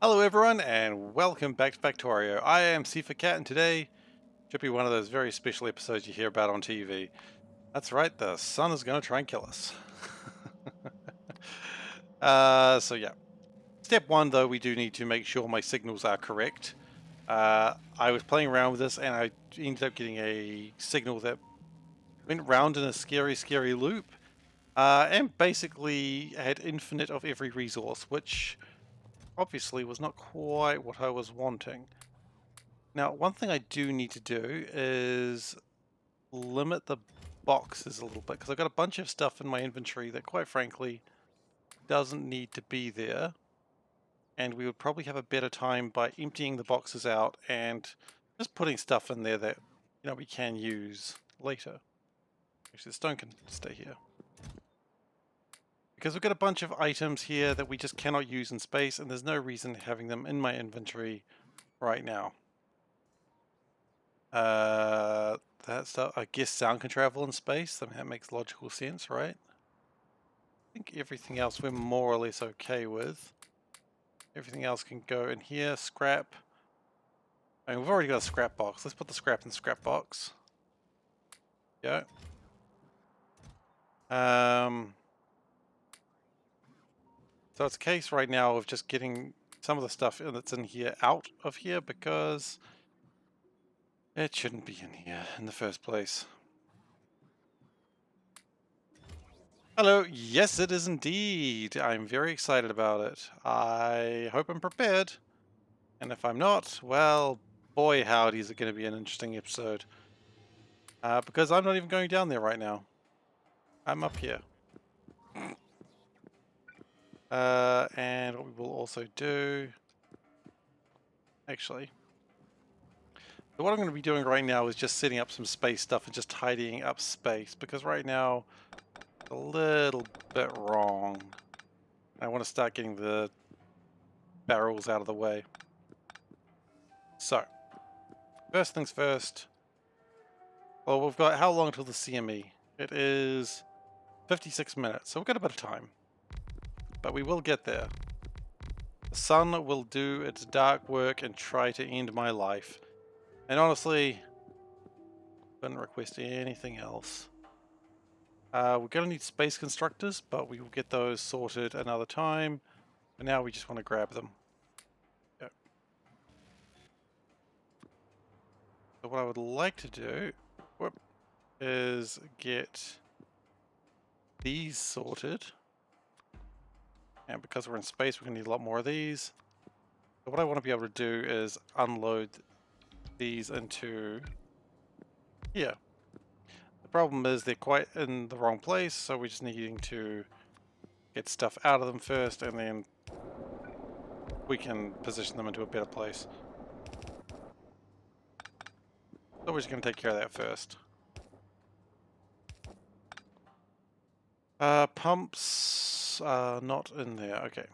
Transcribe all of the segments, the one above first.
Hello everyone and welcome back to Factorio. I am SeiferKatt and today should be one of those very special episodes you hear about on TV. That's right, the sun is going to try and kill us. So yeah. Step one though, we do need to make sure my signals are correct. I was playing around with this and I ended up getting a signal that went round in a scary loop and basically had infinite of every resource, which obviously was not quite what I was wanting. Now, one thing I do need to do is limit the boxes a little bit, because I've got a bunch of stuff in my inventory that, quite frankly, doesn't need to be there. And we would probably have a better time by emptying the boxes out and just putting stuff in there that, we can use later. Actually, the stone can stay here. Because we've got a bunch of items here that we just cannot use in space, and there's no reason having them in my inventory right now. That stuff, I guess sound can travel in space. I mean, that makes logical sense, right? I think everything else we're more or less okay with. Everything else can go in here. Scrap. I mean, we've already got a scrap box. Let's put the scrap in the scrap box. Yeah. So it's a case right now of just getting some of the stuff that's in here out of here because it shouldn't be in here in the first place. Hello, yes it is indeed. I'm very excited about it. I hope I'm prepared. And if I'm not, well, boy howdy is it going to be an interesting episode. Because I'm not even going down there right now. I'm up here. And what we will also do... Actually... So what I'm going to be doing right now is just setting up some space stuff and just tidying up space. Because right now, it's a little bit wrong. I want to start getting the barrels out of the way. So, first things first. Well, we've got how long till the CME? It is 56 minutes, so we've got a bit of time. But we will get there. The sun will do its dark work and try to end my life. And honestly, couldn't request anything else. We're going to need space constructors, but we will get those sorted another time. For now, we just want to grab them. Yep. So what I would like to do is get these sorted. And because we're in space, we're going to need a lot more of these. So what I want to be able to do is unload these into here. The problem is they're quite in the wrong place, so we're just needing to get stuff out of them first, and then we can position them into a better place. So we're just going to take care of that first. Pumps are not in there. Okay.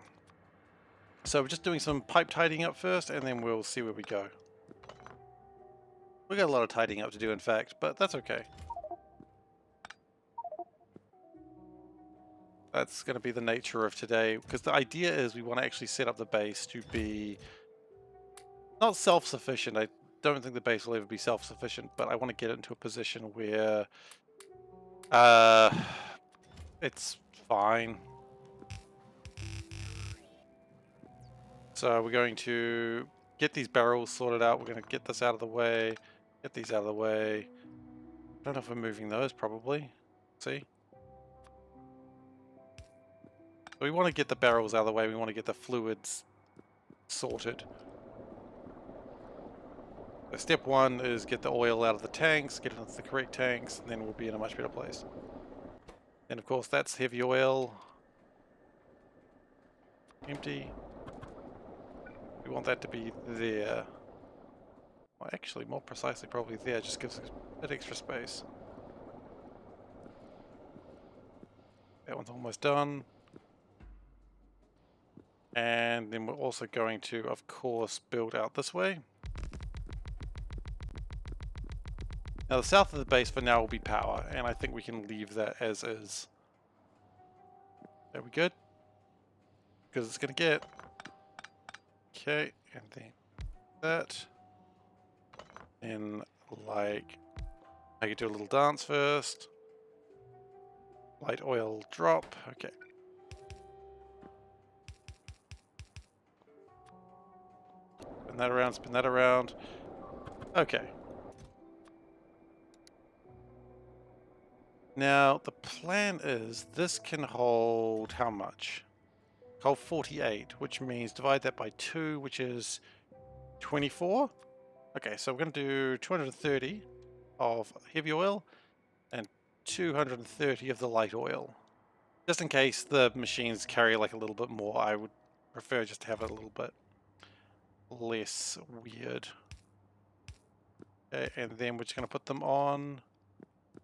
So we're just doing some pipe tidying up first, and then we'll see where we go. We've got a lot of tidying up to do, in fact, but that's okay. That's going to be the nature of today, because the idea is we want to actually set up the base to be not self-sufficient. I don't think the base will ever be self-sufficient, but I want to get it into a position where it's fine. So we're going to get these barrels sorted out. We're going to get this out of the way, get these out of the way. I don't know if we're moving those, probably. See? So we want to get the barrels out of the way. We want to get the fluids sorted. So step one is get the oil out of the tanks, get it into the correct tanks, and then we'll be in a much better place. And of course that's heavy oil. Empty. We want that to be there. Well, actually, more precisely, probably there. Just gives us a bit extra space. That one's almost done. And then we're also going to, of course, build out this way. Now, the south of the base for now will be power, and I think we can leave that as is. There we good? Because it's going to get Okay, and then that. Then, like, I could do a little dance first. Light oil drop. Okay. Spin that around, spin that around. Okay. Now, the plan is this can hold how much? Hold 48, which means divide that by 2, which is 24. Okay, so we're going to do 230 of heavy oil and 230 of the light oil. Just in case the machines carry like a little bit more, I would prefer just to have it a little bit less weird. Okay, and then we're just going to put them on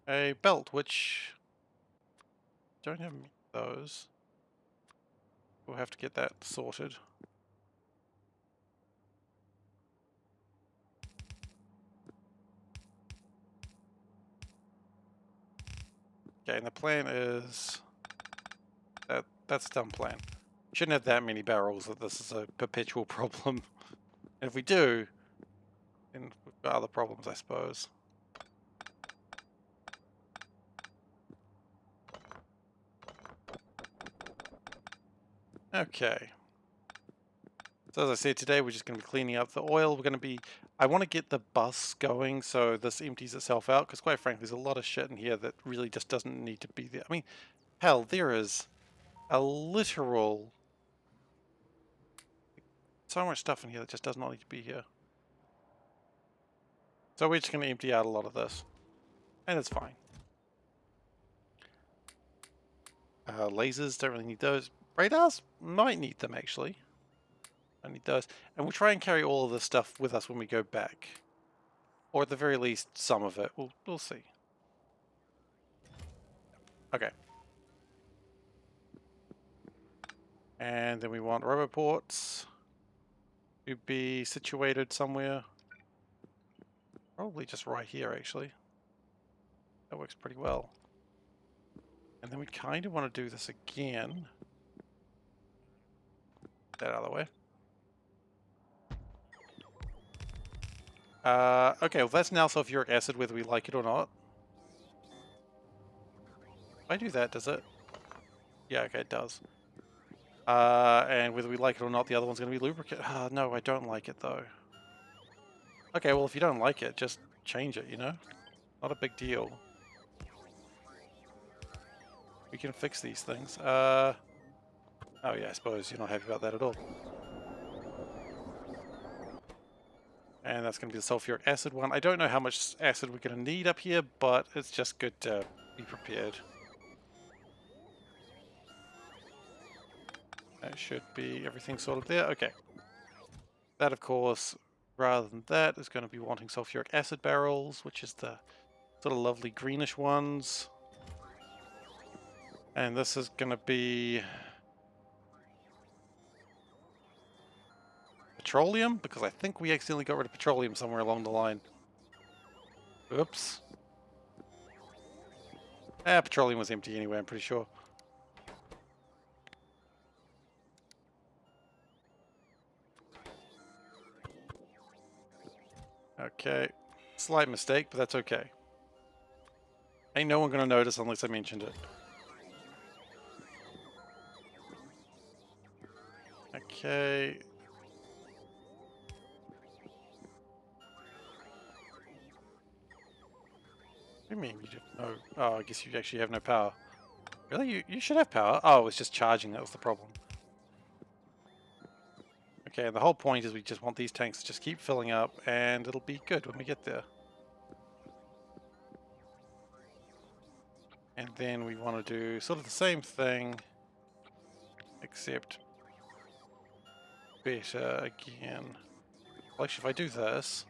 a belt, which don't have those. We'll have to get that sorted. Okay, and the plan is that's a dumb plan. Shouldn't have that many barrels that this is a perpetual problem. And if we do, then we've got other problems, I suppose. Okay. So as I said, today we're just going to be cleaning up the oil. We're going to be... I want to get the bus going so this empties itself out, because quite frankly, there's a lot of shit in here that really just doesn't need to be there. I mean, hell, there is a literal... so much stuff in here that just does not need to be here. So we're just going to empty out a lot of this. And it's fine. Lasers, don't really need those. Radars? Might need them, actually. I need those. And we'll try and carry all of this stuff with us when we go back. Or at the very least, some of it. We'll see. Okay. And then we want roboports to be situated somewhere. Probably just right here, actually. That works pretty well. And then we kind of want to do this again. That out of the way. Okay, well that's now sulfuric acid whether we like it or not. If I do that, does it? Yeah, okay, it does. And whether we like it or not, the other one's going to be lubricant. No, I don't like it though. Okay, well if you don't like it, just change it, you know? Not a big deal. We can fix these things. Oh yeah, I suppose you're not happy about that at all. And that's going to be the sulfuric acid one. I don't know how much acid we're going to need up here, but it's just good to be prepared. That should be everything sorted there. Okay. That, of course, rather than that, is going to be wanting sulfuric acid barrels, which is the sort of lovely greenish ones. And this is going to be petroleum, because I think we accidentally got rid of petroleum somewhere along the line. Oops. Petroleum was empty anyway, I'm pretty sure. Okay. Slight mistake, but that's okay. Ain't no one gonna notice unless I mentioned it. Okay. What do you mean you didn't know? Oh, I guess you actually have no power. Really? You should have power. Oh, it's just charging, that was the problem. Okay, and the whole point is we just want these tanks to just keep filling up, and it'll be good when we get there. And then we want to do sort of the same thing, except better again. Well, actually, if I do this,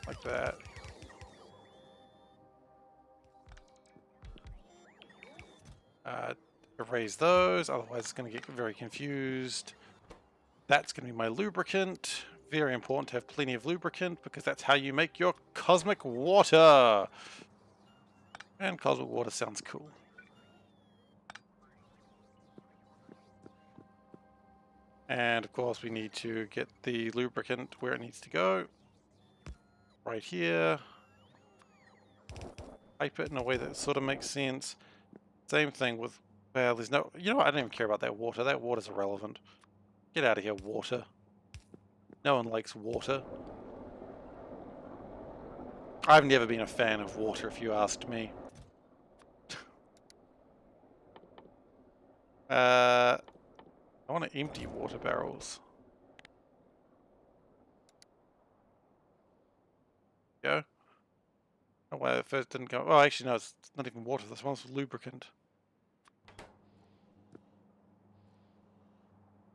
like that. Erase those, otherwise it's going to get very confused. That's going to be my lubricant. Very important to have plenty of lubricant, because that's how you make your cosmic water. And cosmic water sounds cool. And of course we need to get the lubricant where it needs to go. Right here. Pipe it in a way that sort of makes sense. Same thing with, well, there's no, you know what, I don't even care about that water. That water's irrelevant. Get out of here, water. No one likes water. I've never been a fan of water, if you asked me. I want to empty water barrels. Go. Oh, why it first didn't go. Oh, actually, no, it's not even water. This one's lubricant.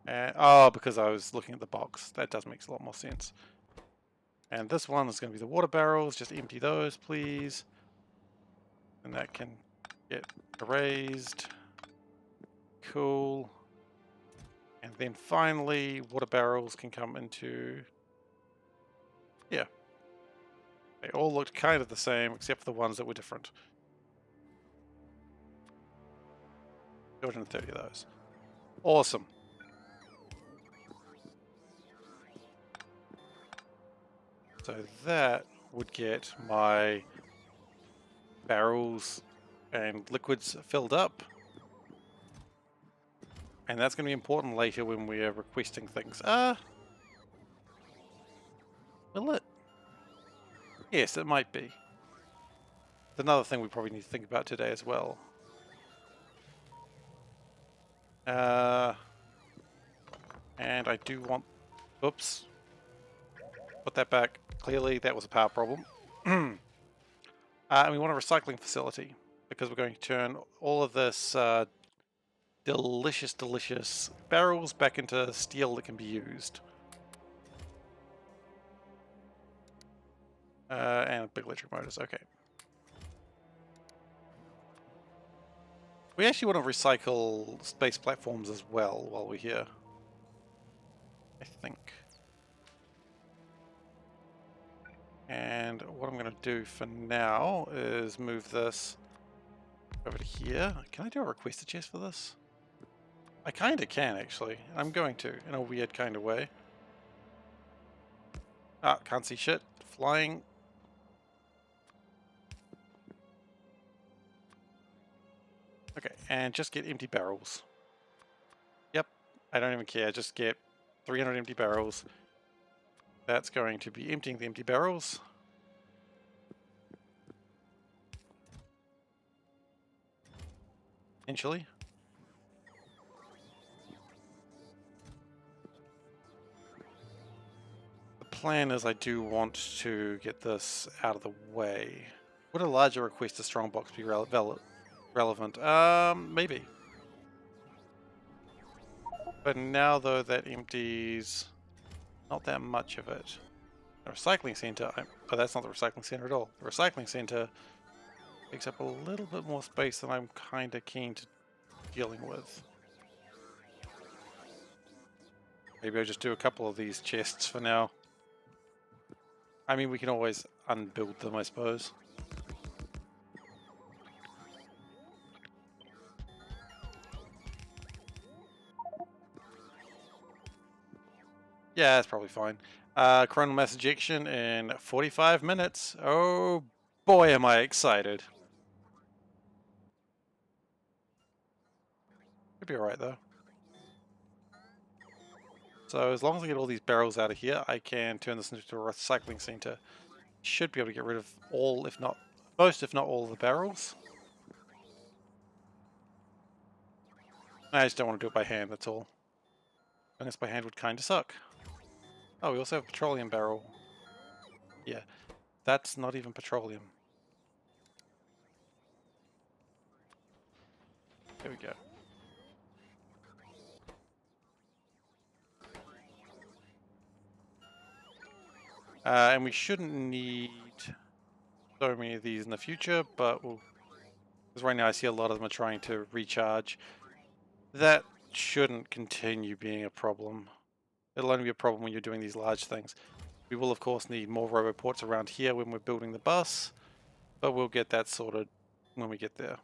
Oh, because I was looking at the box. That does make a lot more sense. And this one is going to be the water barrels. Just empty those, please. And that can get erased. Cool. And then finally, water barrels can come into... Yeah. They all looked kind of the same, except for the ones that were different. 230 of those. Awesome. So that would get my barrels and liquids filled up. And that's going to be important later when we are requesting things. Will it? Yes, it might be. It's another thing we probably need to think about today as well. And I do want... Oops. Put that back. Clearly that was a power problem. And we want a recycling facility because we're going to turn all of this delicious, delicious barrels back into steel that can be used. And big electric motors, okay. We actually want to recycle space platforms as well while we're here. I think. And what I'm going to do for now is move this over to here. Can I do a requested chest for this? I kind of can, actually. I'm going to, in a weird kind of way. Ah, can't see shit. Flying. Okay, and just get empty barrels. Yep, I don't even care. Just get 300 empty barrels. That's going to be emptying the empty barrels. Eventually. The plan is I do want to get this out of the way. Would a larger request to strongbox be relevant? Maybe. But now though that empties not that much of it. The recycling center, but that's not the recycling center at all. The recycling center takes up a little bit more space than I'm kind of keen to dealing with. Maybe I'll just do a couple of these chests for now. I mean, we can always unbuild them, I suppose. Yeah, that's probably fine. Coronal mass ejection in 45 minutes. Oh boy, am I excited. Could be alright though. So as long as I get all these barrels out of here, I can turn this into a recycling center. Should be able to get rid of all, if not most, if not all of the barrels. I just don't want to do it by hand, that's all. Unless by hand would kind of suck. Oh, we also have a petroleum barrel. Yeah, that's not even petroleum. There we go. And we shouldn't need so many of these in the future, but we'll... Because right now I see a lot of them are trying to recharge. That shouldn't continue being a problem. It'll only be a problem when you're doing these large things. We will of course need more roboports around here when we're building the bus, but we'll get that sorted when we get there.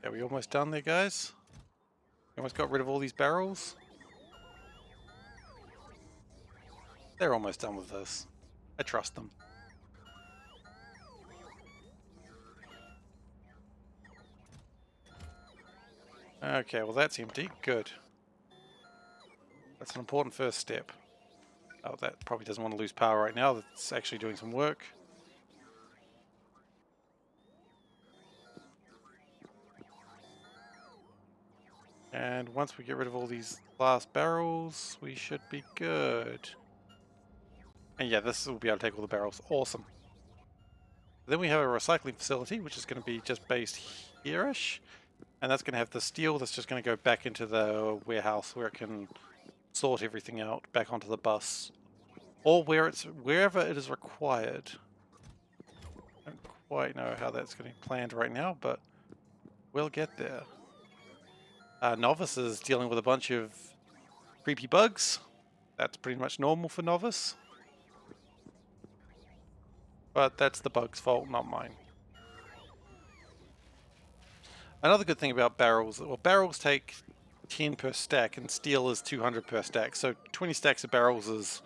Are we almost done there, guys? Almost got rid of all these barrels. They're almost done with this. I trust them. Okay, well that's empty. Good. That's an important first step. Oh, that probably doesn't want to lose power right now. That's actually doing some work. And once we get rid of all these glass barrels, we should be good. And yeah, this will be able to take all the barrels. Awesome. Then we have a recycling facility, which is going to be just based here-ish. And that's going to have the steel that's just going to go back into the warehouse where it can sort everything out back onto the bus. Or wherever it is required. I don't quite know how that's going to be planned right now, but we'll get there. Novice is dealing with a bunch of creepy bugs. That's pretty much normal for Novice. But that's the bug's fault, not mine. Another good thing about barrels, well, barrels take 10 per stack and steel is 200 per stack. So 20 stacks of barrels is,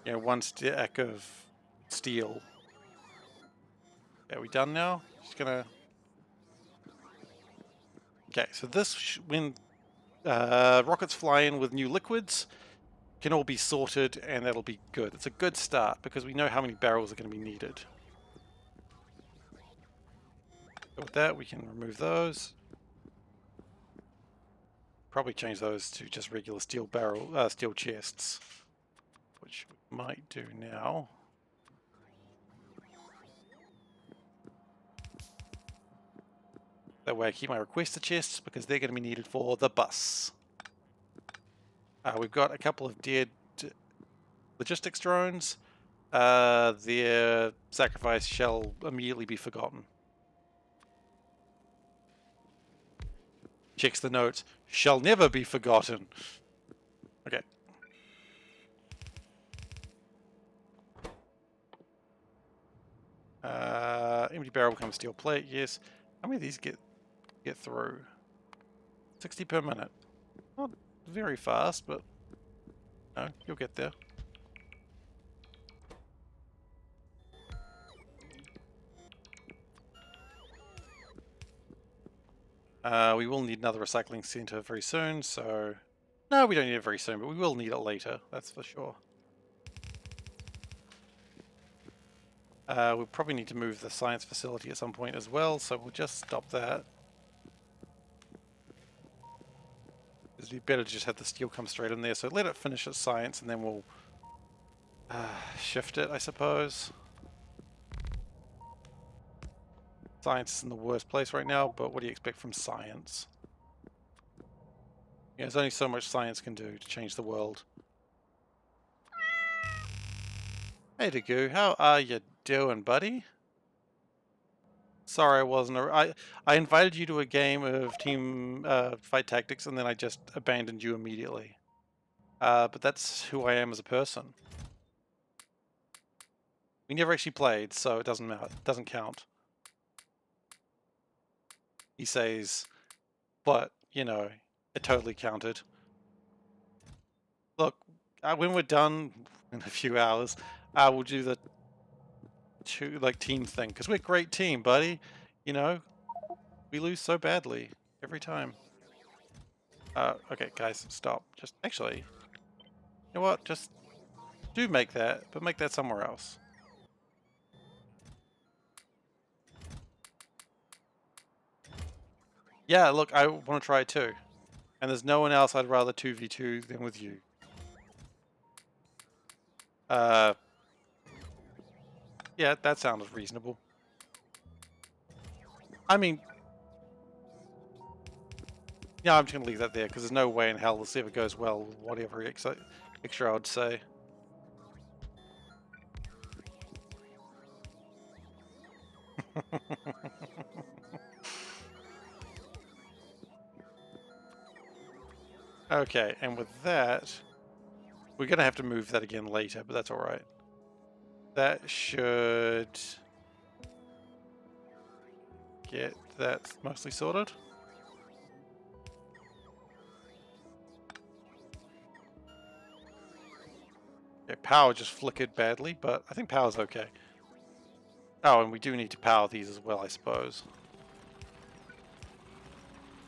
you know, one stack of steel. Are we done now? Just gonna... Okay, so this, when rockets fly in with new liquids, can all be sorted and that'll be good. It's a good start because we know how many barrels are going to be needed. So with that, we can remove those. Probably change those to just regular steel steel chests, which we might do now. That way I keep my requester chests because they're going to be needed for the bus. We've got a couple of dead logistics drones. Their sacrifice shall immediately be forgotten. Checks the notes. Shall never be forgotten. Okay. Empty barrel becomes steel plate. Yes. How many of these get through? 60 per minute. Not very fast, but no, you'll get there. We will need another recycling center very soon, so... No, we don't need it very soon, but we will need it later, that's for sure. We'll probably need to move the science facility at some point as well, so we'll just stop that. It'd be better to just have the steel come straight in there, so let it finish its science and then we'll shift it, I suppose. Science is in the worst place right now, but what do you expect from science? Yeah, there's only so much science can do to change the world. Hey Dagu, how are you doing, buddy? Sorry I wasn't... I invited you to a game of team fight tactics and then I just abandoned you immediately. But that's who I am as a person. We never actually played, so it doesn't matter. It doesn't count. He says, but, you know, it totally counted. Look, when we're done in a few hours, we'll do the team thing, because we're a great team, buddy. You know, we lose so badly every time. Okay, guys, stop. Just, actually, you know what? Just do make that, but make that somewhere else. Yeah, look, I want to try it too. And there's no one else I'd rather 2v2 than with you. Yeah, that sounded reasonable. I mean... Yeah, I'm just going to leave that there, because there's no way in hell this ever goes well, whatever extra I would say. Okay, and with that, we're going to have to move that again later, but that's alright. That should get that mostly sorted. Okay, power just flickered badly, but I think power's okay. Oh, and we do need to power these as well, I suppose.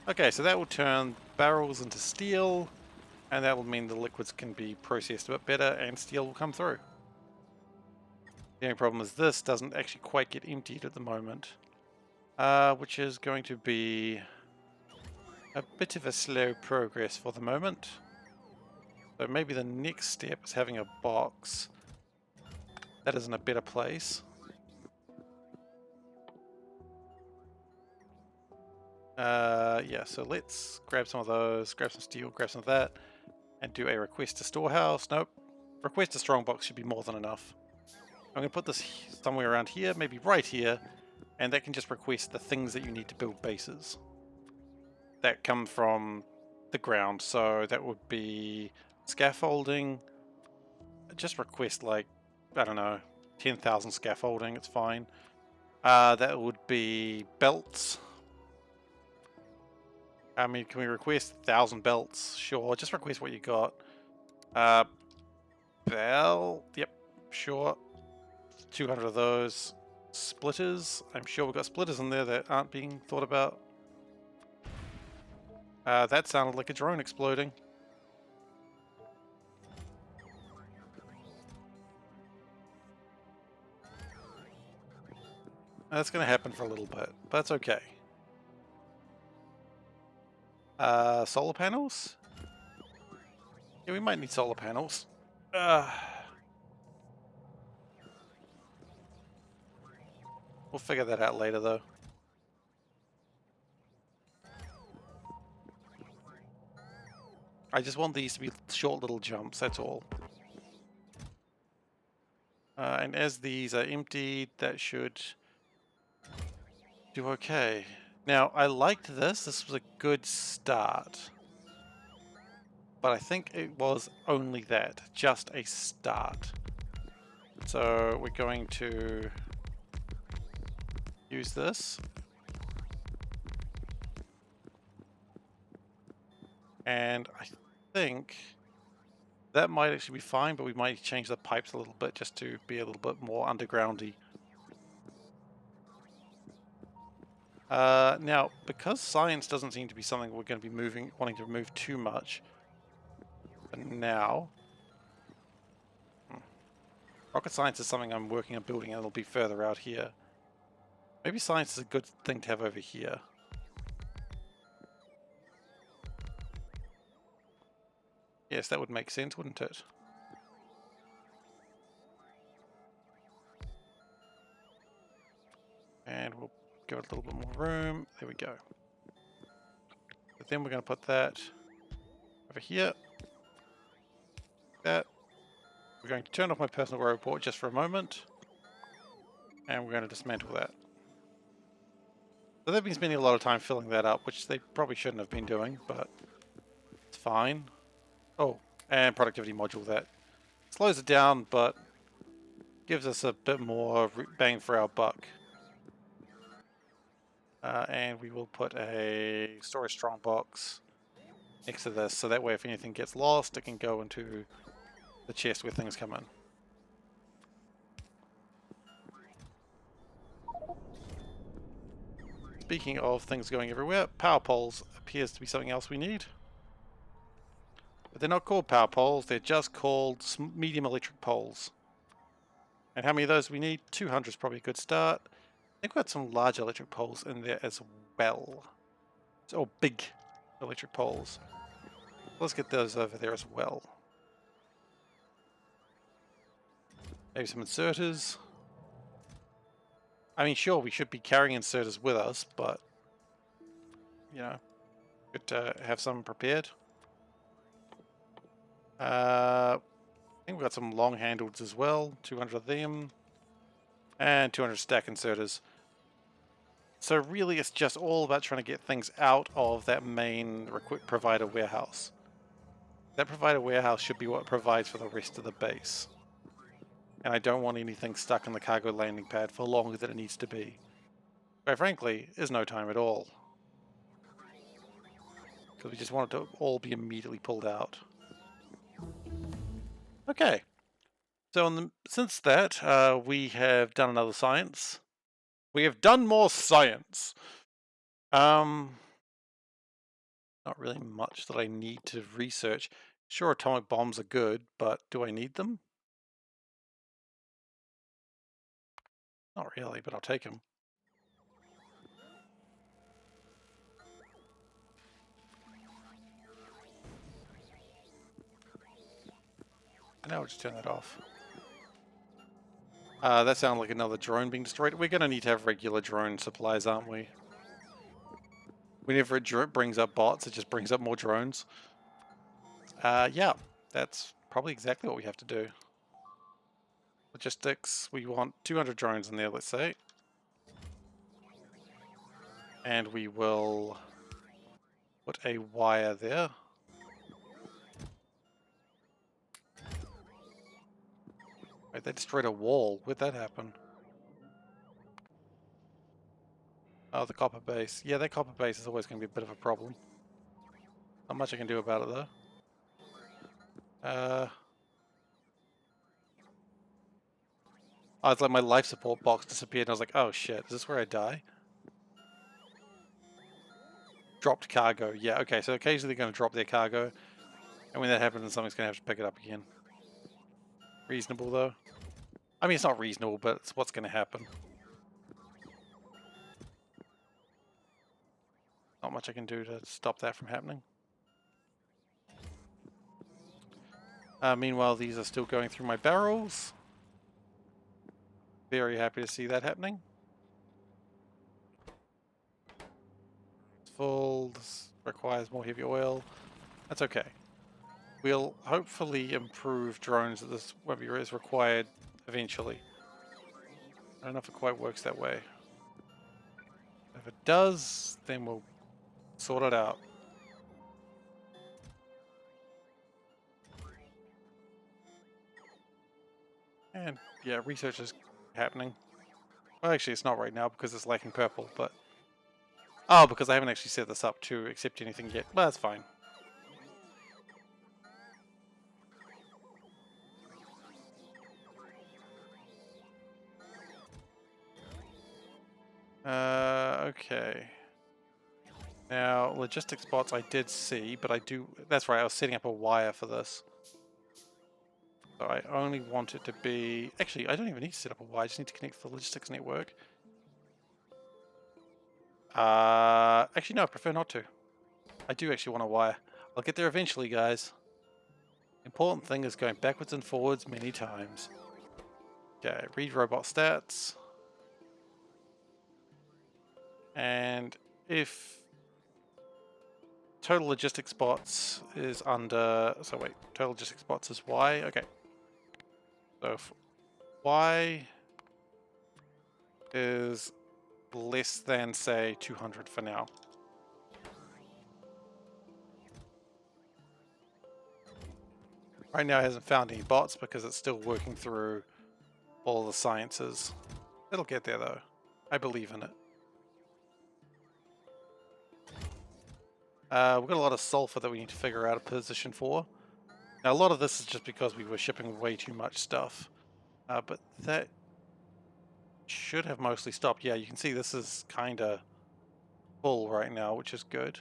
Okay, so that will turn barrels into steel, and that will mean the liquids can be processed a bit better, and steel will come through. The only problem is this doesn't actually quite get emptied at the moment, which is going to be a bit of a slow progress for the moment. So maybe the next step is having a box that is in a better place. Yeah, so let's grab some of those, grab some steel, grab some of that, and do a request to storehouse. Nope. Request to strongbox should be more than enough. I'm going to put this somewhere around here, maybe right here, and that can just request the things that you need to build bases that come from the ground. So that would be scaffolding. Just request like, I don't know, 10,000 scaffolding, it's fine. That would be belts. I mean, can we request 1,000 belts? Sure, just request what you got. Bell, yep, sure. 200 of those. Splitters, I'm sure we've got splitters in there that aren't being thought about. That sounded like a drone exploding. That's going to happen for a little bit, but that's okay. Solar panels? Yeah, we might need solar panels. We'll figure that out later, though. I just want these to be short little jumps, that's all. And as these are emptied, that should do okay. Now, I liked this. This was a good start. But I think it was only that. Just a start. So we're going to use this. And I think that might actually be fine, but we might change the pipes a little bit just to be a little bit more undergroundy. Now, because science doesn't seem to be something we're going to be wanting to move too much, but now, rocket science is something I'm working on building, and it'll be further out here. Maybe science is a good thing to have over here. Yes, that would make sense, wouldn't it? And we'll give it a little bit more room. There we go. But then we're going to put that over here. That. We're going to turn off my personal robot just for a moment. And we're going to dismantle that. So they've been spending a lot of time filling that up, which they probably shouldn't have been doing, but it's fine. Oh, and productivity module that slows it down, but gives us a bit more bang for our buck. And we will put a storage strong box next to this, so that way if anything gets lost, it can go into the chest where things come in. Speaking of things going everywhere, power poles appears to be something else we need. But they're not called power poles, they're just called medium electric poles. And how many of those we need? 200 is probably a good start. I think we've got some large electric poles in there as well. Oh, big electric poles. Let's get those over there as well. Maybe some inserters. I mean, sure, we should be carrying inserters with us, but, you know, good to have some prepared. I think we've got some long handles as well, 200 of them, and 200 stack inserters. So really it's just all about trying to get things out of that main provider warehouse. That provider warehouse should be what provides for the rest of the base. And I don't want anything stuck in the cargo landing pad for longer than it needs to be. quite frankly, is no time at all. Because we just want it to all be immediately pulled out. Okay. So since that, we have done another science. We have done more science. Not really much that I need to research. Sure, atomic bombs are good, but do I need them? Not really, but I'll take them. And now we'll just turn that off. That sounded like another drone being destroyed. We're going to need to have regular drone supplies, aren't we? Whenever it brings up bots, it just brings up more drones. Yeah, that's probably exactly what we have to do. Logistics, we want 200 drones in there, let's say. And we will put a wire there. Wait, they destroyed a wall. Where'd that happen? Oh, the copper base. Yeah, that copper base is always going to be a bit of a problem. Not much I can do about it, though. Oh, it's like my life support box disappeared, and I was like, oh shit, is this where I die? Dropped cargo. Yeah, okay, so occasionally they're going to drop their cargo, and when that happens, then something's going to have to pick it up again. Reasonable, though. I mean, it's not reasonable, but it's what's going to happen. Not much I can do to stop that from happening. Meanwhile, these are still going through my barrels. Very happy to see that happening. It's full. This requires more heavy oil. That's okay. We'll hopefully improve drones that this whatever is required eventually. I don't know if it quite works that way. If it does, then we'll sort it out. And yeah, research is happening. Well, actually, it's not right now because it's lacking purple, but... Oh, because I haven't actually set this up to accept anything yet. Well, that's fine. Okay. Now, logistics bots I did see, but I do... That's right, I was setting up a wire for this. So I only want it to be... Actually, I don't even need to set up a wire, I just need to connect to the logistics network. Actually, no, I prefer not to. I do actually want a wire. I'll get there eventually, guys. Important thing is going backwards and forwards many times. Okay, read robot stats. And if total logistics bots is under... So wait, total logistics bots is Y? Okay. So if Y is less than, say, 200 for now. Right now it hasn't found any bots because it's still working through all the sciences. It'll get there though. I believe in it. We've got a lot of sulfur that we need to figure out a position for. Now a lot of this is just because we were shipping way too much stuff. But that should have mostly stopped. Yeah, you can see this is kind of full right now, which is good.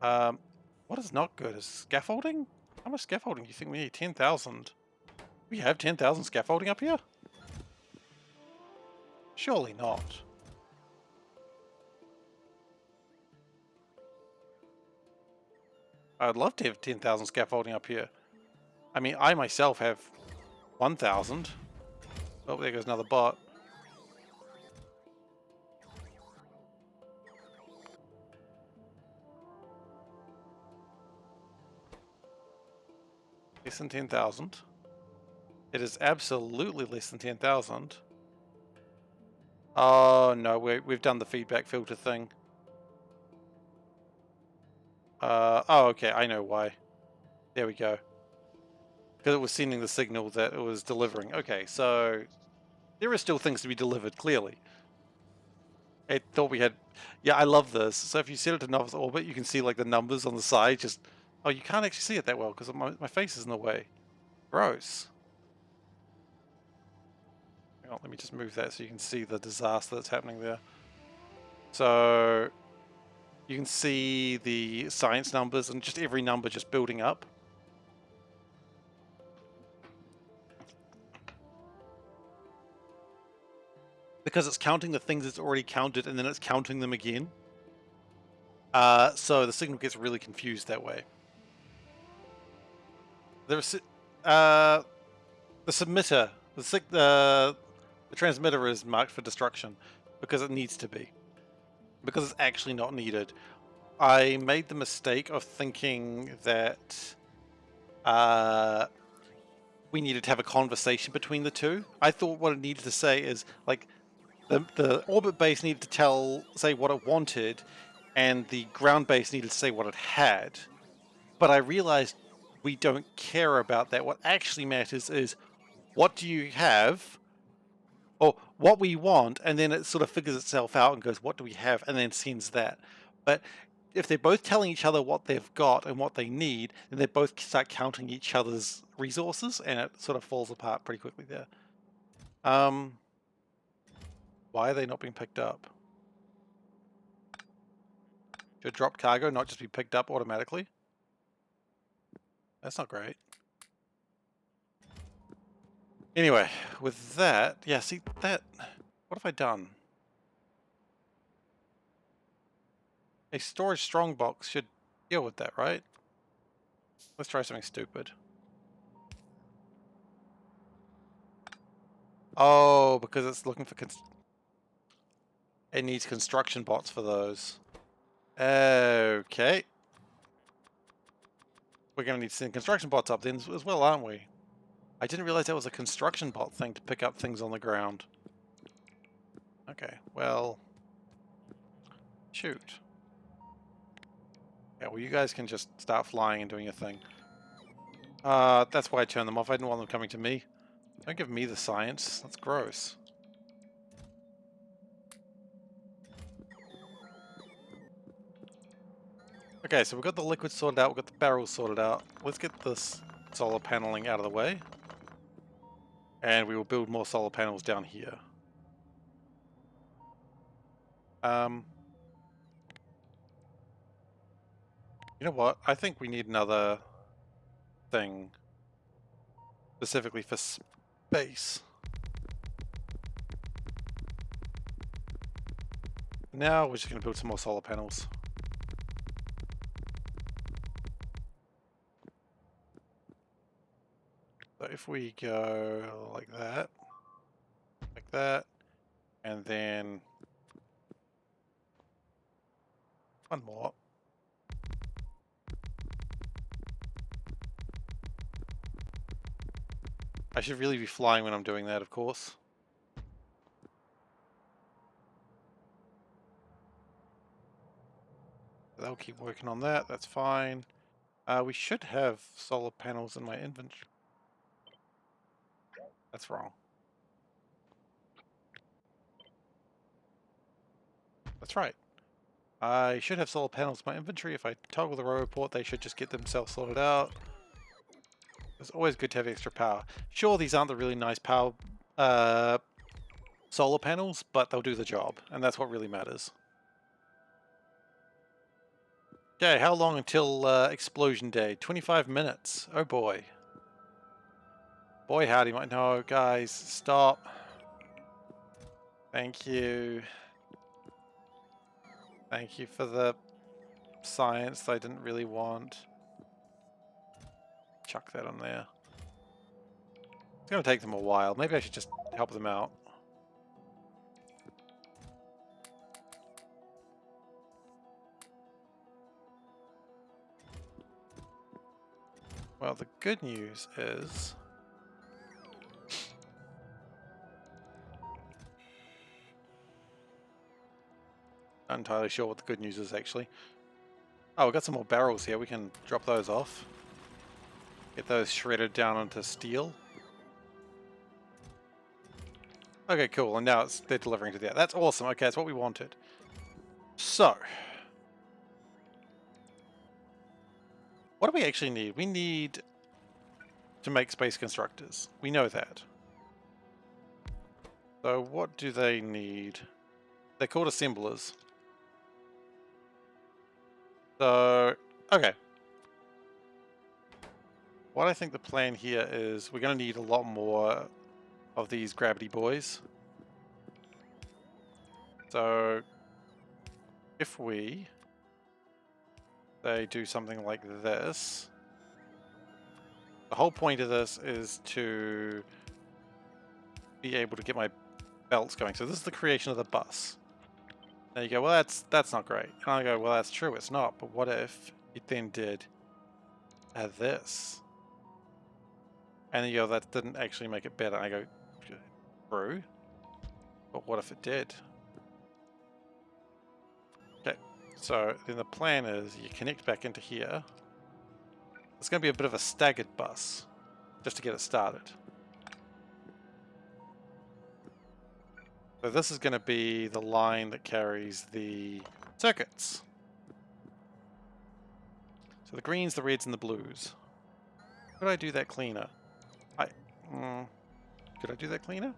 What is not good is scaffolding? How much scaffolding do you think we need? 10,000. We have 10,000 scaffolding up here? Surely not. I'd love to have 10,000 scaffolding up here. I mean, I myself have 1,000. Oh, there goes another bot. Less than 10,000. It is absolutely less than 10,000. Oh no, we've done the feedback filter thing. Oh okay, I know why. There we go. Because it was sending the signal that it was delivering. Okay, so there are still things to be delivered, clearly. It thought we had... Yeah, I love this. So if you set it to novice orbit, you can see like the numbers on the side. Just... Oh, you can't actually see it that well because my face is in the way. Gross. Hang on, let me just move that so you can see the disaster that's happening there. So you can see the science numbers and just every number just building up. Because it's counting the things it's already counted and then it's counting them again. So the signal gets really confused that way. There's the submitter, the transmitter is marked for destruction because it needs to be. Because it's actually not needed. I made the mistake of thinking that we needed to have a conversation between the two. I thought what it needed to say is like the orbit base needed to say what it wanted, and the ground base needed to say what it had. But I realized we don't care about that. What actually matters is what do you have, or what we want, and then it sort of figures itself out and goes, what do we have, and then sends that. But if they're both telling each other what they've got and what they need, then they both start counting each other's resources, and it sort of falls apart pretty quickly there. Why are they not being picked up? Should drop cargo not just be picked up automatically? That's not great. Anyway, with that, yeah, see that, what have I done? A storage strongbox should deal with that, right? Let's try something stupid. Oh, because it's looking for... It needs construction bots for those. Okay. We're going to need to send construction bots up then as well, aren't we? I didn't realize that was a construction bot thing to pick up things on the ground. Okay, well... Shoot. Yeah, well you guys can just start flying and doing your thing. That's why I turned them off. I didn't want them coming to me. Don't give me the science. That's gross. Okay, so we've got the liquid sorted out, we've got the barrels sorted out. Let's get this solar paneling out of the way. And we will build more solar panels down here. You know what? I think we need another thing specifically for space. Now we're just going to build some more solar panels. So if we go like that, and then one more. I should really be flying when I'm doing that, of course. They'll keep working on that, that's fine. We should have solar panels in my inventory. That's wrong. That's right. I should have solar panels in my inventory. If I toggle the row port, they should just get themselves sorted out. It's always good to have extra power. Sure, these aren't the really nice power solar panels, but they'll do the job, and that's what really matters. Okay, how long until explosion day? 25 minutes. Oh boy. Boy howdy, no guys, stop. Thank you. Thank you for the science I didn't really want. Chuck that on there. It's going to take them a while. Maybe I should just help them out. Well, the good news is... Not entirely sure what the good news is, actually. Oh, we've got some more barrels here. We can drop those off. Get those shredded down onto steel. Okay, cool. And now they're delivering to that. That's awesome. Okay, that's what we wanted. So, what do we actually need? We need to make space constructors. We know that. So what do they need? They're called assemblers. So, okay. What I think the plan here is we're going to need a lot more of these gravity boys. So, if we do something like this, the whole point of this is to be able to get my belts going. So this is the creation of the bus. Now you go, well, that's not great. And I go, well, that's true, it's not. But what if it then did this? And then you go, that didn't actually make it better. And I go, true. But what if it did? Okay, so then the plan is you connect back into here. It's going to be a bit of a staggered bus, just to get it started. So this is going to be the line that carries the circuits. So the greens, the reds, and the blues. Could I do that cleaner? Could I do that cleaner?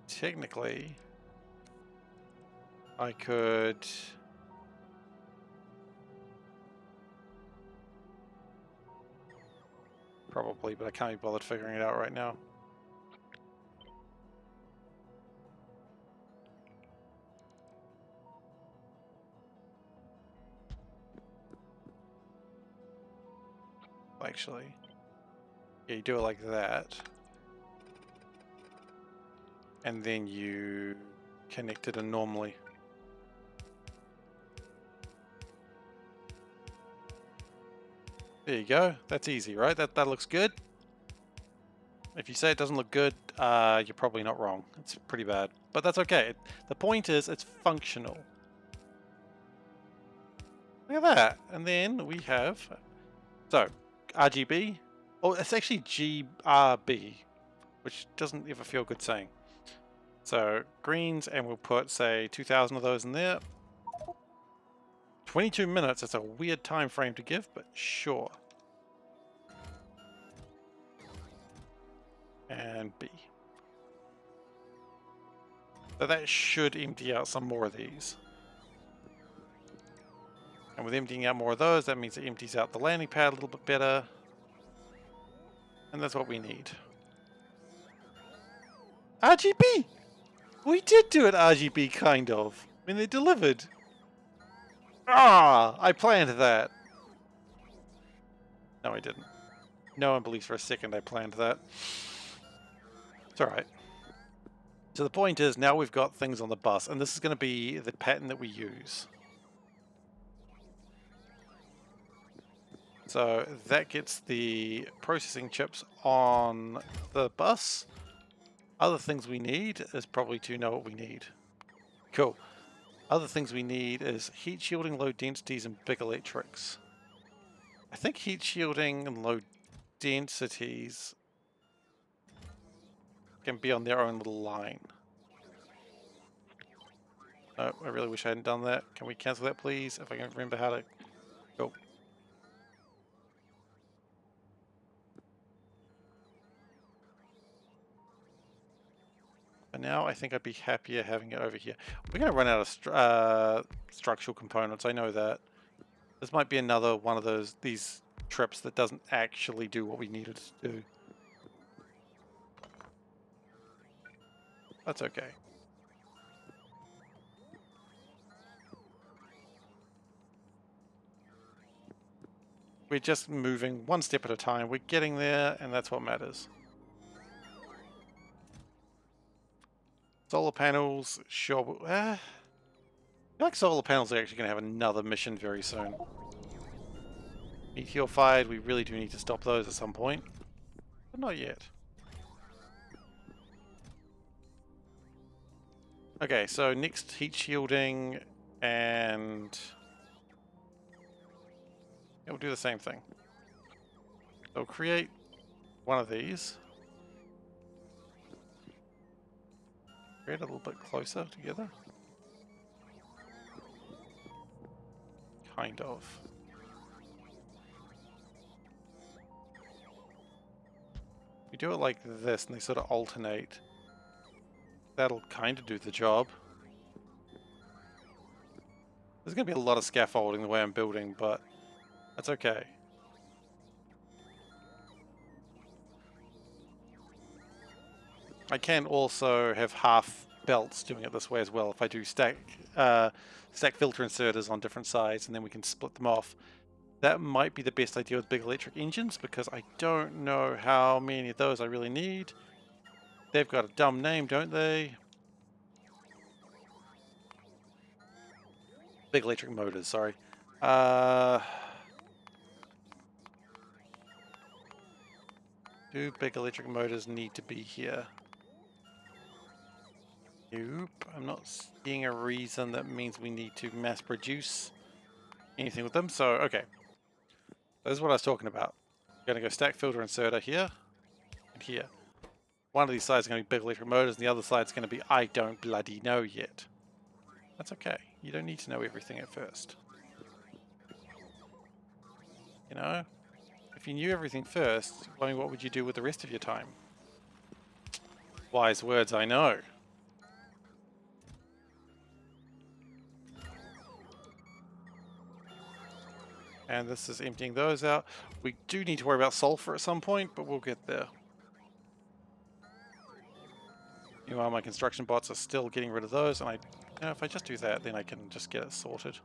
Technically, I could... Probably, but I can't be bothered figuring it out right now. Actually, yeah, you do it like that. And then you connect it in normally. There you go. That's easy, right? That looks good. If you say it doesn't look good, you're probably not wrong. It's pretty bad, but that's okay. The point is, it's functional. Look at that. And then we have, so RGB. Oh, it's actually GRB, which doesn't ever feel good saying. So greens, and we'll put, say, 2,000 of those in there. 22 minutes, that's a weird time frame to give, but sure. And B. So that should empty out some more of these. And with emptying out more of those, that means it empties out the landing pad a little bit better. And that's what we need. RGB! We did do it RGB, kind of. I mean, they delivered. Ah! I planned that. No, I didn't. No one believes for a second I planned that. It's alright. So the point is, now we've got things on the bus, and this is going to be the pattern that we use. So that gets the processing chips on the bus. Other things we need is probably to know what we need. Cool. Other things we need is heat shielding, low densities, and big electrics. I think heat shielding and low densities can be on their own little line. No, I really wish I hadn't done that. Can we cancel that, please? If I can remember how to go. But now I think I'd be happier having it over here. We're going to run out of structural components. I know that. This might be another one of these trips that doesn't actually do what we needed to do. That's okay. We're just moving one step at a time. We're getting there, and that's what matters. Solar panels, sure. I feel like solar panels are actually going to have another mission very soon. Meteor fired, we really do need to stop those at some point. But not yet. Okay, so next heat shielding, and we'll do the same thing. So create one of these. a little bit closer together? Kind of. We do it like this and they sort of alternate. That'll kind of do the job. There's going to be a lot of scaffolding the way I'm building, but that's okay. I can also have half belts doing it this way as well if I do stack filter inserters on different sides and then we can split them off. That might be the best idea with big electric engines because I don't know how many of those I really need. They've got a dumb name, don't they? Big electric motors, sorry. Do big electric motors need to be here? Nope, I'm not seeing a reason that means we need to mass produce anything with them, so okay. This is what I was talking about. I'm going to go stack filter inserter here and here. One of these sides is going to be big electric motors and the other side is going to be I don't bloody know yet. That's okay. You don't need to know everything at first. You know? If you knew everything first, I mean, what would you do with the rest of your time? Wise words, I know. And this is emptying those out. We do need to worry about sulfur at some point, but we'll get there. Meanwhile, my construction bots are still getting rid of those, and if I just do that, then I can just get it sorted.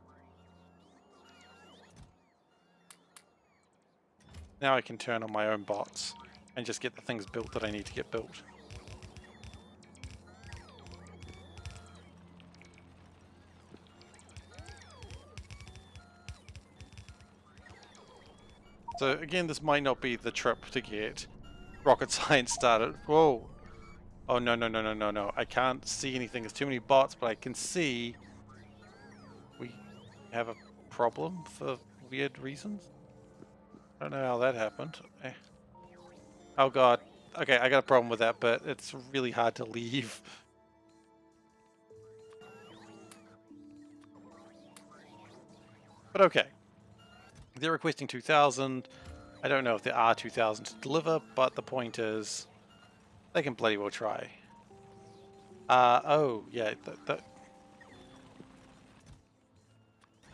Now I can turn on my own bots and just get the things built that I need to get built. So again, this might not be the trip to get rocket science started. Whoa. Oh, no, no, no, no, no, no. I can't see anything. There's too many bots, but I can see we have a problem for weird reasons. I don't know how that happened. Oh, God. Okay, I got a problem with that, but it's really hard to leave. But okay. They're requesting 2,000. I don't know if there are 2,000 to deliver, but the point is they can bloody well try. Oh, yeah.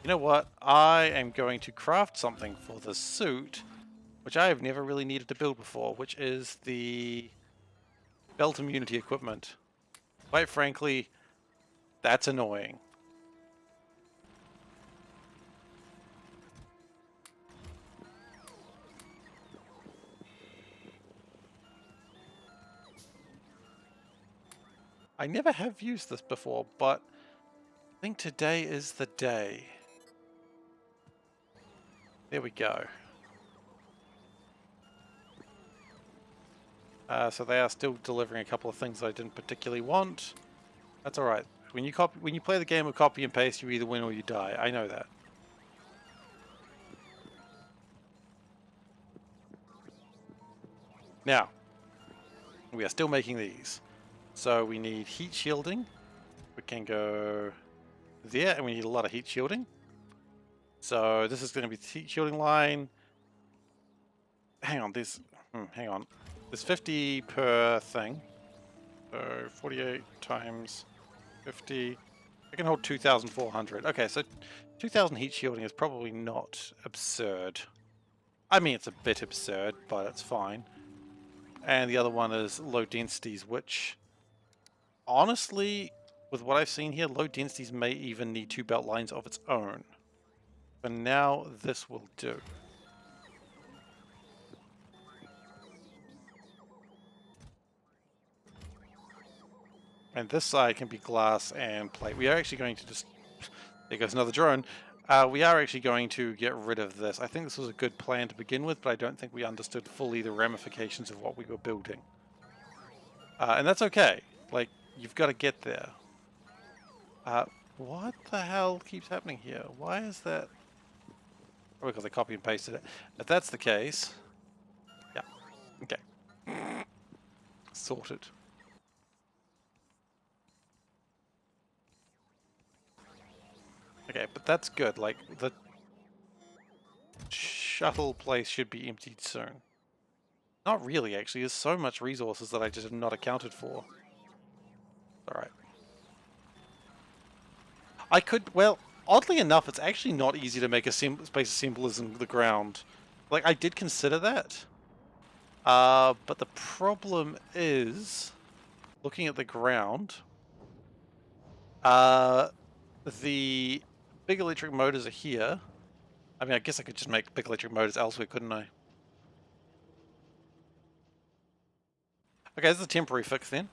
You know what? I am going to craft something for the suit, which I have never really needed to build before, which is the belt immunity equipment. Quite frankly, that's annoying. I never have used this before, but I think today is the day. There we go. So they are still delivering a couple of things I didn't particularly want. That's alright. When you play the game of copy and paste, you either win or you die. I know that. Now, we are still making these. So we need heat shielding. We can go there, and we need a lot of heat shielding. So this is going to be the heat shielding line. Hang on, hang on. There's 50 per thing. So 48 times 50. I can hold 2,400. Okay, so 2,000 heat shielding is probably not absurd. I mean, it's a bit absurd, but it's fine. And the other one is low densities, which honestly, with what I've seen here, low densities may even need 2 belt lines of its own. But now this will do. And this side can be glass and plate. We are actually going to just... There goes another drone. We are actually going to get rid of this. I think this was a good plan to begin with, but I don't think we understood fully the ramifications of what we were building. And that's okay. Like, you've got to get there. What the hell keeps happening here? Why is that? Oh, because I copy and pasted it. If that's the case... Yeah. Okay. Sorted. Okay, but that's good. Like, the shuttle place should be emptied soon. Not really, actually. There's so much resources that I just have not accounted for. Alright. I could, well, oddly enough, it's actually not easy to make a space as simple as in the ground. Like, I did consider that. But the problem is, looking at the ground, the big electric motors are here. I mean, I guess I could just make big electric motors elsewhere, couldn't I? Okay, this is a temporary fix then.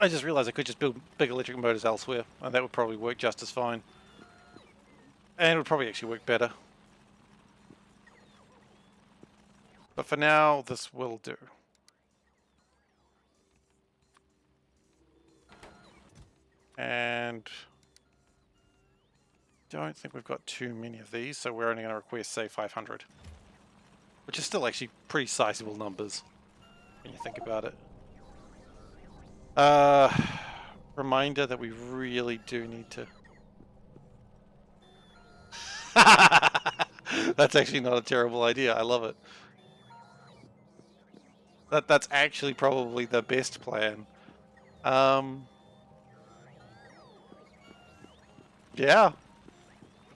I just realized I could just build big electric motors elsewhere, and that would probably work just as fine. And it would probably actually work better. But for now, this will do. And don't think we've got too many of these, so we're only going to request, say, 500. Which is still actually pretty sizable numbers, when you think about it. Reminder that we really do need to... That's actually not a terrible idea, I love it. That's actually probably the best plan. Yeah.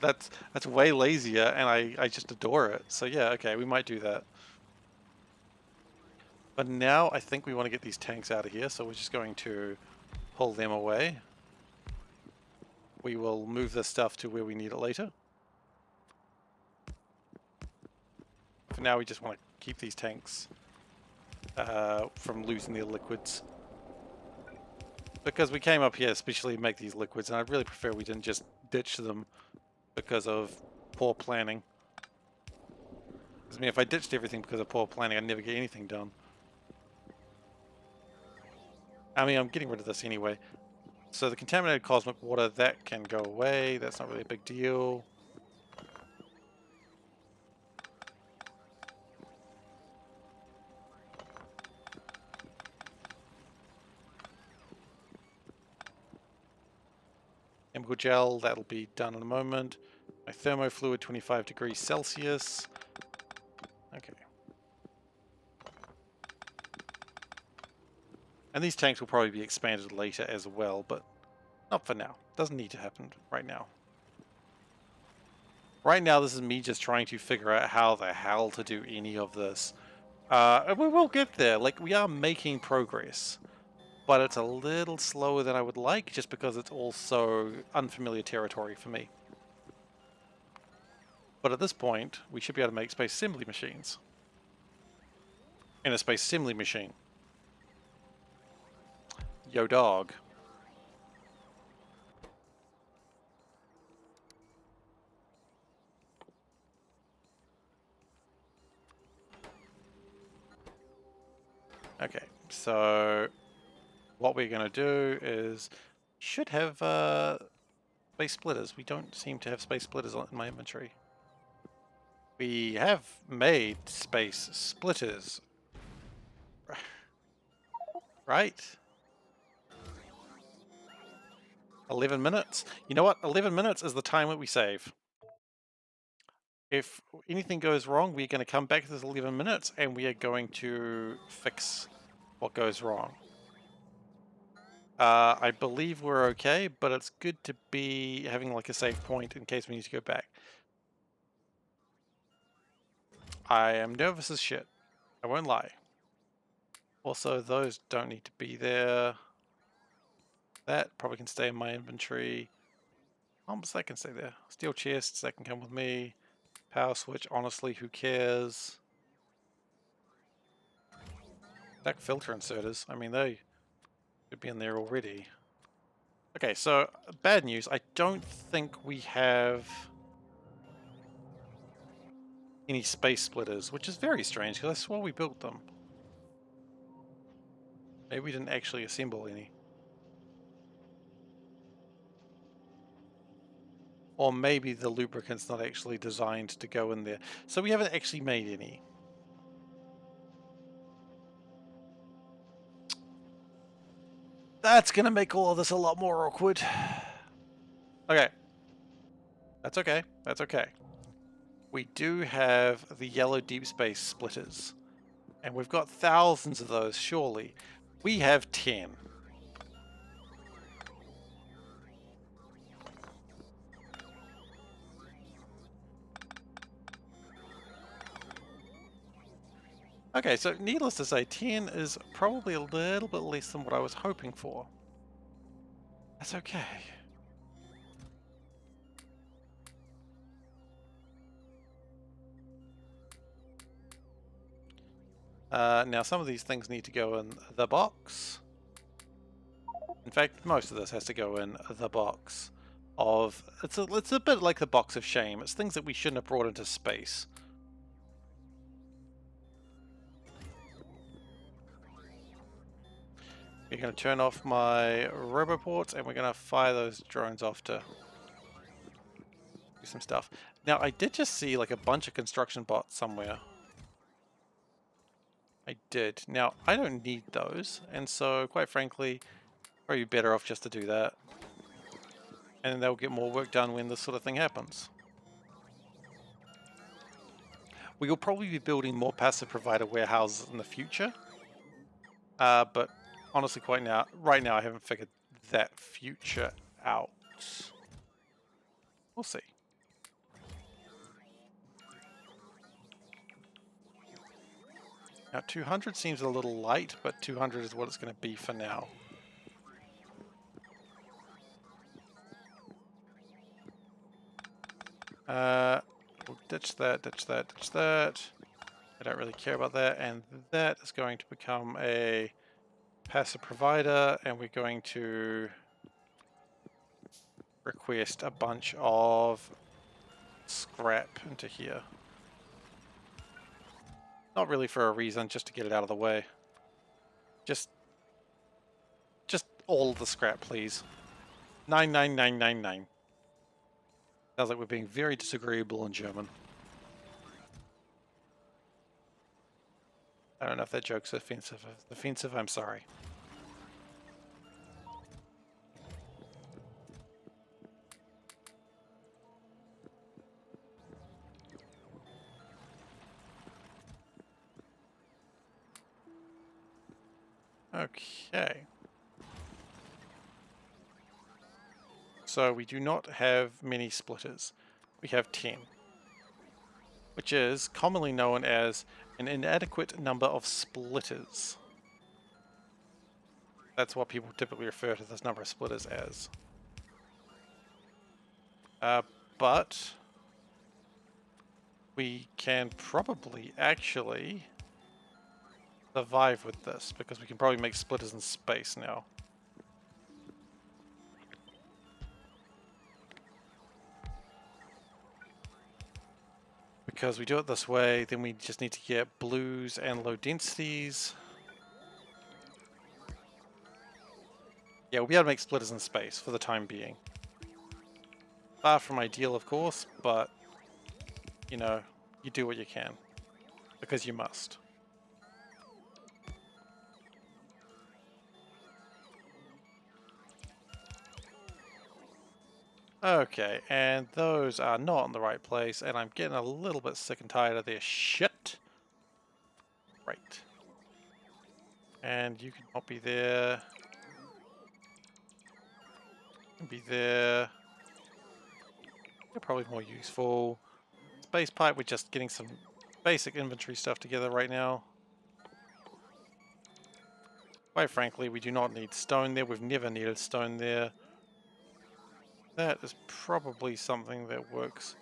That's way lazier, and I just adore it. So yeah, okay, we might do that. But now I think we want to get these tanks out of here, so we're just going to pull them away. We will move this stuff to where we need it later. For now, we just want to keep these tanks from losing their liquids. Because we came up here especially to make these liquids, and I'd really prefer we didn't just ditch them because of poor planning. I mean, if I ditched everything because of poor planning, I'd never get anything done. I mean, I'm getting rid of this anyway. So the contaminated cosmic water, that can go away. That's not really a big deal. Chemical gel, that'll be done in a moment. My thermofluid, 25 degrees Celsius. Okay. And these tanks will probably be expanded later as well, but not for now. Doesn't need to happen right now. Right now, this is me just trying to figure out how the hell to do any of this. And we will get there. Like, we are making progress. But it's a little slower than I would like, just because it's also unfamiliar territory for me. But at this point, we should be able to make space assembly machines. And a space assembly machine. Yo dog. Okay, so what we're going to do is should have space splitters. We don't seem to have space splitters in my inventory. We have made space splitters. Right? 11 minutes. You know what? 11 minutes is the time that we save. If anything goes wrong, we're going to come back to this 11 minutes and we are going to fix what goes wrong. I believe we're okay, but it's good to be having like a save point in case we need to go back. I am nervous as shit. I won't lie. Also, those don't need to be there. That probably can stay in my inventory. Bombs, that can stay there. Steel chests, that can come with me. Power switch, honestly, who cares? Stack filter inserters, I mean, they should be in there already. Okay, so bad news. I don't think we have any space splitters, which is very strange because I swore we built them. Maybe we didn't actually assemble any. Or maybe the lubricant's not actually designed to go in there. So we haven't actually made any. That's going to make all of this a lot more awkward. Okay. That's okay. That's okay. We do have the yellow deep space splitters. And we've got thousands of those, surely. We have 10. Okay, so needless to say, 10 is probably a little bit less than what I was hoping for. That's okay. Now some of these things need to go in the box. In fact, most of this has to go in the box of... It's a bit like the box of shame. It's things that we shouldn't have brought into space. We're going to turn off my roboports and we're going to fire those drones off to do some stuff. Now, I did just see like a bunch of construction bots somewhere. I did. Now, I don't need those, and so, quite frankly, probably better off just to do that. And then they'll get more work done when this sort of thing happens. We will probably be building more passive provider warehouses in the future. But honestly, right now, I haven't figured that future out. We'll see. Now, 200 seems a little light, but 200 is what it's going to be for now. We'll ditch that, ditch that, ditch that. I don't really care about that, and that is going to become a passive provider, and we're going to request a bunch of scrap into here. Not really for a reason, just to get it out of the way. Just all of the scrap, please. 99999. Sounds like we're being very disagreeable in German. I don't know if that joke's offensive. If it's offensive, I'm sorry. Okay. So we do not have many splitters. We have 10. Which is commonly known as an inadequate number of splitters. That's what people typically refer to this number of splitters as. But we can probably actually survive with this, because we can probably make splitters in space now. Because we do it this way, then we just need to get blues and low densities. Yeah, we'll be able to make splitters in space for the time being. Far from ideal, of course, but, you know, you do what you can. Because you must. Okay, and those are not in the right place, and I'm getting a little bit sick and tired of their shit. Right. And you can not be there. You can be there. You're probably more useful. Space pipe, we're just getting some basic inventory stuff together right now. Quite frankly, we do not need stone there. We've never needed stone there. That is probably something that works.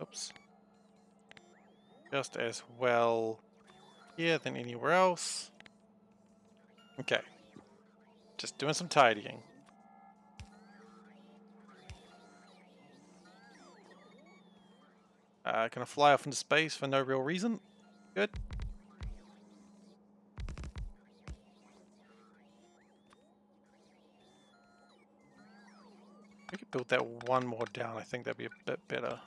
Oops. Just as well here than anywhere else. Okay. Just doing some tidying. Gonna fly off into space for no real reason. Good. We could build that one more down. I think that'd be a bit better.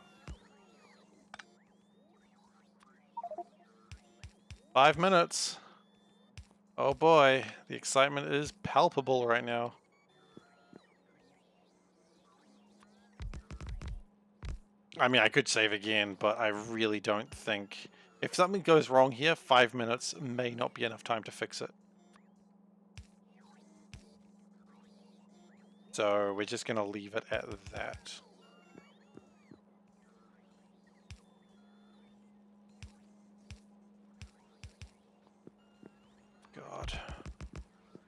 5 minutes. Oh boy, the excitement is palpable right now. I mean, I could save again, but I really don't think... If something goes wrong here, 5 minutes may not be enough time to fix it. So we're just going to leave it at that. God.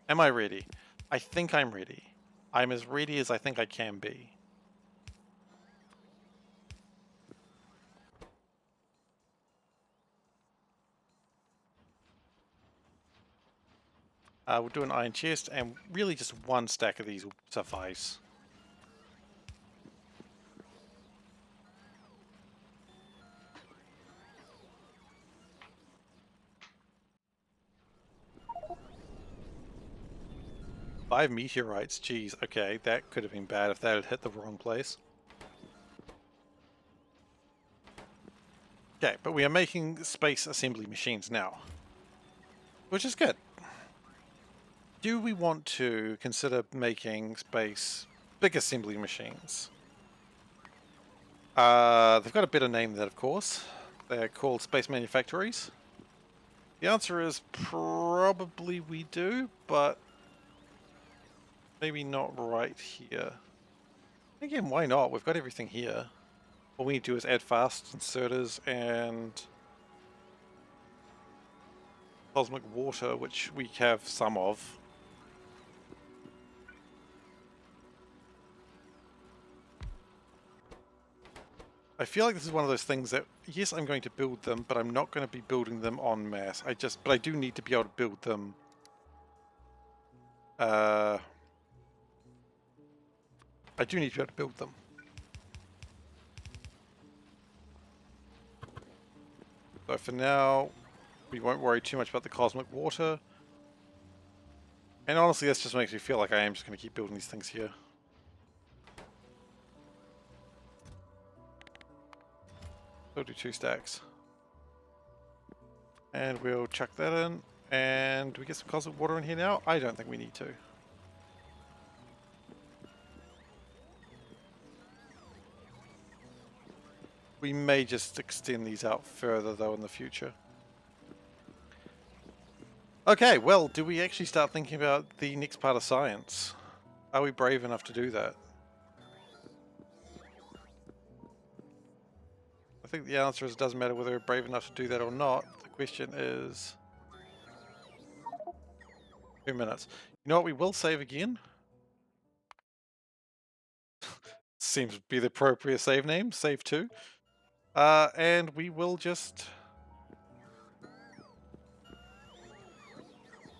Am I ready? I think I'm ready. I'm as ready as I think I can be. We'll do an iron chest, and really just one stack of these will suffice. Five meteorites, geez, okay, that could have been bad if that had hit the wrong place. Okay, but we are making space assembly machines now, which is good. Do we want to consider making space big assembly machines? They've got a better name than that, of course. They're called space manufactories. The answer is probably we do, but maybe not right here. Again, why not? We've got everything here. All we need to do is add fast inserters and cosmic water, which we have some of. I feel like this is one of those things that, yes, I'm going to build them, but I'm not going to be building them en masse. But I do need to be able to build them. I do need to be able to build them. So for now, we won't worry too much about the cosmic water. And honestly, this just makes me feel like I am just going to keep building these things here. We'll do 2 stacks. And we'll chuck that in. And do we get some cosmic water in here now? I don't think we need to. We may just extend these out further though in the future. Okay, well, do we actually start thinking about the next part of science? Are we brave enough to do that? I think the answer is it doesn't matter whether we're brave enough to do that or not. The question is 2 minutes. You know what, we will save again. Seems to be the appropriate save name, save 2. And we will just...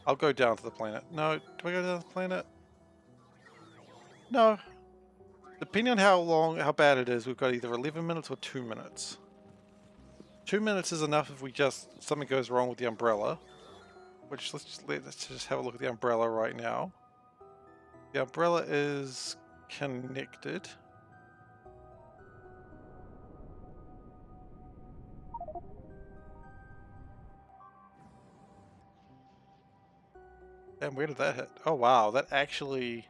I'll go down to the planet. No, do I go down to the planet? No. Depending on how bad it is, we've got either 11 minutes or 2 minutes. 2 minutes is enough if something goes wrong with the umbrella. Which, let's just have a look at the umbrella right now. The umbrella is connected. And where did that hit? Oh wow, that actually...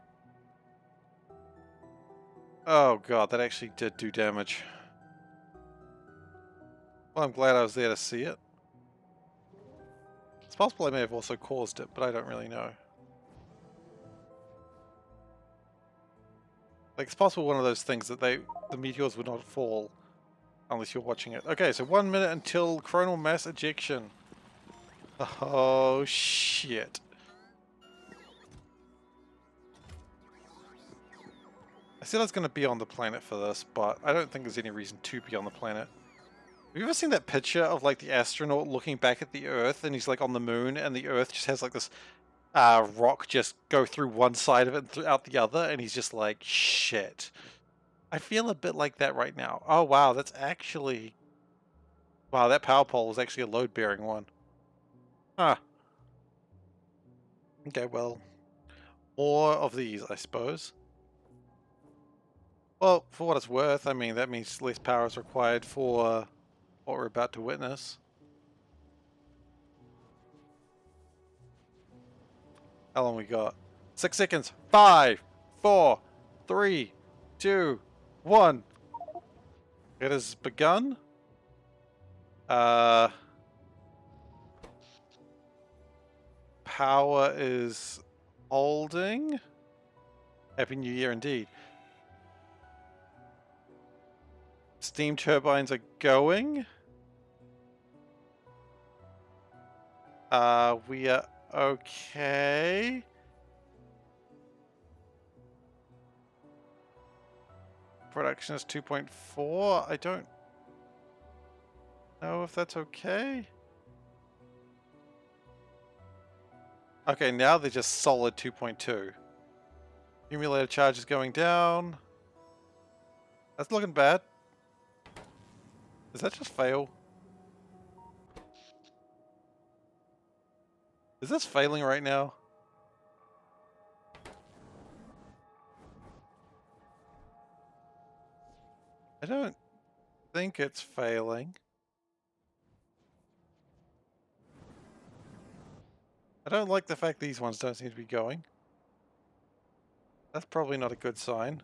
Oh god, that actually did do damage. Well, I'm glad I was there to see it. It's possible I may have also caused it, but I don't really know. Like, it's possible one of those things that the meteors would not fall unless you're watching it. Okay, so 1 minute until coronal mass ejection. Oh shit. I said I was going to be on the planet for this, but I don't think there's any reason to be on the planet. Have you ever seen that picture of like the astronaut looking back at the Earth and he's like on the moon and the Earth just has like this rock just go through one side of it and out the other and he's just like, shit. I feel a bit like that right now. Oh wow, that's actually... Wow, that power pole is actually a load-bearing one. Huh. Okay, well, more of these, I suppose. Well, for what it's worth, I mean, that means less power is required for what we're about to witness. How long we got? 6 seconds. 5, 4, 3, 2, 1. It has begun. Power is holding. Happy New Year indeed. Steam turbines are going. We are okay. Production is 2.4. I don't know if that's okay. Okay, now they're just solid 2.2. Accumulator charge is going down. That's looking bad. Does that just fail? Is this failing right now? I don't think it's failing. I don't like the fact these ones don't seem to be going. That's probably not a good sign.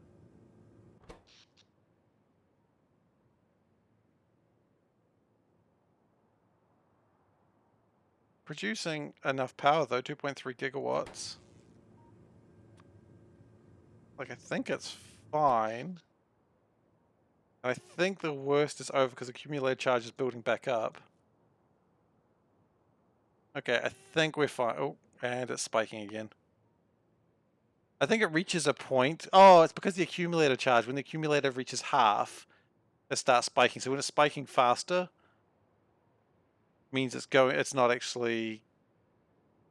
Producing enough power though, 2.3 gigawatts. Like, I think it's fine. I think the worst is over because accumulated charge is building back up. Okay, I think we're fine. Oh, and it's spiking again. I think it reaches a point. Oh, it's because the accumulator charge, when the accumulator reaches half, it starts spiking. So when it's spiking faster, means it's not actually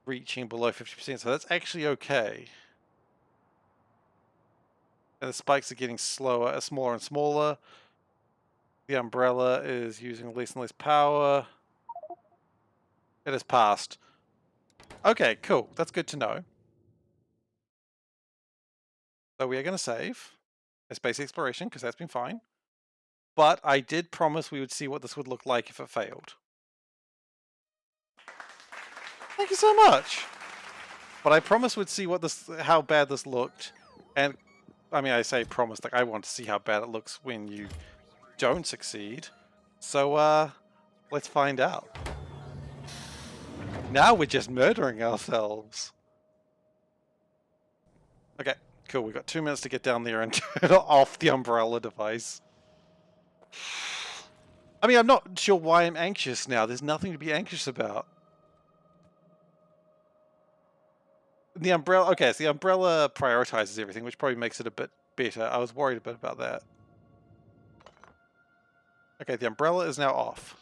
reaching below 50%. So that's actually okay. And the spikes are getting slower, smaller and smaller. The umbrella is using less and less power. It has passed. Okay, cool. That's good to know. So we are going to save a space exploration because that's been fine. But I did promise we would see what this would look like if it failed. Thank you so much. But I promised we'd see how bad this looked. And I mean, I say promised, like I want to see how bad it looks when you don't succeed. So let's find out. Now we're just murdering ourselves. Okay, cool. We've got 2 minutes to get down there and turn off the umbrella device. I mean, I'm not sure why I'm anxious now. There's nothing to be anxious about. The umbrella, okay, so the umbrella prioritizes everything, which probably makes it a bit better. I was worried a bit about that. Okay, the umbrella is now off.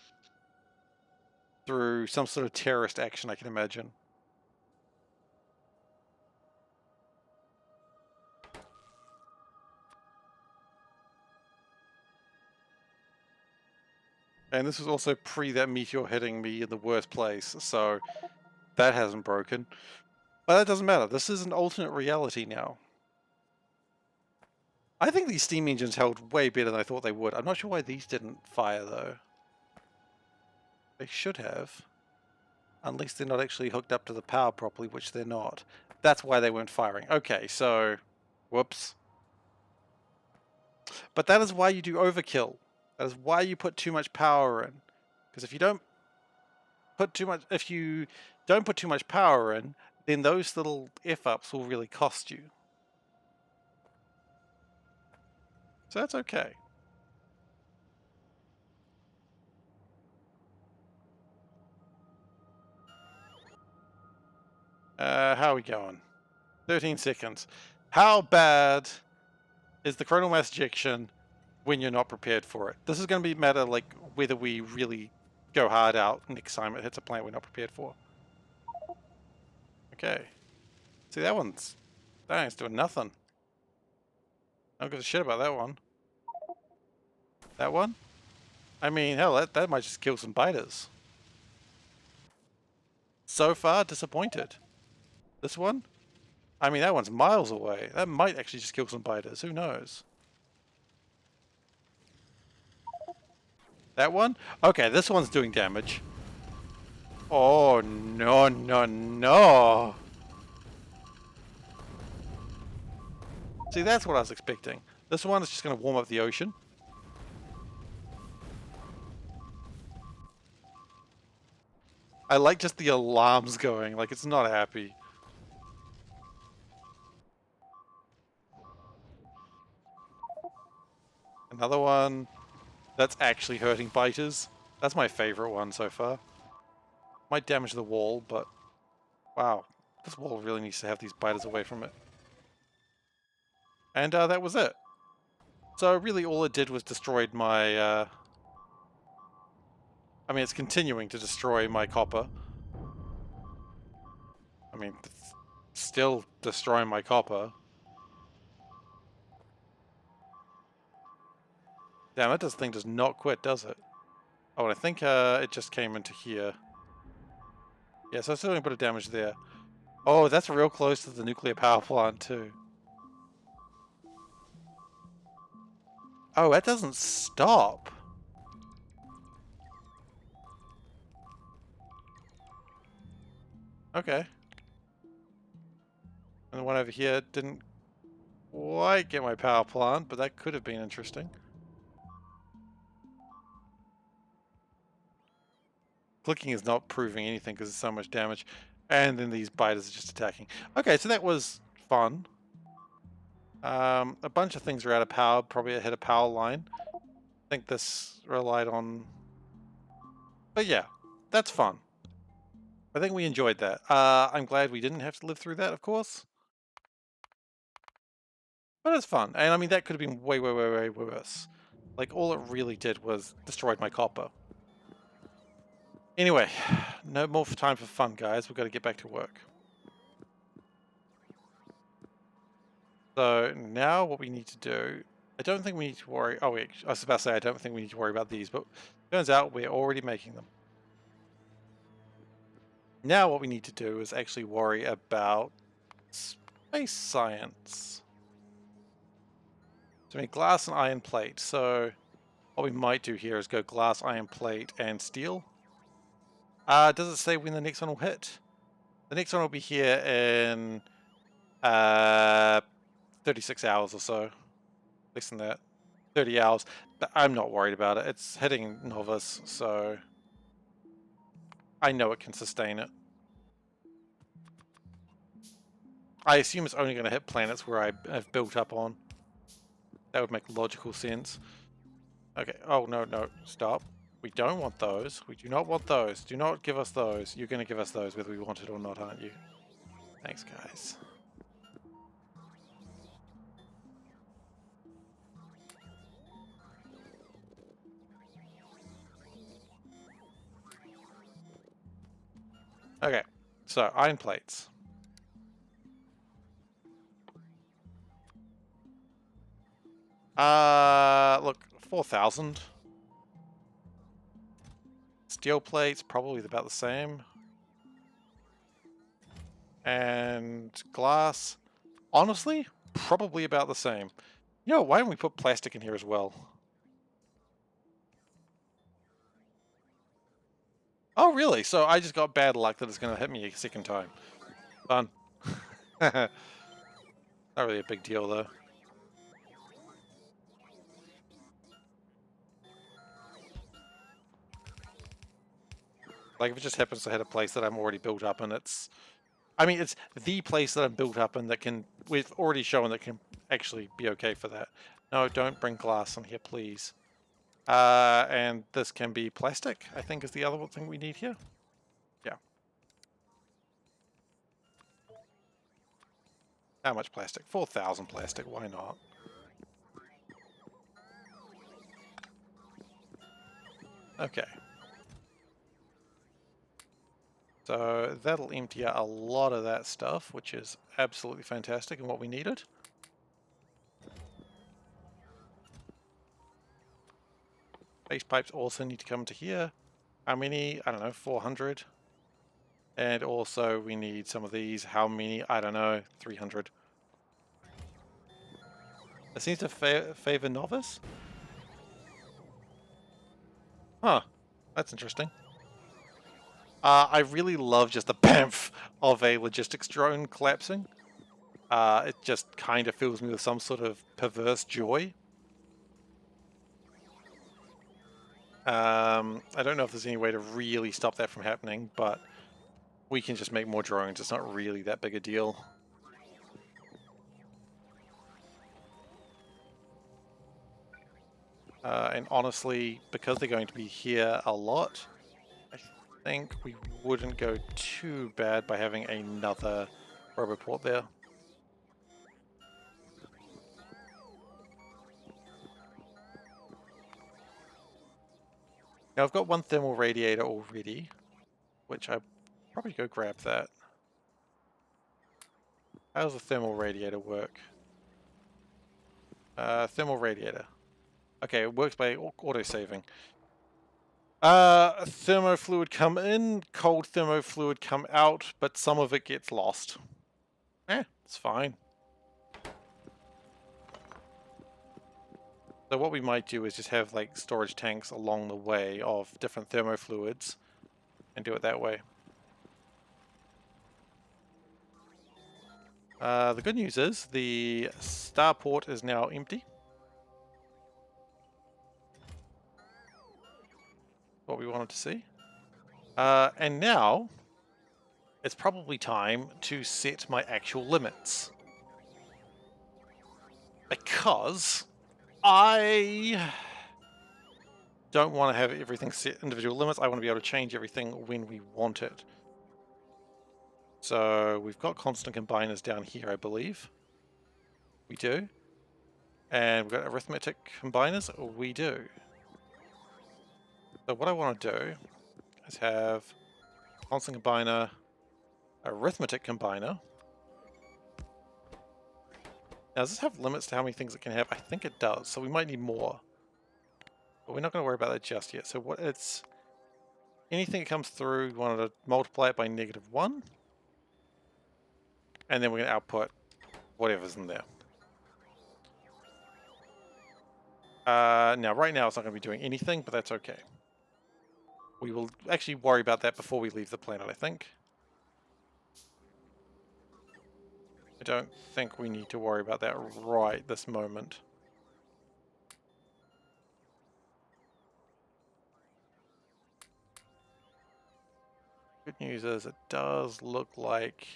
Through some sort of terrorist action, I can imagine. And this was also pre that meteor hitting me in the worst place, so that hasn't broken. But that doesn't matter. This is an alternate reality now. I think these steam engines held way better than I thought they would. I'm not sure why these didn't fire, though. They should have. Unless they're not actually hooked up to the power properly, which they're not. That's why they weren't firing. Okay, so... Whoops. But that is why you do overkill. That is why you put too much power in. Because if you don't put too much power in, then those little F-ups will really cost you. So that's okay. How are we going? 13 seconds. How bad is the coronal mass ejection when you're not prepared for it? This is going to matter like whether we really go hard out next time it hits a plant we're not prepared for. Okay. See, that one's doing nothing. I don't give a shit about that one. That one? I mean, hell, that might just kill some biters. So far, disappointed. This one? I mean, that one's miles away. That might actually just kill some biters. Who knows? That one? Okay, this one's doing damage. Oh, no, no, no. See, that's what I was expecting. This one is just going to warm up the ocean. I like just the alarms going, like it's not happy. Another one that's actually hurting biters. That's my favorite one so far. Might damage the wall, but wow. This wall really needs to have these biters away from it. And that was it. So really all it did was destroyed my... I mean, it's continuing to destroy my copper. I mean, it's still destroying my copper. Damn, this thing does not quit, does it? Oh, and I think it just came into here. Yeah, so it's doing a bit of damage there. Oh, that's real close to the nuclear power plant too. Oh, that doesn't stop. Okay. And the one over here didn't quite get my power plant, but that could have been interesting. Clicking is not proving anything because there's so much damage. And then these biters are just attacking. Okay, so that was fun. A bunch of things are out of power, probably ahead of power line. I think this relied on... But yeah, that's fun. I think we enjoyed that. I'm glad we didn't have to live through that, of course. But it's fun. And I mean, that could have been way, way, way, way worse. Like, all it really did was destroyed my copper. Anyway, no more time for fun, guys. We've got to get back to work. So now what we need to do, I don't think we need to worry. Oh, wait, I was about to say I don't think we need to worry about these, but turns out we're already making them. Now what we need to do is actually worry about space science. So we need glass and iron plate. So what we might do here is go glass, iron plate, and steel. Does it say when the next one will hit? The next one will be here in 36 hours or so. Less than that. 30 hours. But I'm not worried about it. It's hitting novice, so I know it can sustain it. I assume it's only going to hit planets where I've built up on. That would make logical sense. Okay. Oh, no, no. Stop. We don't want those. We do not want those. Do not give us those. You're going to give us those whether we want it or not, aren't you? Thanks, guys. Okay. So, iron plates. Look, 4,000. Steel plates, probably about the same. And glass, honestly, probably about the same. You know, why don't we put plastic in here as well? Oh, really? So I just got bad luck that it's going to hit me a second time. Fun. Not really a big deal, though. Like, if it just happens to hit a place that I'm already built up in, it's... I mean, it's the place that I'm built up in that can... We've already shown that can actually be okay for that. No, don't bring glass in here, please. And this can be plastic, I think is the other thing we need here. Yeah. How much plastic? 4,000 plastic, why not? Okay. So that'll empty out a lot of that stuff, which is absolutely fantastic and what we needed. Base pipes also need to come to here. How many? I don't know, 400. And also we need some of these. How many? I don't know, 300. It seems to favor novice? Huh, that's interesting. I really love just the pamphlet of a logistics drone collapsing. It just kind of fills me with some sort of perverse joy. I don't know if there's any way to really stop that from happening, but We can just make more drones. It's not really that big a deal. And honestly, because they're going to be here a lot, I think we wouldn't go too bad by having another roboport there. Now I've got one thermal radiator already, which I probably go grab that. How does a thermal radiator work? Thermal radiator. Okay, it works by auto-saving. Thermofluid come in, cold thermofluid come out, but some of it gets lost. It's fine. So what we might do is just have like storage tanks along the way of different thermofluids and do it that way. The good news is the starport is now empty. What we wanted to see. And now it's probably time to set my actual limits. Because I don't want to have everything set individual limits. I want to be able to change everything when we want it. So we've got constant combiners down here, I believe. We do. And we've got arithmetic combiners. We do. So what I want to do is have constant combiner, arithmetic combiner. Now, does this have limits to how many things it can have? I think it does. So we might need more. But we're not going to worry about that just yet. So what it's... anything that comes through, we wanted to multiply it by -1. And then we're going to output whatever's in there. Now, right now, it's not going to be doing anything, but that's okay. We will actually worry about that before we leave the planet, I think. I don't think we need to worry about that right this moment. Good news is it does look like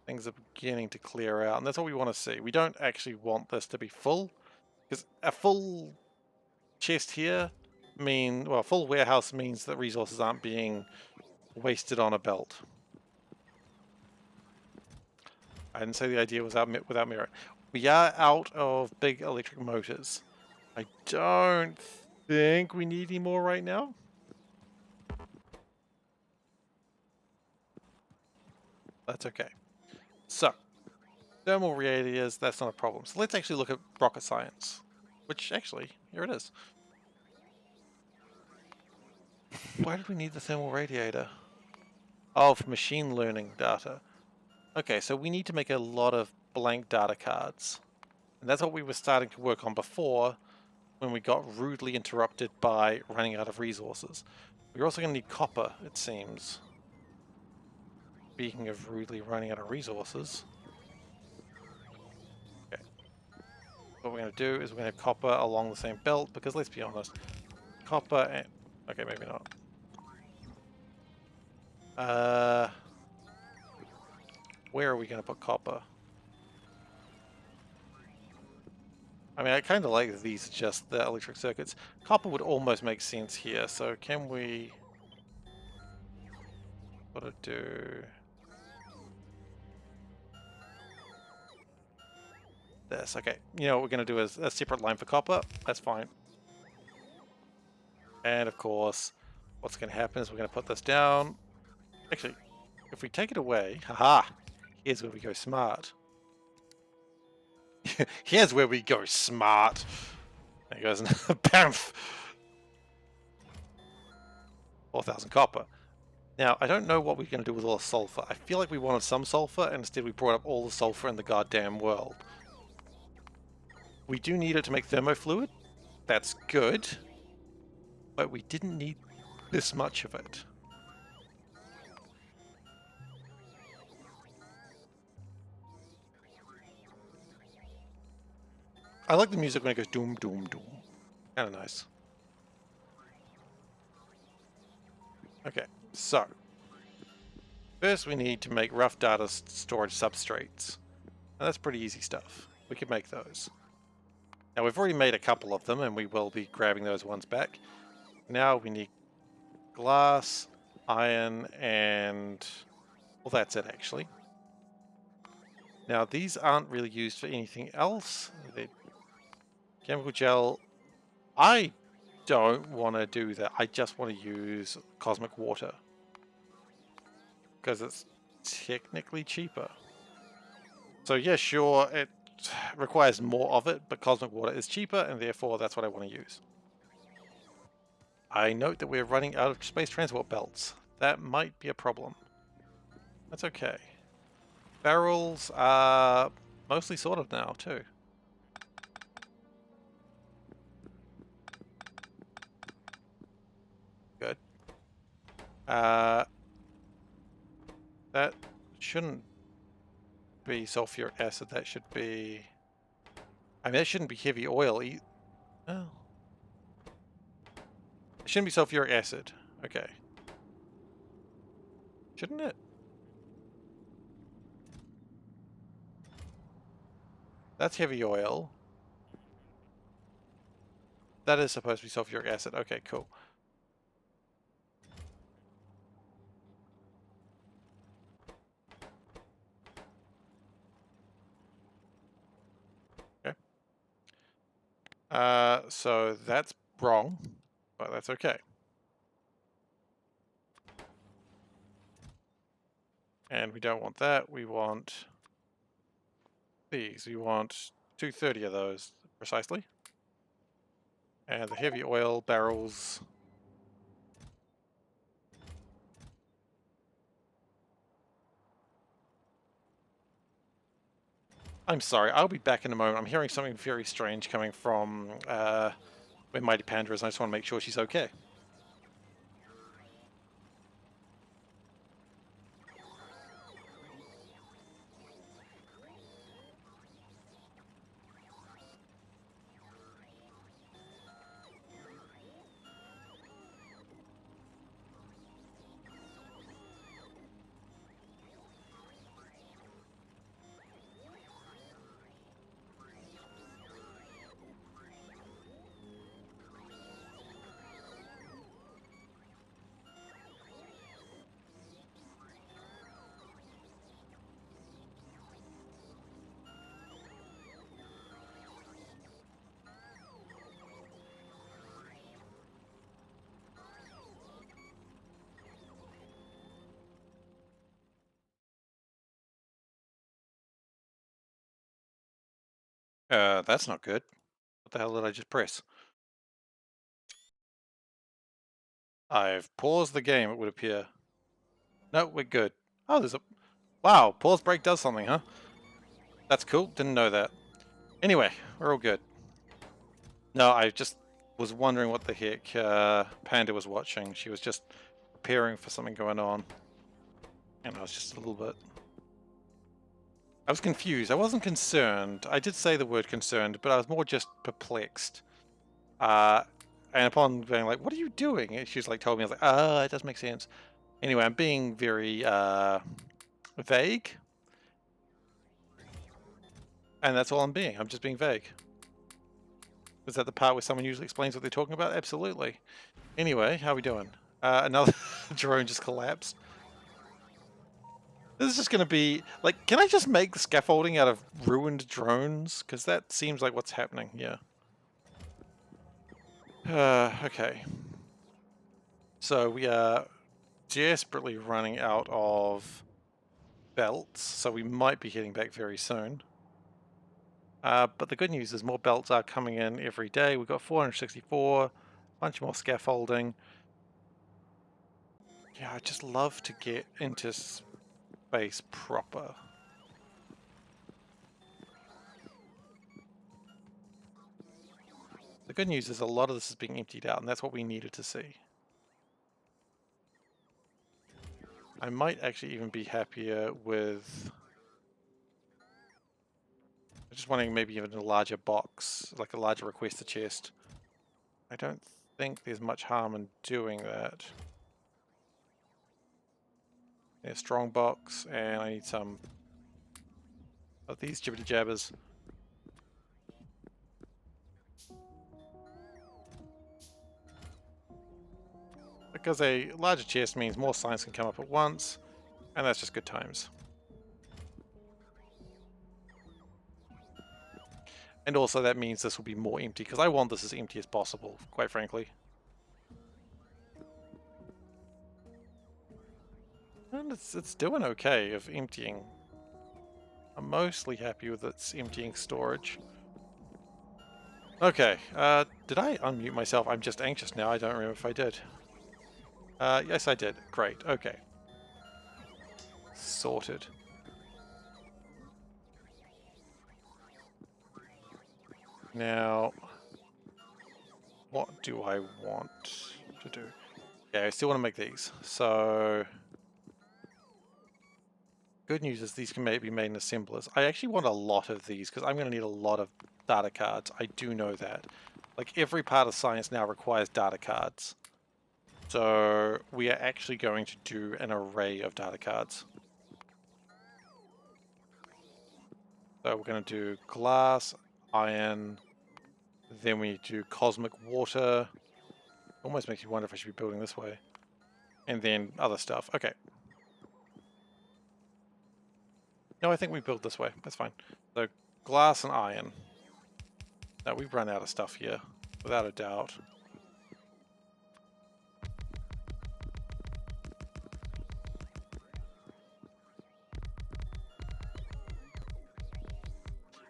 things are beginning to clear out, and that's what we want to see. We don't actually want this to be full, because a full chest here well, full warehouse means that resources aren't being wasted on a belt. I didn't say the idea was without merit. We are out of big electric motors. I don't think we need any more right now. That's okay. So, thermal radiators, that's not a problem. So let's actually look at rocket science. Which, actually, here it is. Why did we need the thermal radiator? Oh, for machine learning data. Okay, so we need to make a lot of blank data cards. And that's what we were starting to work on before, when we got rudely interrupted by running out of resources. We're also going to need copper, it seems. Speaking of rudely running out of resources. Okay. What we're going to do is we're going to have copper along the same belt, because let's be honest, copper and... okay, maybe not. Where are we going to put copper? I mean, I kind of like these just the electric circuits. Copper would almost make sense here, so can we... what to do... this. Okay, you know what we're going to do is a separate line for copper. That's fine. And of course, what's going to happen is we're going to put this down. Actually, if we take it away, haha, here's where we go smart. Here's where we go smart. There goes another bamf. 4,000 copper. Now, I don't know what we're going to do with all the sulfur. I feel like we wanted some sulfur, and instead we brought up all the sulfur in the goddamn world. We do need it to make thermofluid. That's good. But we didn't need this much of it. I like the music when it goes doom, doom, doom. Kind of nice. Okay, so First, we need to make rough data storage substrates. And that's pretty easy stuff. We can make those. Now, we've already made a couple of them, and we will be grabbing those ones back. Now we need glass, iron, and... well, that's it, actually. Now, these aren't really used for anything else. Chemical gel... I don't want to do that. I just want to use cosmic water. Because it's technically cheaper. So yeah, sure, it requires more of it, but cosmic water is cheaper, and therefore that's what I want to use. I note that we're running out of space transport belts. That might be a problem. That's okay. Barrels are mostly sorted now, too. Good. That shouldn't be sulfuric acid. That should be... I mean, that shouldn't be heavy oil. Oh. It shouldn't be sulfuric acid. Okay. Shouldn't it? That's heavy oil. That is supposed to be sulfuric acid. Okay, cool. Okay. So that's wrong, but that's okay. And we don't want that. We want these. We want 230 of those, precisely. And the heavy oil barrels... I'm sorry, I'll be back in a moment. I'm hearing something very strange coming from where Mighty Panda is, and I just want to make sure she's okay. That's not good. What the hell did I just press? I've paused the game, it would appear. No, we're good. Oh, there's a... wow, pause break does something, huh? That's cool, didn't know that. Anyway, we're all good. No, I just was wondering what the heck Panda was watching. She was just preparing for something going on. And I was just a little bit... I was confused. I wasn't concerned. I did say the word concerned, but I was more just perplexed. And upon being like, what are you doing? And she's like, told me, I was like, oh, it does make sense. Anyway, I'm being very vague. And that's all I'm being. I'm just being vague. Is that the part where someone usually explains what they're talking about? Absolutely. Anyway, how are we doing? Another drone just collapsed. This is just going to be... like, can I just make the scaffolding out of ruined drones? Because that seems like what's happening here. Okay. So we are desperately running out of belts, so we might be heading back very soon. But the good news is more belts are coming in every day. We've got 464, a bunch more scaffolding. Yeah, I'd just love to get into space proper. The good news is a lot of this is being emptied out, and that's what we needed to see. I might actually even be happier with... I'm just wondering maybe even a larger box, like a larger requester chest. I don't think there's much harm in doing that. Yeah, strong box, and I need some of these jibbity jabbers. Because a larger chest means more science can come up at once, and that's just good times. And also that means this will be more empty, because I want this as empty as possible, quite frankly. And it's doing okay of emptying. I'm mostly happy with its emptying storage. Okay, did I unmute myself? I'm just anxious now, I don't remember if I did. Yes I did. Great, okay. Sorted. Now, what do I want to do? Yeah, I still want to make these. So, good news is these can maybe be made in assemblers. I actually want a lot of these because I'm going to need a lot of data cards. I do know that. Like every part of science now requires data cards. So we are actually going to do an array of data cards. So we're going to do glass, iron, then we do cosmic water. Almost makes me wonder if I should be building this way. And then other stuff. Okay. No, I think we build this way. That's fine. So glass and iron. Now we've run out of stuff here, without a doubt.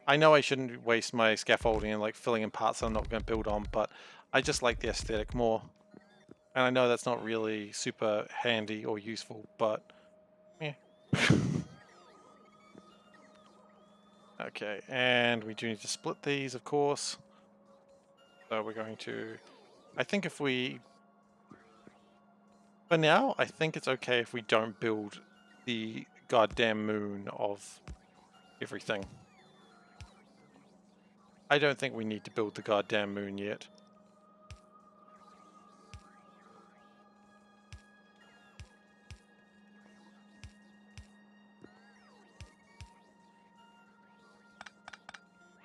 I know I shouldn't waste my scaffolding and like filling in parts that I'm not going to build on, but I just like the aesthetic more. And I know that's not really super handy or useful, but yeah. Okay, and we do need to split these, of course. So we're going to... I think if we... For now, I think it's okay if we don't build the goddamn moon of everything. I don't think we need to build the goddamn moon yet.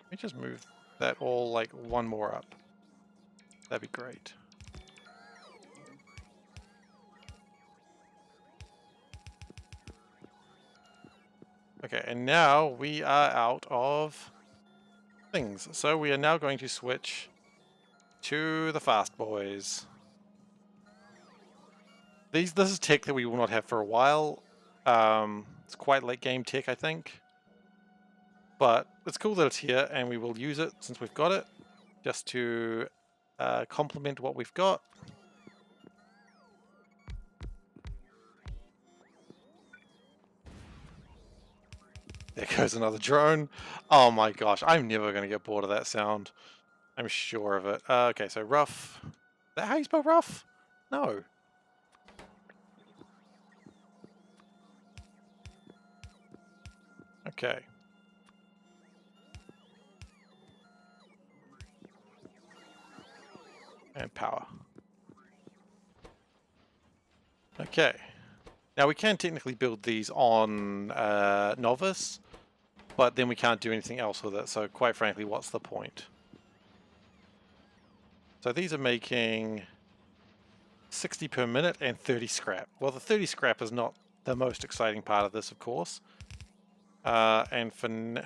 Let me just move that all like one more up. That'd be great. Okay, and now we are out of things. So we are now going to switch to the fast boys. This is tech that we will not have for a while. It's quite late game tech, I think. But it's cool that it's here, and we will use it since we've got it, just to complement what we've got. There goes another drone. Oh my gosh, I'm never going to get bored of that sound. I'm sure of it. Okay, so rough. Is that how you spell rough? No. Okay. And power. Okay. Now we can technically build these on Novice, but then we can't do anything else with it, so quite frankly, what's the point? So these are making 60 per minute and 30 scrap. Well, the 30 scrap is not the most exciting part of this, of course. And for... Do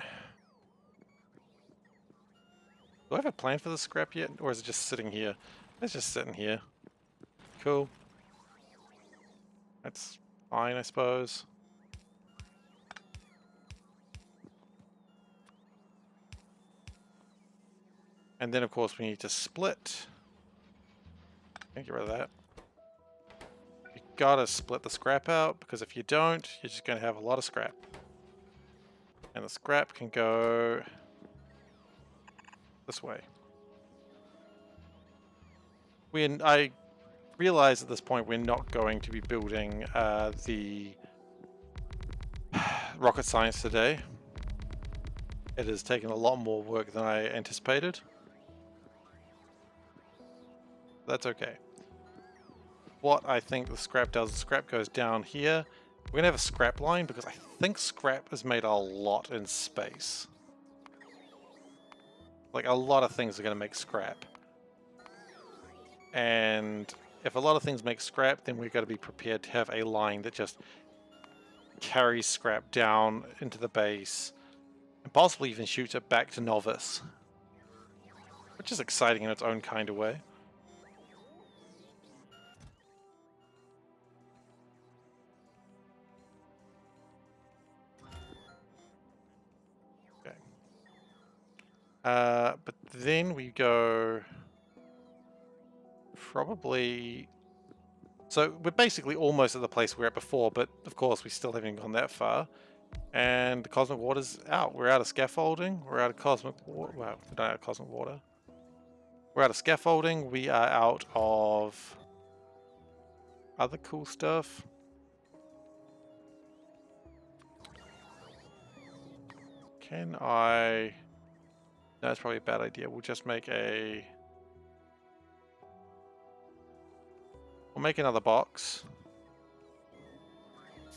I have a plan for the scrap yet? Or is it just sitting here? It's just sitting here. Cool. That's fine, I suppose. And then, of course, we need to split. Can't get rid of that. You gotta split the scrap out, because if you don't, you're just gonna have a lot of scrap. And the scrap can go this way. I realize at this point we're not going to be building the rocket science today. It has taken a lot more work than I anticipated. That's okay. What I think the scrap does, the scrap goes down here, We're gonna have a scrap line because I think scrap is made a lot in space. Like a lot of things are gonna make scrap. And if a lot of things make scrap, then we've got to be prepared to have a line that just carries scrap down into the base and possibly even shoots it back to Novice, which is exciting in its own kind of way. Okay. But then we go probably... So we're basically almost at the place we were at before, but of course we still haven't gone that far. And the cosmic water's out. We're out of scaffolding. We're out of cosmic water. Well, we're not out of cosmic water. We're out of scaffolding. We are out of other cool stuff. Can I... No, that's probably a bad idea. We'll just make a... We'll make another box.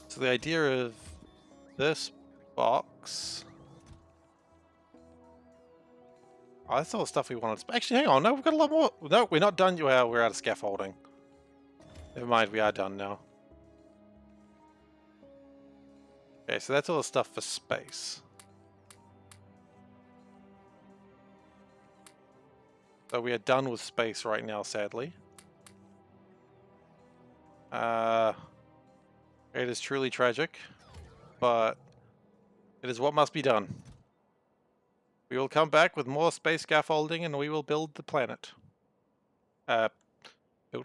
So the idea of this box... Oh, that's all the stuff we wanted. Actually, hang on. No, we've got a lot more. No, we're not done. Well, we're out of scaffolding. Never mind, we are done now. Okay, so that's all the stuff for space. So we are done with space right now, sadly. It is truly tragic, but it is what must be done. We will come back with more space scaffolding and we will build the planet. Build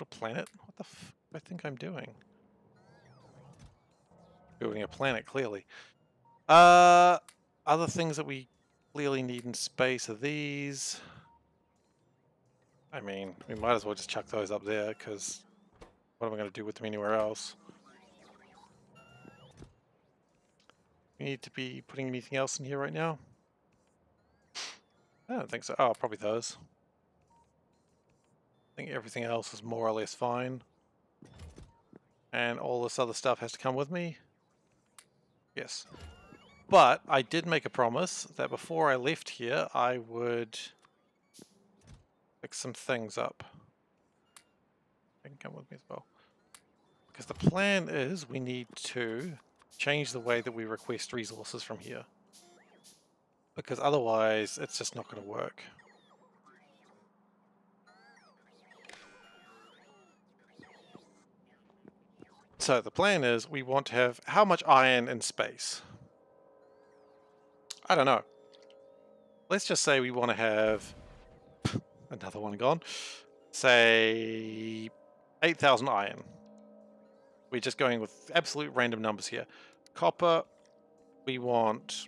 a planet? What the f do I think I'm doing? Building a planet, clearly. Other things that we clearly need in space are these. I mean, we might as well just chuck those up there, because what am I going to do with them anywhere else? We need to be putting anything else in here right now? I don't think so. Oh, probably those. I think everything else is more or less fine. And all this other stuff has to come with me. Yes. But I did make a promise that before I left here, I would fix some things up. They can come with me as well. Because the plan is we need to change the way that we request resources from here. Because otherwise, it's just not going to work. So the plan is we want to have how much iron in space? I don't know. Let's just say we want to have another one gone. Say 8,000 iron. We're just going with absolute random numbers here. Copper, we want,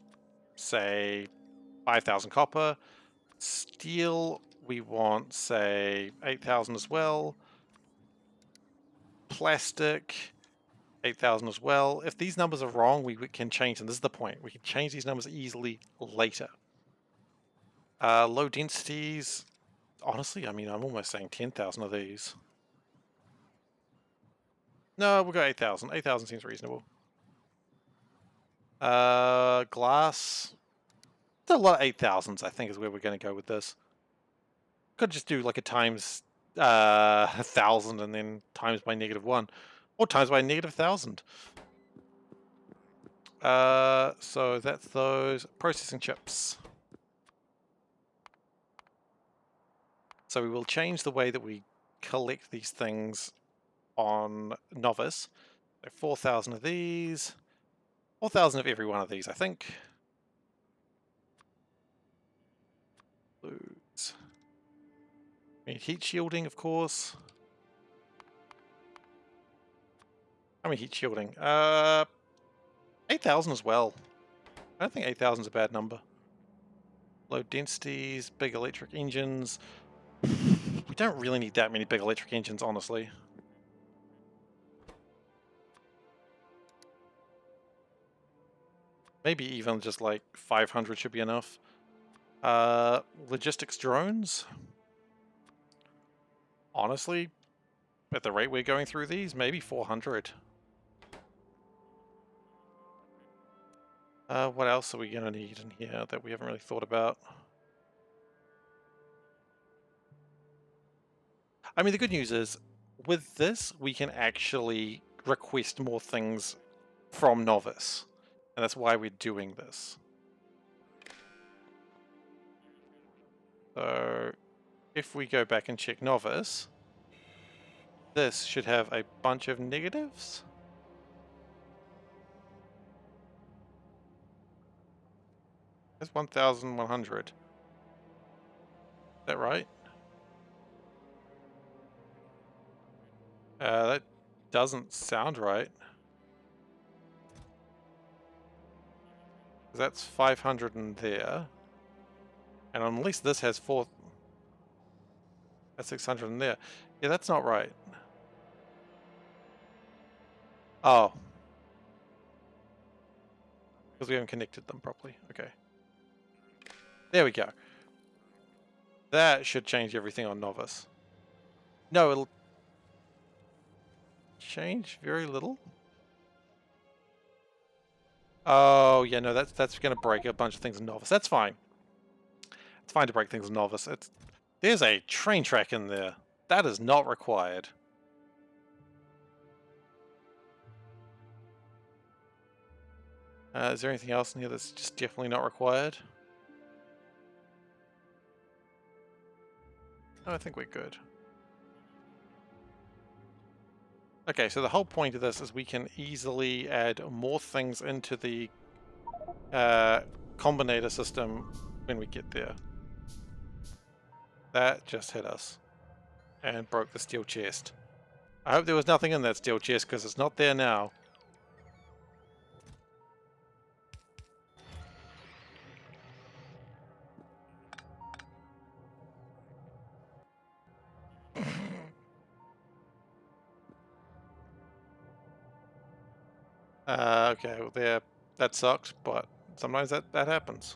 say, 5,000 copper. Steel, we want, say, 8,000 as well. Plastic, 8,000 as well. If these numbers are wrong, we can change them. This is the point. We can change these numbers easily later. Low densities, honestly, I mean, I'm almost saying 10,000 of these. No, we'll go 8,000. 8,000 seems reasonable. Glass. A lot of 8,000s, I think, is where we're going to go with this. Could just do like a times 1,000 and then times by -1. Or times by -1,000. So that's those processing chips. So we will change the way that we collect these things on Novice. So 4,000 of these. 4,000 of every one of these, I think. Blues. We need heat shielding, of course. How many heat shielding? 8,000 as well. I don't think 8,000 is a bad number. Low densities, big electric engines. We don't really need that many big electric engines, honestly. Maybe even just like 500 should be enough. Logistics drones. Honestly, at the rate we're going through these, maybe 400. What else are we going to need in here that we haven't really thought about? I mean, the good news is, with this, we can actually request more things from Novice. And that's why we're doing this. So, if we go back and check Novice, this should have a bunch of negatives. That's 1,100. Is that right? That doesn't sound right. That's 500 in there. And at least this has 4... That's 600 in there. Yeah, that's not right. Oh. Because we haven't connected them properly. Okay. There we go. That should change everything on Novice. No, it'll change very little. Oh, yeah, no, that's going to break a bunch of things in Novice. That's fine. It's fine to break things in Novice. There's a train track in there. That is not required. Is there anything else in here that's just definitely not required? No, I think we're good. Okay, so the whole point of this is we can easily add more things into the combinator system when we get there. That just hit us and broke the steel chest. I hope there was nothing in that steel chest because it's not there now. Okay, well there, that sucked, but sometimes that happens.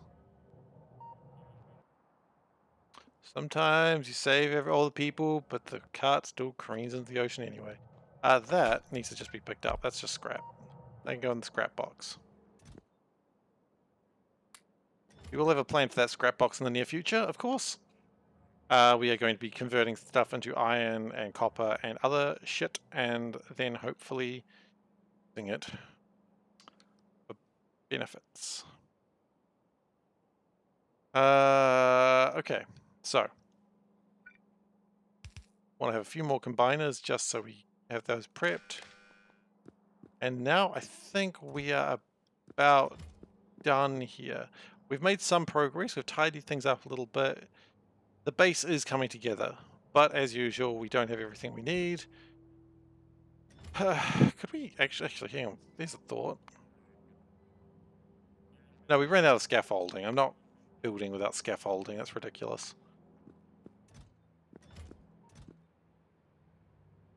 Sometimes you save all the people, but the cart still careens into the ocean anyway. That needs to just be picked up. That's just scrap. They can go in the scrap box. We will have a plan for that scrap box in the near future, of course. We are going to be converting stuff into iron and copper and other shit, and then hopefully using it for benefits. Okay, so want to have a few more combiners just so we have those prepped. And now I think we are about done here. We've made some progress. We've tidied things up a little bit. The base is coming together, but as usual, we don't have everything we need. Could we actually hang on? There's a thought. No, we ran out of scaffolding. I'm not building without scaffolding. That's ridiculous.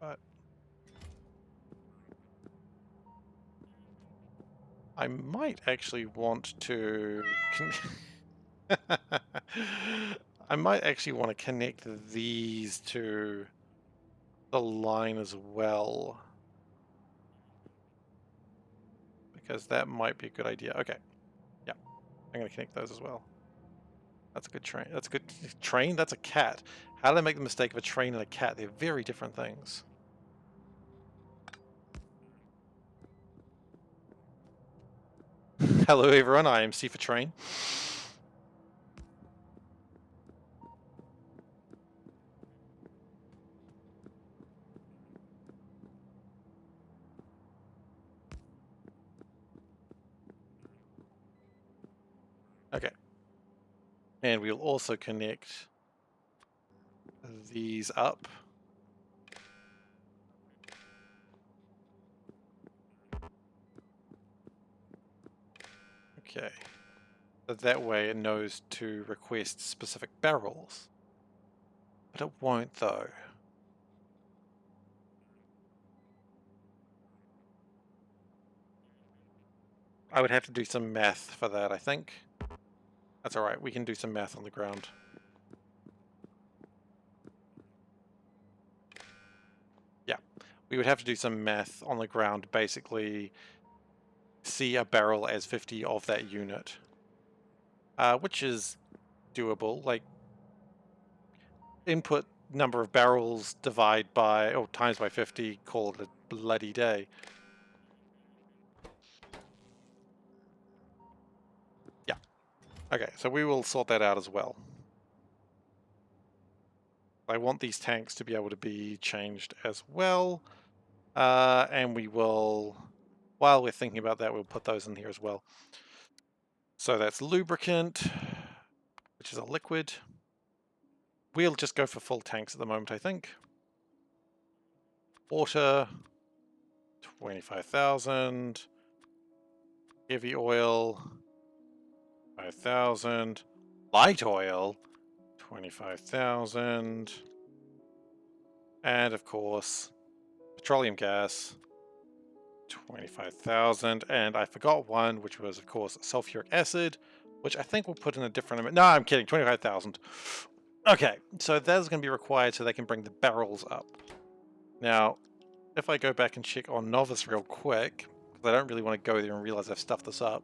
But I might actually want to... I might actually want to connect these to the line as well. Because that might be a good idea. Okay. Yeah. I'm going to connect those as well. That's a good train. That's a good train? That's a cat. How did I make the mistake of a train and a cat? They're very different things. Hello everyone, I am SeiferKatt. Okay. And we'll also connect these up. Okay. So that way it knows to request specific barrels. But it won't though. I would have to do some math for that, I think. That's alright, we can do some math on the ground. Yeah, we would have to do some math on the ground, basically see a barrel as 50 of that unit, which is doable. Like, input number of barrels divide by, or times by 50, call it a bloody day. Yeah. Okay, so we will sort that out as well. I want these tanks to be able to be changed as well. And we will, while we're thinking about that, we'll put those in here as well. So that's lubricant, which is a liquid. We'll just go for full tanks at the moment, I think. Water, 25,000. Heavy oil, 5,000. Light oil, 25,000. And of course, petroleum gas, 25,000. And I forgot one, which was, of course, sulfuric acid, which I think we'll put in a different amount. No, I'm kidding, 25,000. Okay, so that's going to be required so they can bring the barrels up. Now, if I go back and check on Novice real quick, because I don't really want to go there and realize I've stuffed this up.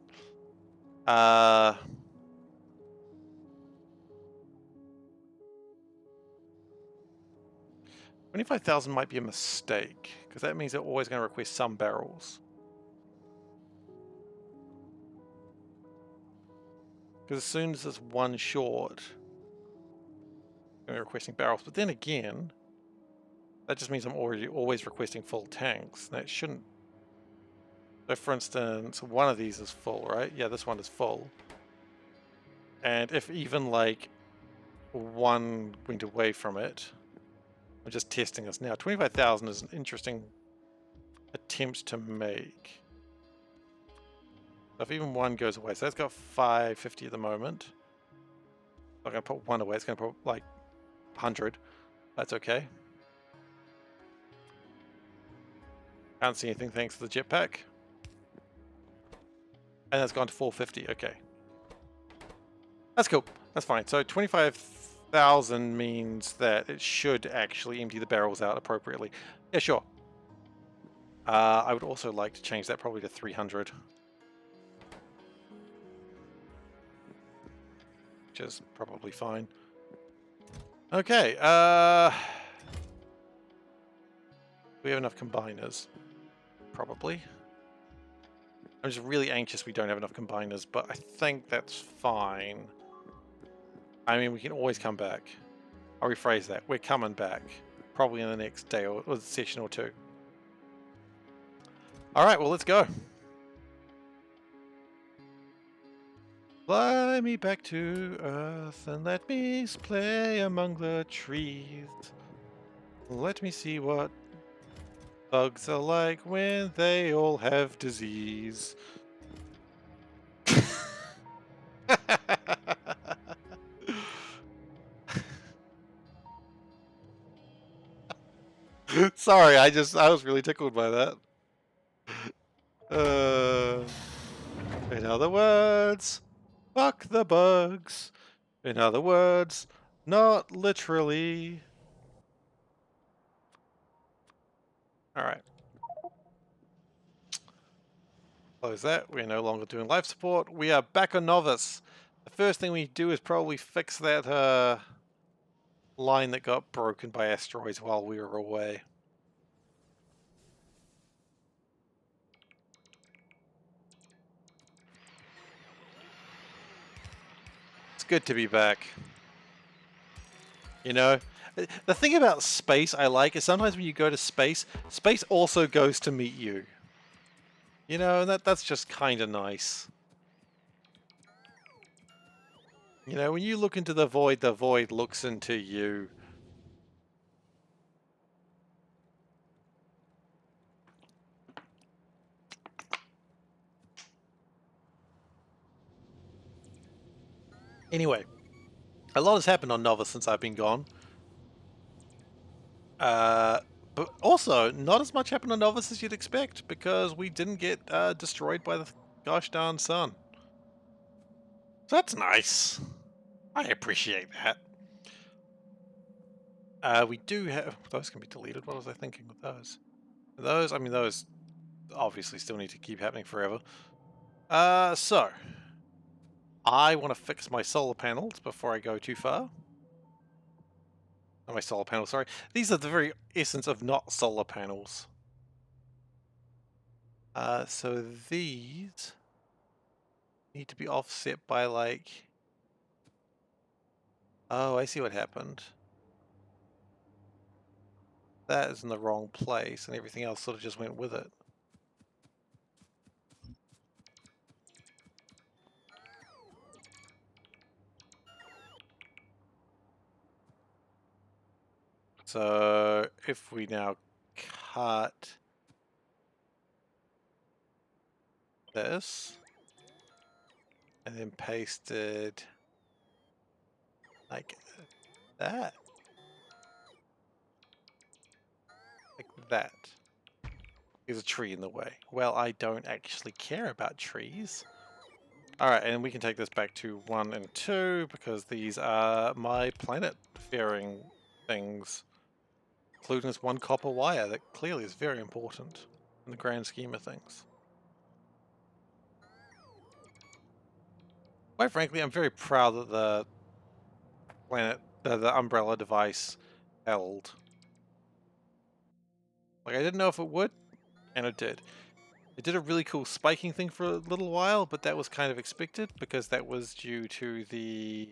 25,000 might be a mistake, because that means they're always going to request some barrels. Because as soon as there's one short, they're requesting barrels. But then again, that just means I'm always requesting full tanks. That shouldn't. So for instance, one of these is full, right? Yeah, this one is full. And if even like one went away from it, I'm just testing this now. 25,000 is an interesting attempt to make. So if even one goes away, so that's got 550 at the moment. I'm going to put one away. It's going to put like 100. That's okay. Can't see anything thanks to the jetpack. And that's gone to 450. Okay. That's cool. That's fine. So 25,000 means that it should actually empty the barrels out appropriately. Yeah, sure. I would also like to change that probably to 300. Which is probably fine. Okay. We have enough combiners. Probably. I'm just really anxious we don't have enough combiners, but I think that's fine. I mean, we can always come back. I'll rephrase that. We're coming back. Probably in the next day or session or two. Alright, well, let's go. Fly me back to Earth and let me play among the trees. Let me see what bugs are like when they all have disease. Sorry, I was really tickled by that. In other words, fuck the bugs. In other words, not literally. Alright. Close that. We're no longer doing life support. We are back on Novice. The first thing we do is probably fix that line that got broken by asteroids while we were away. It's good to be back. You know? The thing about space I like is sometimes when you go to space, space also goes to meet you. You know, and that's just kind of nice. You know, when you look into the void looks into you. Anyway, a lot has happened on Nova since I've been gone. But also, not as much happened on Novus as you'd expect, because we didn't get destroyed by the gosh darn sun. So that's nice. I appreciate that. We do have... Those can be deleted. What was I thinking with those? Those, I mean, those obviously still need to keep happening forever. So I want to fix my solar panels before I go too far. Not my solar panels, sorry. These are the very essence of not solar panels. So these need to be offset by like... Oh, I see what happened. That is in the wrong place, and everything else sort of just went with it. So if we now cut this and then pasted like that, like that. There's a tree in the way. Well, I don't actually care about trees. Alright, and we can take this back to 1 and 2 because these are my planet-faring things, including this one copper wire that clearly is very important in the grand scheme of things. Quite frankly, I'm very proud that the the umbrella device held. Like, I didn't know if it would, and it did. It did a really cool spiking thing for a little while, but that was kind of expected because that was due to the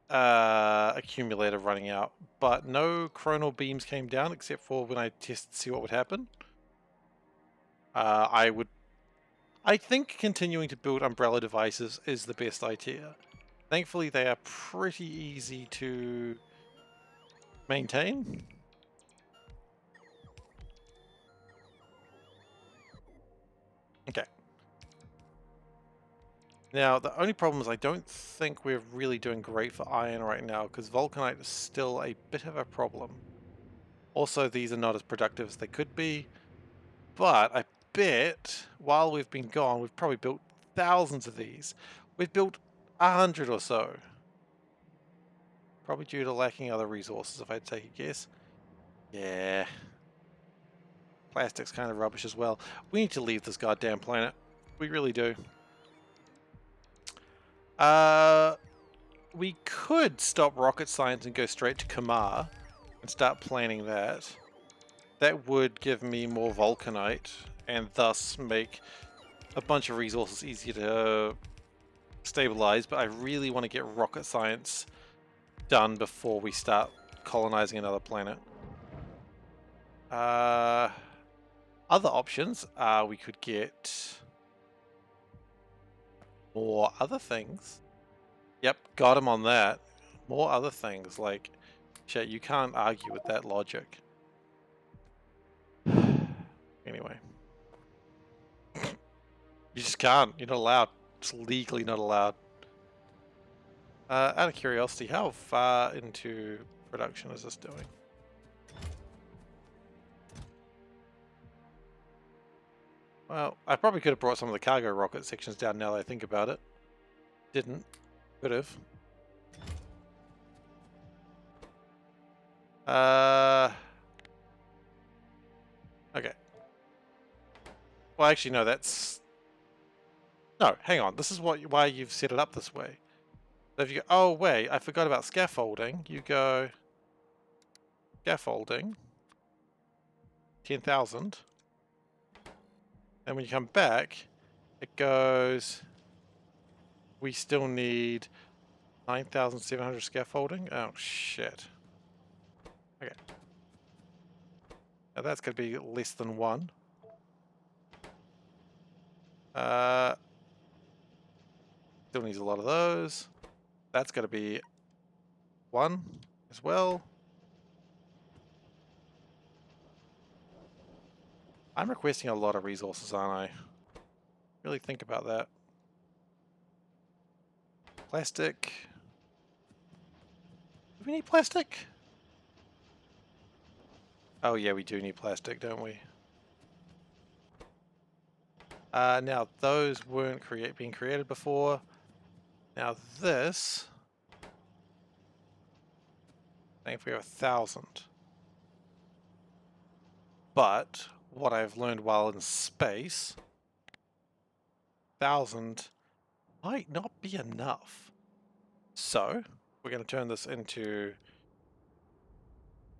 accumulator running out. But no coronal beams came down except for when I tested to see what would happen. I think continuing to build umbrella devices is the best idea. Thankfully, they are pretty easy to maintain. Okay. Now, the only problem is I don't think we're really doing great for iron right now because vulcanite is still a bit of a problem. Also, these are not as productive as they could be, but I bet while we've been gone, we've probably built thousands of these. We've built 100 or so. Probably due to lacking other resources, if I'd take a guess. Yeah. Plastic's kind of rubbish as well. We need to leave this goddamn planet. We really do. We could stop rocket science and go straight to Kamar and start planning that. That would give me more vulcanite and thus make a bunch of resources easier to stabilize, but I really want to get rocket science done before we start colonizing another planet. Other options are we could get more other things. Yep, got him on that. More other things, like, shit, you can't argue with that logic. Anyway. You just can't. You're not allowed. It's legally not allowed. Out of curiosity, how far into production is this doing? Well, I probably could have brought some of the cargo rocket sections down now that I think about it. Didn't. Could have. Okay. Well, actually, no, that's... No, hang on. This is why you've set it up this way. So if you go, oh, wait, I forgot about scaffolding. You go... Scaffolding. 10,000. And when you come back, it goes... We still need 9,700 scaffolding. Oh, shit. Okay. Now that's going to be less than 1. Still needs a lot of those. That's going to be 1 as well. I'm requesting a lot of resources, aren't I? Really think about that. Plastic. Do we need plastic? Oh yeah, we do need plastic, don't we? Now those weren't being created before. Now this, I think if we have 1,000. But what I've learned while in space, 1,000 might not be enough. So we're going to turn this into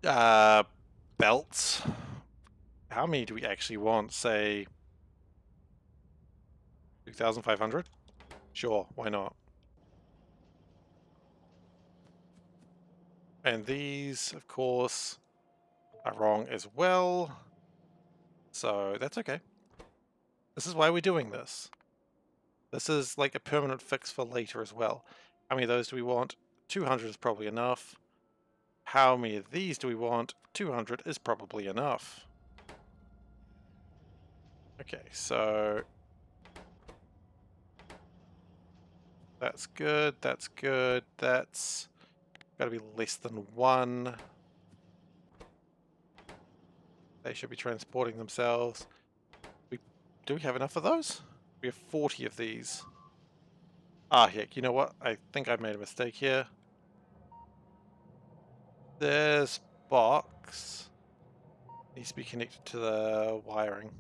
belts. How many do we actually want? Say 2,500? Sure, why not? And these, of course, are wrong as well. So that's okay. This is why we're doing this. This is like a permanent fix for later as well. How many of those do we want? 200 is probably enough. How many of these do we want? 200 is probably enough. Okay, so that's good, that's good, that's got to be less than 1. They should be transporting themselves. Do we have enough of those? We have 40 of these. Ah, heck, you know what? I think I made a mistake here. This box needs to be connected to the wiring.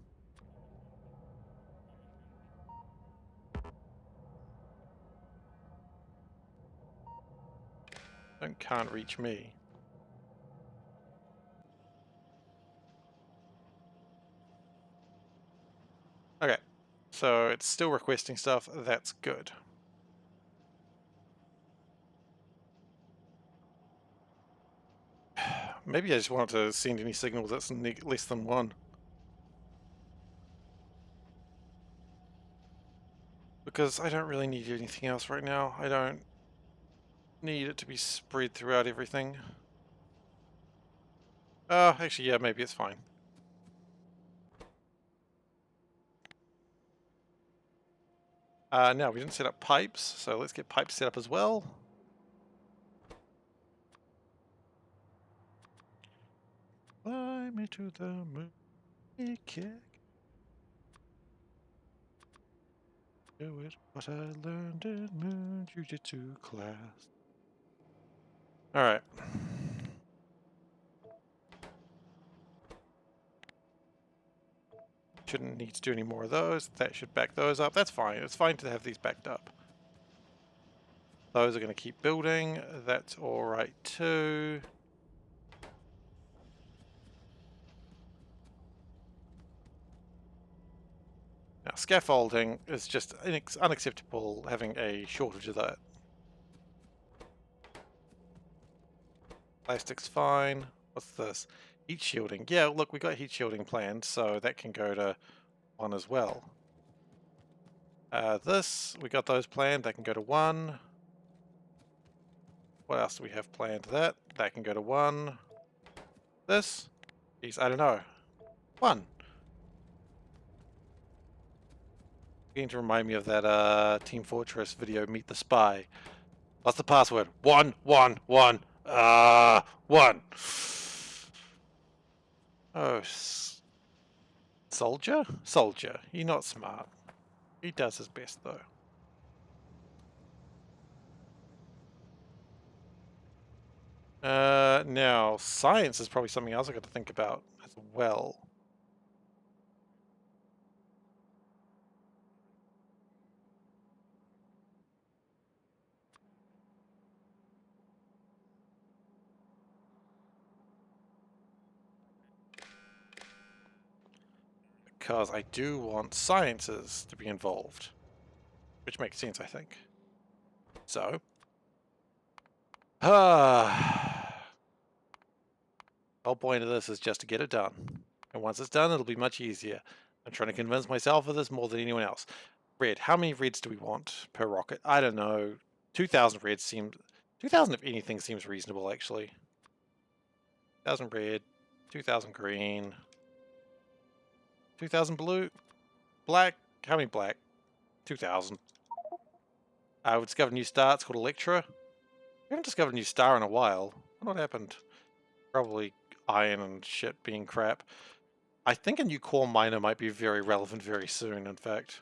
Can't reach me. Okay, so it's still requesting stuff. That's good. Maybe I just wanted to send any signals that's less than 1. Because I don't really need anything else right now. I don't need it to be spread throughout everything. Actually, yeah, maybe it's fine. Now, we didn't set up pipes, so let's get pipes set up as well. Fly me to the moon, kick. Do it, what I learned in Moon Jiu-Jitsu class. Alright. Shouldn't need to do any more of those. That should back those up. That's fine. It's fine to have these backed up. Those are going to keep building. That's alright too. Now, scaffolding is just unacceptable having a shortage of that. Plastic's fine. What's this? Heat shielding. Yeah, look, we got heat shielding planned, so that can go to 1 as well. This, we got those planned. That can go to 1. What else do we have planned? That can go to 1. This? Geez, I don't know. 1. Beginning to remind me of that Team Fortress video, Meet the Spy. What's the password? 1, 1, 1. 1. Oh, soldier? Soldier. You're not smart. He does his best, though. Now, science is probably something else I got to think about as well. Because I do want sciences to be involved. Which makes sense, I think. So. The whole point of this is just to get it done. And once it's done, it'll be much easier. I'm trying to convince myself of this more than anyone else. Red. How many reds do we want per rocket? I don't know. 2,000 reds seems... 2,000 if anything seems reasonable, actually. 1,000 red. 2,000 green. 2,000 blue. Black. How many black? 2,000. We discovered a new star. It's called Electra. We haven't discovered a new star in a while. What happened? Probably iron and shit being crap. I think a new core miner might be very relevant very soon, in fact.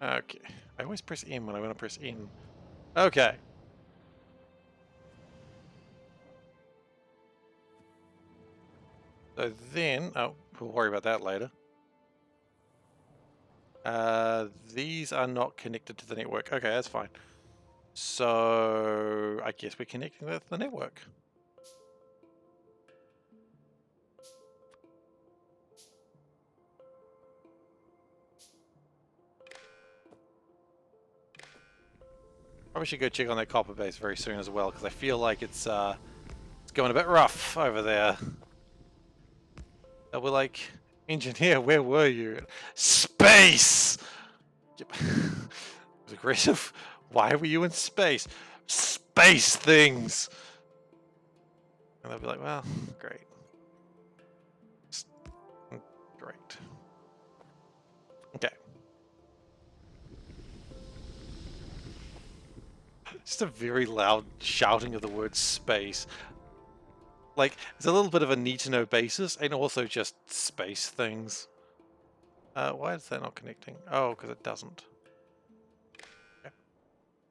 Okay. I always press M when I want to press N. Okay. So then, oh, we'll worry about that later. These are not connected to the network. Okay, that's fine. So I guess we're connecting with the network. Probably should go check on that copper base very soon as well, because I feel like it's going a bit rough over there. We're like, engineer, where were you? Space! It was aggressive. Why were you in space? Space things! And they'll be like, well, great. Great. Okay. Just a very loud shouting of the word space. Like, it's a little bit of a need-to-know basis, and also just space things. Why is that not connecting? Oh, because it doesn't. Okay.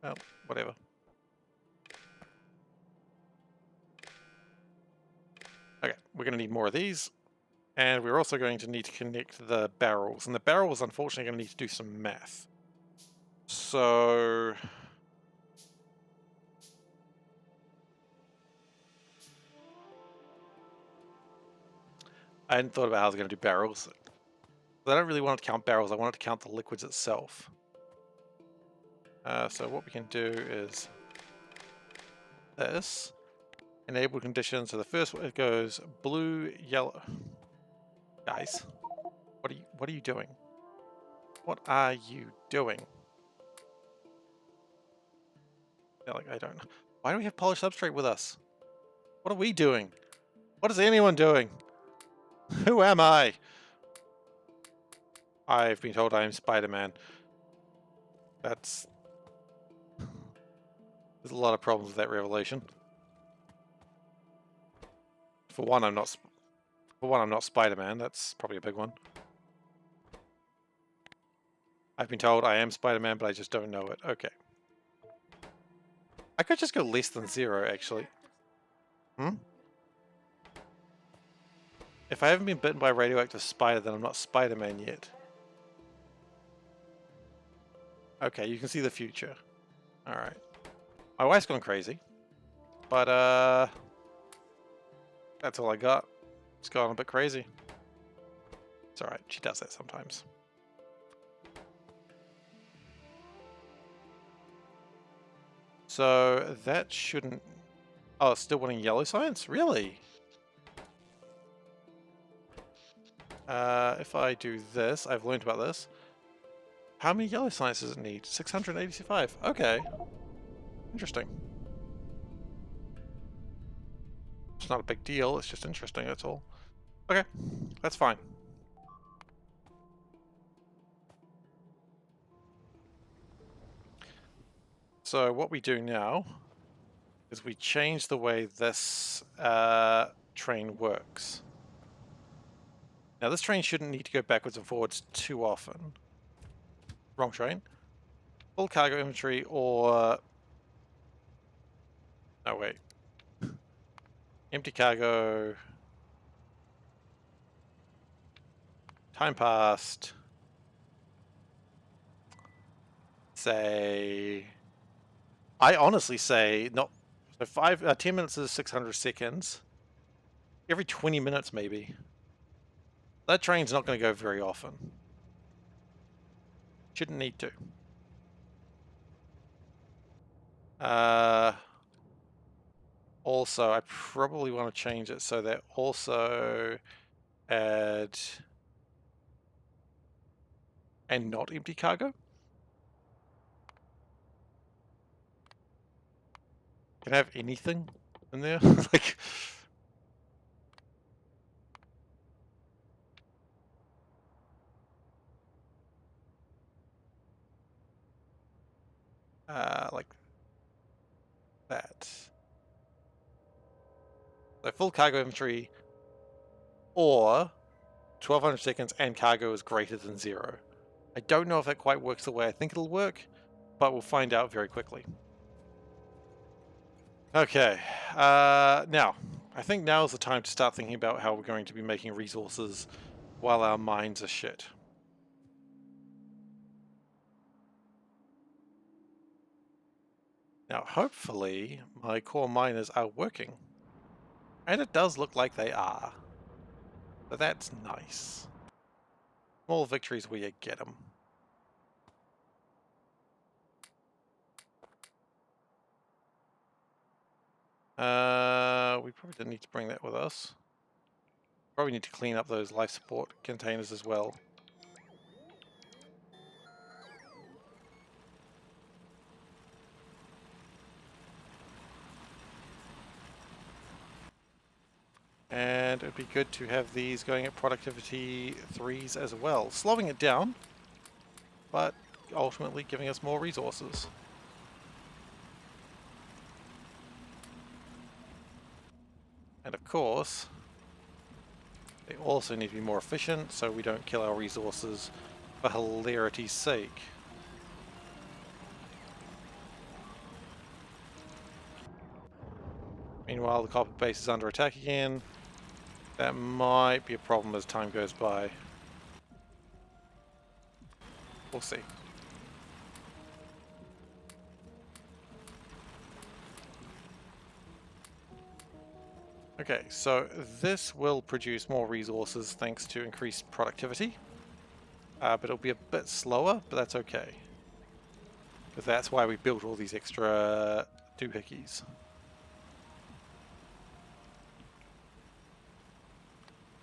Well, whatever. Okay, we're going to need more of these. And we're also going to need to connect the barrels. And the barrels, unfortunately, are going to need to do some math. So... I hadn't thought about how I was going to do barrels. I don't really want to count barrels, I want to count the liquids itself. So what we can do is this. Enable conditions. So the first one, it goes blue, yellow. Guys, what are you doing? What are you doing? They're like, I don't know. Why do we have polished substrate with us? What are we doing? What is anyone doing? Who am I? I've been told I am Spider-Man. That's... There's a lot of problems with that revelation. For one, I'm not Spider-Man. That's probably a big one. I've been told I am Spider-Man, but I just don't know it. Okay. I could just go less than 0, actually. If I haven't been bitten by a radioactive spider, then I'm not Spider-Man yet. Okay, you can see the future. Alright. My wife's gone crazy. But, that's all I got. It's gone a bit crazy. It's alright, she does that sometimes. So, that shouldn't... Oh, it's still wanting yellow science? Really? If I do this, I've learned about this. How many yellow science does it need? 685. Okay. Interesting. It's not a big deal, it's just interesting, that's all. Okay, that's fine. So what we do now is we change the way this train works. Now this train shouldn't need to go backwards and forwards too often. Wrong train. Full cargo inventory or... Oh wait. Empty cargo. Time passed. Say... I honestly say not... So 10 minutes is 600 seconds. Every 20 minutes maybe. That train's not going to go very often. Shouldn't need to. Also, I probably want to change it so that also add and not empty cargo. Can I have anything in there? Like, like that. So full cargo inventory or 1200 seconds and cargo is greater than 0. I don't know if that quite works the way I think it'll work, but we'll find out very quickly. Okay, now, I think now is the time to start thinking about how we're going to be making resources while our mines are shit. Now, hopefully, my core miners are working. And it does look like they are. So that's nice. Small victories where you get them. We probably didn't need to bring that with us. Probably need to clean up those life support containers as well. And it'd be good to have these going at productivity 3s as well. Slowing it down, but ultimately giving us more resources. And of course, they also need to be more efficient so we don't kill our resources for hilarity's sake. Meanwhile, the copper base is under attack again. That might be a problem as time goes by. We'll see. Okay, so this will produce more resources thanks to increased productivity. But it'll be a bit slower, but that's okay. Because that's why we built all these extra doohickeys.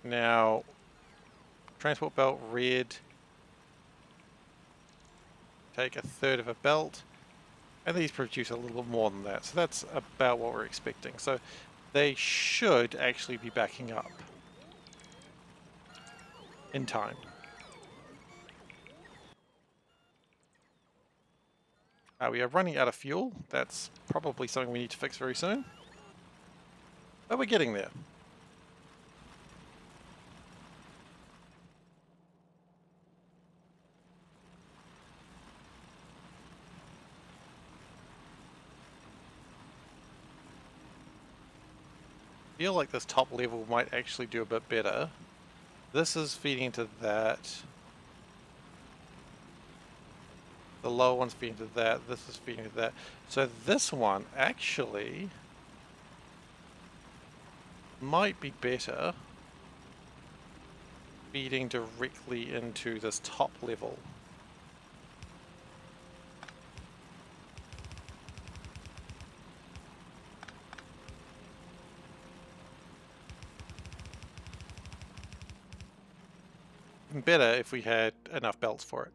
Now, transport belt red. Take a third of a belt. And these produce a little bit more than that. So that's about what we're expecting. So they should actually be backing up in time. We are running out of fuel. That's probably something we need to fix very soon. But we're getting there. I feel like this top level might actually do a bit better. This is feeding into that. The low one's feeding into that. This is feeding into that. So this one actually might be better feeding directly into this top level. Even better if we had enough belts for it.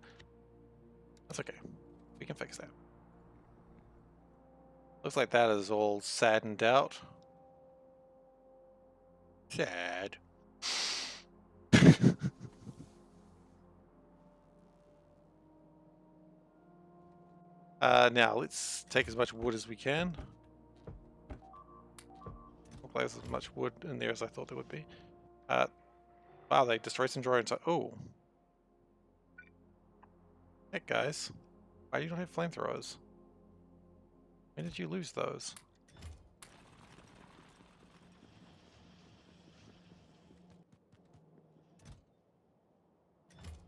That's okay. We can fix that. Looks like that is all saddened out. Sad. Now let's take as much wood as we can. Looks like there's as much wood in there as I thought there would be. Wow, they destroyed some drones. Oh. Heck, guys. Why do you not have flamethrowers? When did you lose those?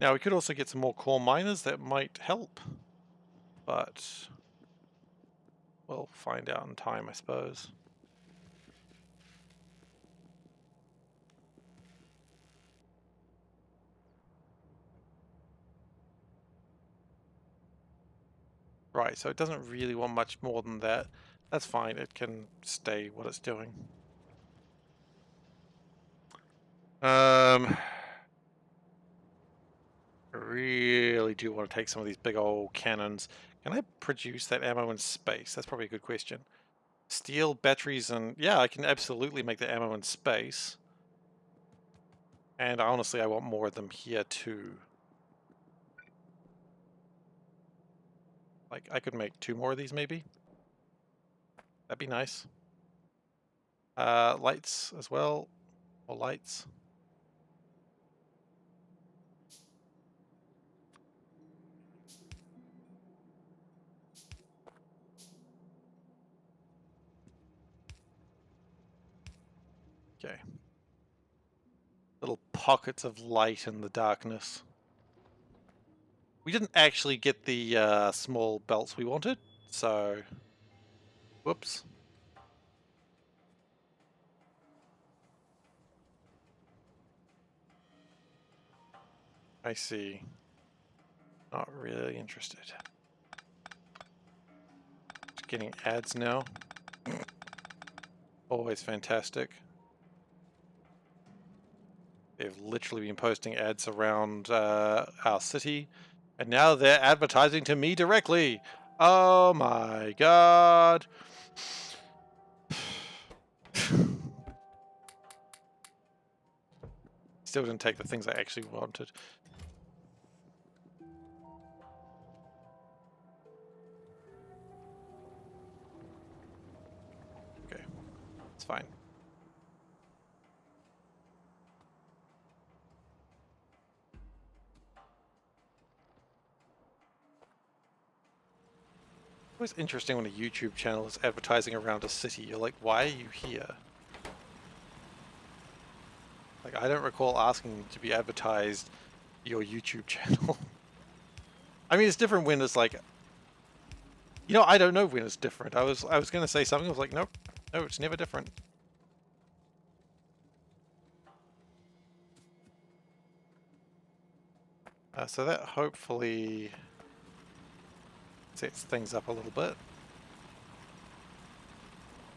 Now, we could also get some more core miners that might help. But we'll find out in time, I suppose. Right, so it doesn't really want much more than that. That's fine, it can stay what it's doing. I really do want to take some of these big old cannons. Can I produce that ammo in space? That's probably a good question. Steel, batteries, and yeah, I can absolutely make the ammo in space. And honestly, I want more of them here too. Like, I could make 2 more of these maybe. That'd be nice. Lights as well. More lights. Okay. Little pockets of light in the darkness. We didn't actually get the small belts we wanted, so... Whoops. I see. Not really interested. Just getting ads now. Always fantastic. They've literally been posting ads around our city, and now they're advertising to me directly. Oh my god. Still didn't take the things I actually wanted. Okay, it's fine. It's always interesting when a YouTube channel is advertising around a city. You're like, why are you here? Like, I don't recall asking to be advertised your YouTube channel. I mean, it's different when it's like, you know, I don't know when it's different. I was gonna say something. I was like, nope, no, it's never different. So that hopefully sets things up a little bit.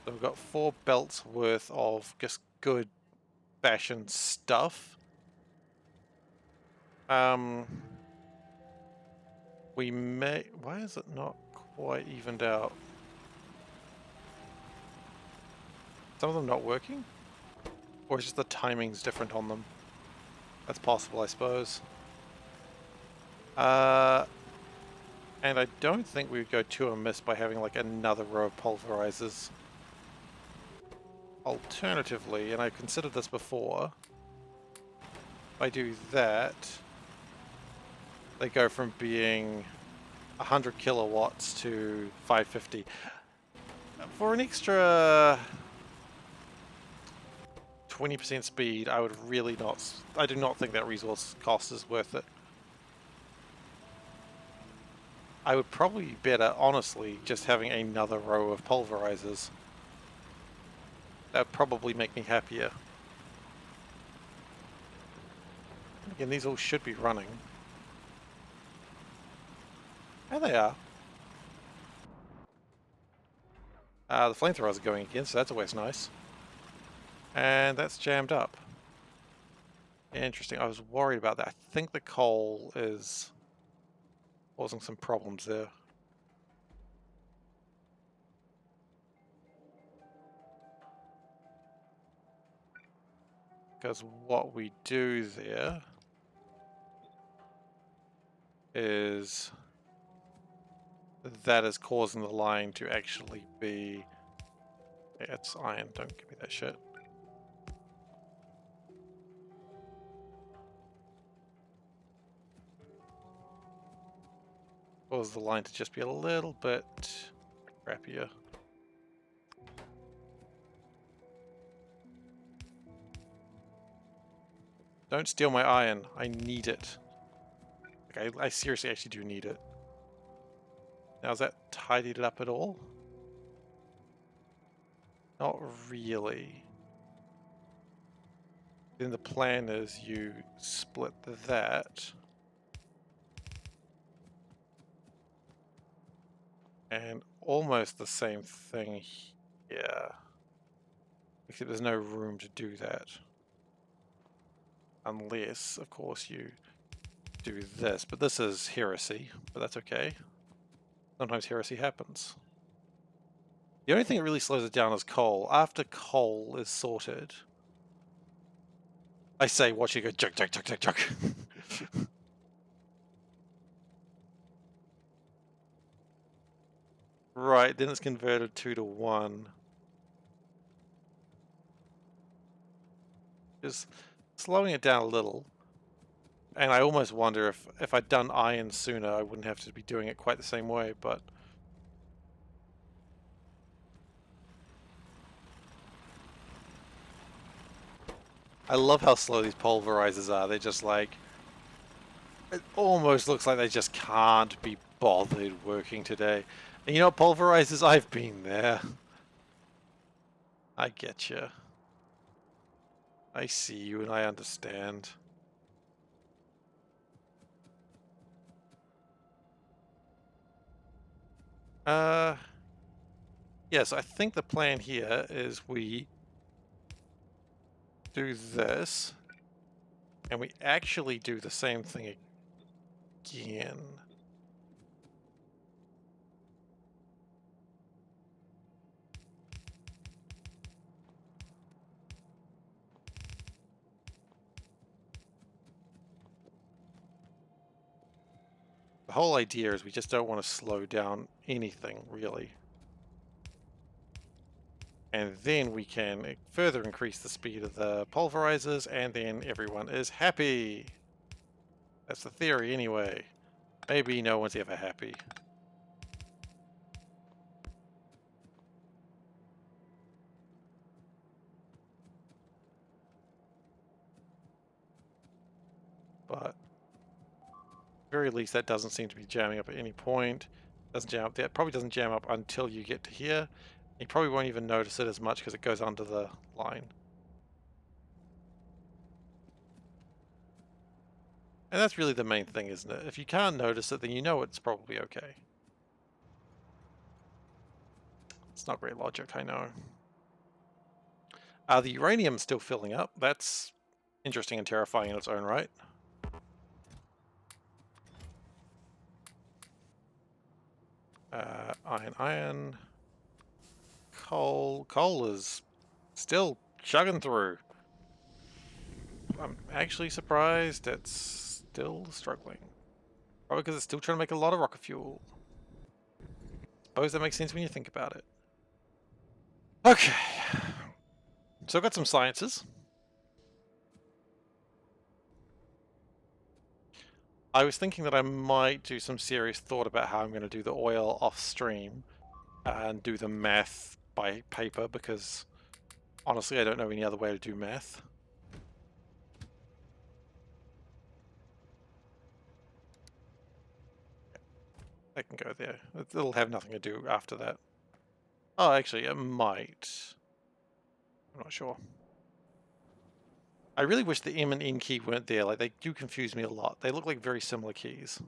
So we've got 4 belts worth of just good fashion stuff. We may... Why is it not quite evened out? Some of them not working? Or is just the timing's different on them? That's possible, I suppose. And I don't think we would go too amiss by having like another row of pulverizers. Alternatively, and I considered this before, if I do that, they go from being 100 kilowatts to 550. For an extra 20% speed, I would really not... I do not think that resource cost is worth it. I would probably be better, honestly, just having another row of pulverizers. That would probably make me happier. Again, these all should be running. There they are. The flamethrowers are going again, so that's always nice. And that's jammed up. Interesting. I was worried about that. I think the coal is causing some problems there. Because what we do there is that is causing the line to actually be... Yeah, it's iron, don't give me that shit. Cause the line to just be a little bit crappier. Don't steal my iron. I need it. Like, I seriously actually do need it. Now, has that tidied it up at all? Not really. Then the plan is you split that. And almost the same thing here. Except there's no room to do that. Unless, of course, you do this. But this is heresy, but that's okay. Sometimes heresy happens. The only thing that really slows it down is coal. After coal is sorted, I say watch it go chug chug chug chug chug. Right, then it's converted 2 to 1. Just slowing it down a little. And I almost wonder if I'd done iron sooner, I wouldn't have to be doing it quite the same way, but... I love how slow these pulverizers are. They're just like... It almost looks like they just can't be bothered working today. And you know what, pulverizers? I've been there. I get you. I see you and I understand. Yes, I think the plan here is we do this, and we actually do the same thing again. The whole idea is we just don't want to slow down anything, really. And then we can further increase the speed of the pulverizers, and then everyone is happy. That's the theory, anyway. Maybe no one's ever happy. But at the very least, that doesn't seem to be jamming up at any point. Doesn't jam up there. It probably doesn't jam up until you get to here. You probably won't even notice it as much because it goes under the line. And that's really the main thing, isn't it? If you can't notice it, then you know it's probably okay. It's not great logic, I know. The uranium's still filling up. That's interesting and terrifying in its own right. Iron. Coal. Coal is still chugging through. I'm actually surprised it's still struggling. Probably because it's still trying to make a lot of rocket fuel. Suppose that makes sense when you think about it. Okay. So I've got some sciences. I was thinking that I might do some serious thought about how I'm going to do the oil off stream and do the math by paper, because honestly I don't know any other way to do math. I can go there. It'll have nothing to do after that. Oh, actually, it might. I'm not sure. I really wish the M and N key weren't there. Like, they do confuse me a lot. They look like very similar keys.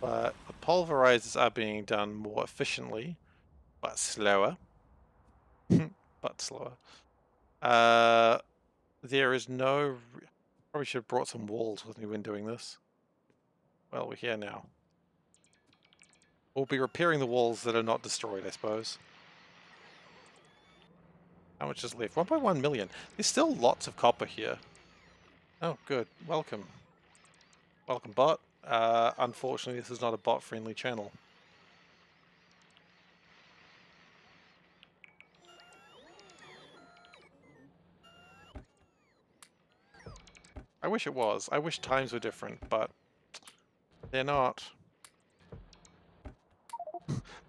But the pulverizers are being done more efficiently, but slower. But slower. There is no... Probably should have brought some walls with me when doing this. Well, we're here now. We'll be repairing the walls that are not destroyed, I suppose. How much is left? 1.1 million. There's still lots of copper here. Oh, good. Welcome. Welcome, bot. Unfortunately, this is not a bot-friendly channel. I wish it was. I wish times were different, but they're not.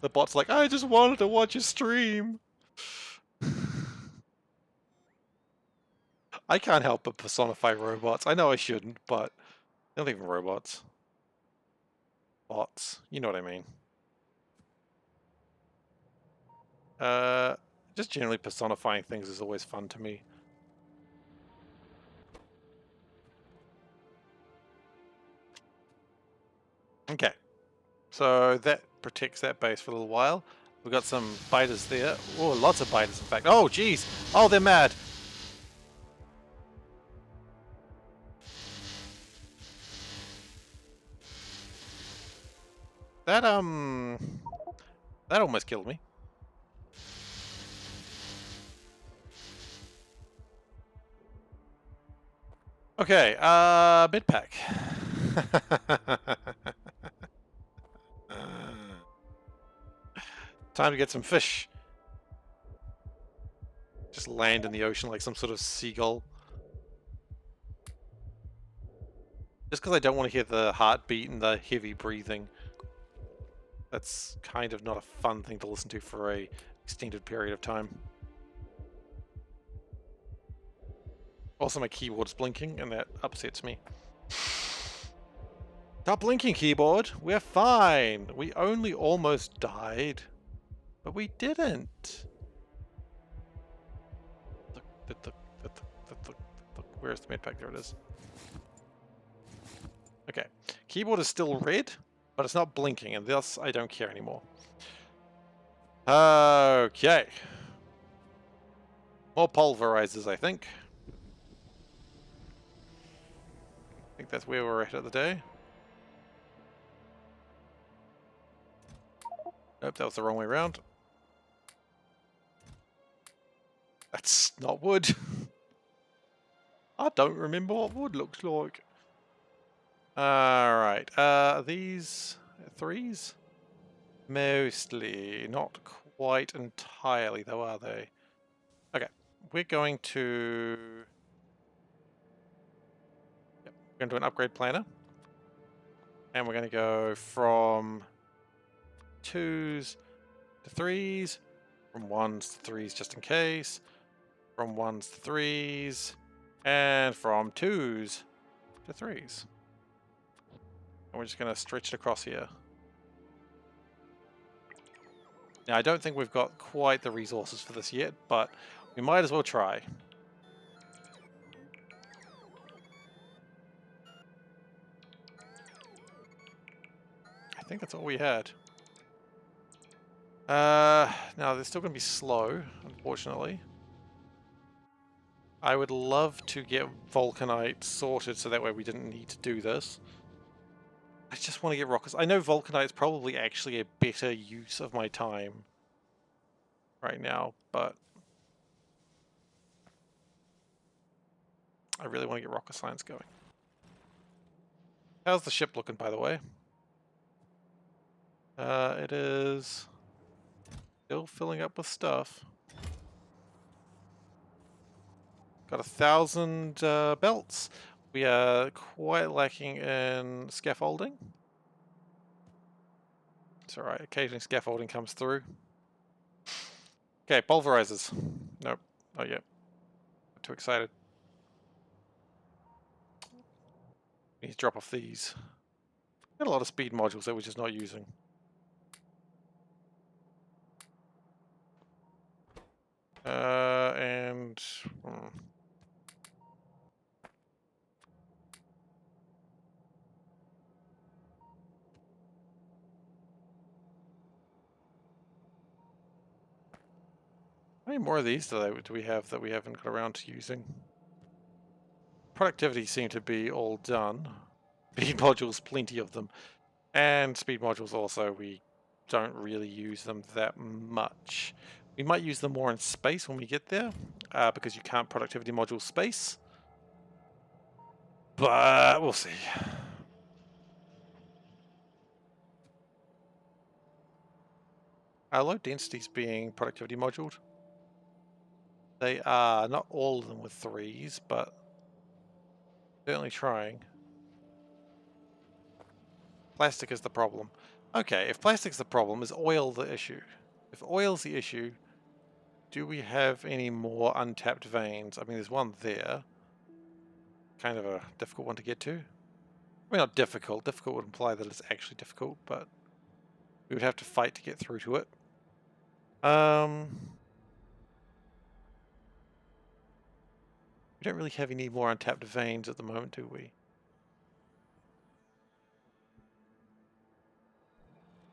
The bot's like, I just wanted to watch a stream. I can't help but personify robots. I know I shouldn't, but they're not even robots. Bots. You know what I mean. Just generally personifying things is always fun to me. Okay. So that protects that base for a little while. We've got some biters there. Oh, lots of biters, in fact. Oh, geez. Oh, they're mad. That almost killed me. Okay, mid pack. Time to get some fish. Just land in the ocean like some sort of seagull. Just because I don't want to hear the heartbeat and the heavy breathing. That's kind of not a fun thing to listen to for a extended period of time. Also, my keyboard's blinking, and that upsets me. Stop blinking, keyboard! We're fine! We only almost died, but we didn't! Where's the medpack? There it is. Okay. Keyboard is still red, but it's not blinking, and thus I don't care anymore. Okay. More pulverizers, I think. I think that's where we're at the day. Nope, that was the wrong way around. That's not wood. I don't remember what wood looks like. Alright, these threes? Mostly. Not quite entirely, though, are they? Okay, we're going to... Yep, we're going to do an upgrade planner. And we're going to go from 2s to 3s, from 1s to 3s just in case, from 1s to 3s, and from 2s to 3s. And we're just going to stretch it across here. Now, I don't think we've got quite the resources for this yet, but we might as well try. I think that's all we had. Now, they're still going to be slow, unfortunately. I would love to get Vulcanite sorted so that way we didn't need to do this. I just want to get rockets. I know Vulcanite is probably actually a better use of my time right now, but I really want to get rocket science going. How's the ship looking, by the way? It is still filling up with stuff. Got 1,000 belts. We are quite lacking in scaffolding. It's alright, occasionally scaffolding comes through. Okay, pulverizers. Nope, not yet. I'm too excited. We need to drop off these. Got a lot of speed modules that we're just not using. And... How many more of these do we have that we haven't got around to using? Productivity seem to be all done. Speed modules, plenty of them. And speed modules also, we don't really use them that much. We might use them more in space when we get there, because you can't productivity module space. But we'll see. Low densities being productivity moduled. They are, not all of them with 3s, but certainly trying. Plastic is the problem. Okay, if plastic's the problem, is oil the issue? If oil's the issue, do we have any more untapped veins? I mean, there's one there. Kind of a difficult one to get to. I mean, not difficult. Difficult would imply that it's actually difficult, but we would have to fight to get through to it. We don't really have any more untapped veins at the moment, do we?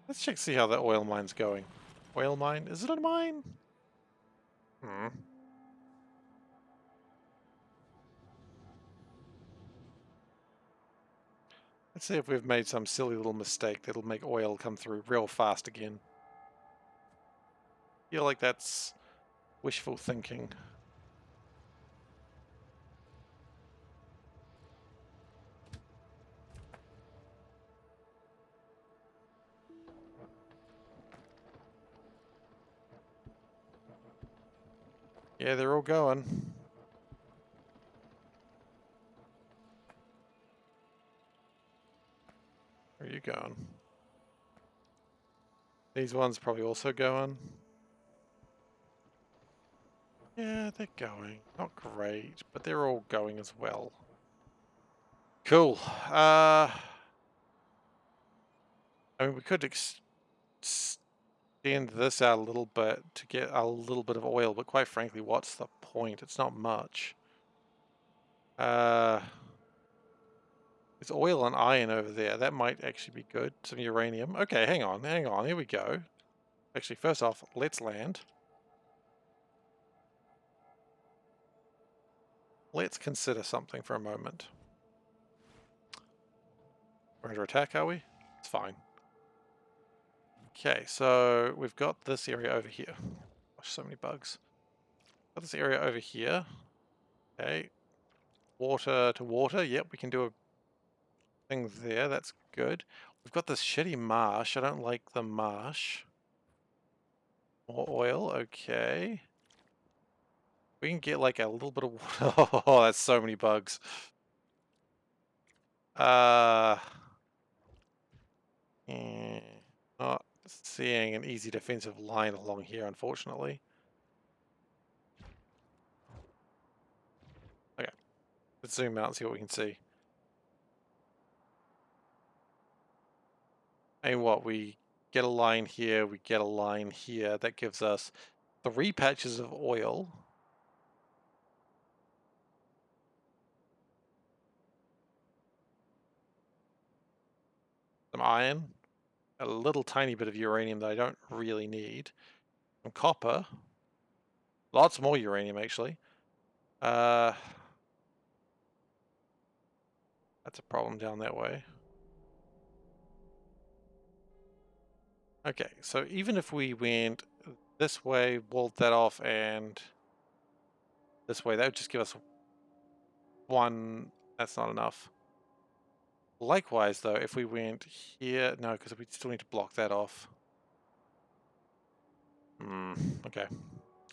Let's check, see how the oil mine's going. Oil mine? Is it a mine? Let's see if we've made some silly little mistake that'll make oil come through real fast again. Feel like that's wishful thinking. Yeah, they're all going. Where are you going? These ones probably also going. Yeah, they're going. Not great, but they're all going as well. Cool. I mean, we could extend this out a little bit to get a little bit of oil, but quite frankly, what's the point? It's not much. There's oil and iron over there. That might actually be good. Some uranium. Okay, hang on. Here we go. Actually, first off, let's land. Let's consider something for a moment. We're under attack, are we? It's fine. Okay, so we've got this area over here. Gosh, so many bugs. Got this area over here. Okay. Water to water. Yep, we can do a thing there. That's good. We've got this shitty marsh. I don't like the marsh. More oil. Okay. We can get like a little bit of water. Oh, that's so many bugs. Eh, not seeing an easy defensive line along here, unfortunately. Okay. Let's zoom out and see what we can see. And what, we get a line here, we get a line here. That gives us 3 patches of oil. Some iron. A little tiny bit of uranium that I don't really need. Some copper. Lots more uranium, actually. That's a problem down that way. Okay, so even if we went this way, walled that off, and this way, that would just give us 1. That's not enough. Likewise, though, if we went here, no, because we still need to block that off. Okay.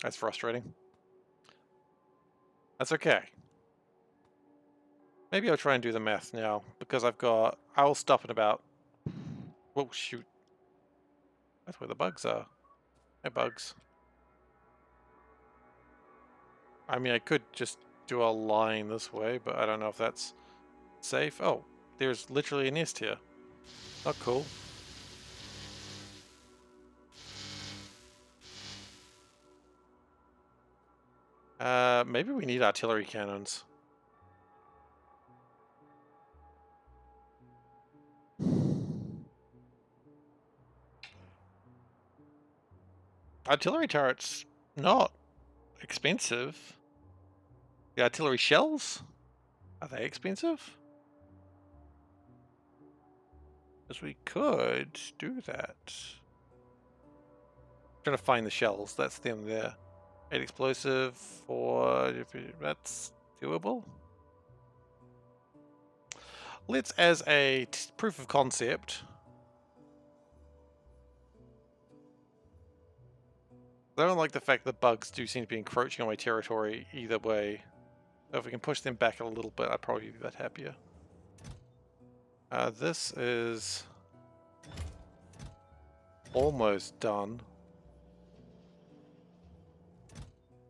That's frustrating. That's okay. Maybe I'll try and do the math now, because I'll stop at about... Oh, shoot. That's where the bugs are. Hey, bugs. I mean, I could just do a line this way, but I don't know if that's safe. Oh, there's literally a nest here. Not cool. Maybe we need artillery cannons. Artillery turrets, not expensive. The artillery shells? Are they expensive? Because we could do that. Trying to find the shells. That's them there. 8 explosive, 4... That's doable. Let's, as a proof of concept... I don't like the fact that bugs do seem to be encroaching on my territory either way. So if we can push them back a little bit, I'd probably be a bit happier. This is almost done.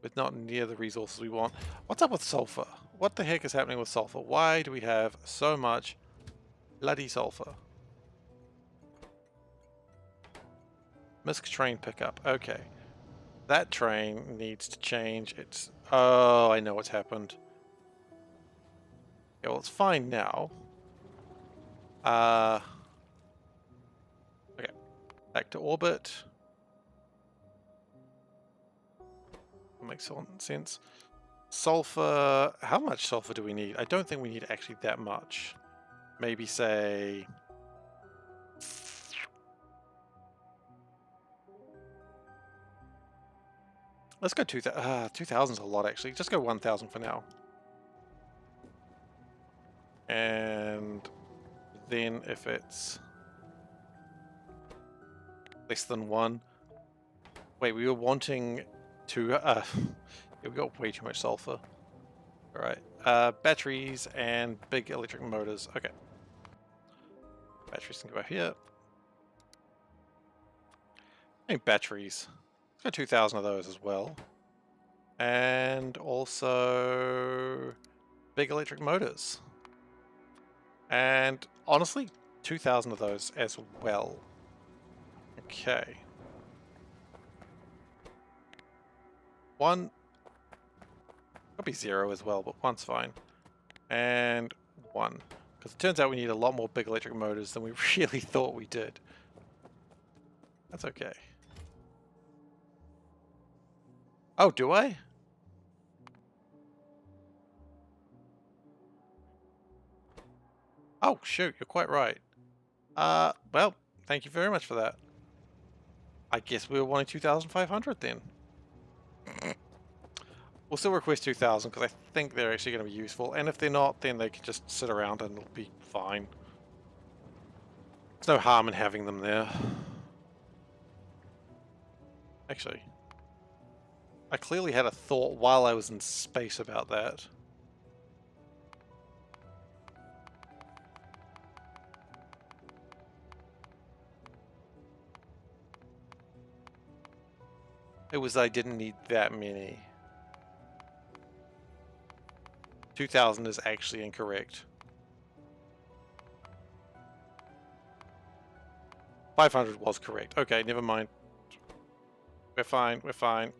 But not near the resources we want. What's up with sulfur? What the heck is happening with sulfur? Why do we have so much bloody sulfur? Misc train pickup. Okay. That train needs to change its... Oh, I know what's happened. Yeah, well, it's fine now. Okay. Back to orbit. Makes sense. Sulfur. How much sulfur do we need? I don't think we need actually that much. Maybe say... Let's go 2,000. 2,000 is a lot, actually. Just go 1,000 for now. And then if it's less than 1... Wait, we were wanting to... yeah, we got way too much sulfur. Alright. Batteries and big electric motors. Okay. Batteries can go up here. And batteries. Let's go 2,000 of those as well. And also big electric motors. And honestly, 2,000 of those as well. Okay. One, could be 0 as well, but 1's fine. And 1. Because it turns out we need a lot more big electric motors than we really thought we did. That's okay. Oh, do I? Oh, shoot, you're quite right. Well, thank you very much for that. I guess we were wanting 2,500 then. We'll still request 2,000 because I think they're actually going to be useful. And if they're not, then they can just sit around and it'll be fine. There's no harm in having them there. Actually, I clearly had a thought while I was in space about that. It was I didn't need that many. 2,000 is actually incorrect. 500 was correct. Okay, never mind. We're fine, we're fine.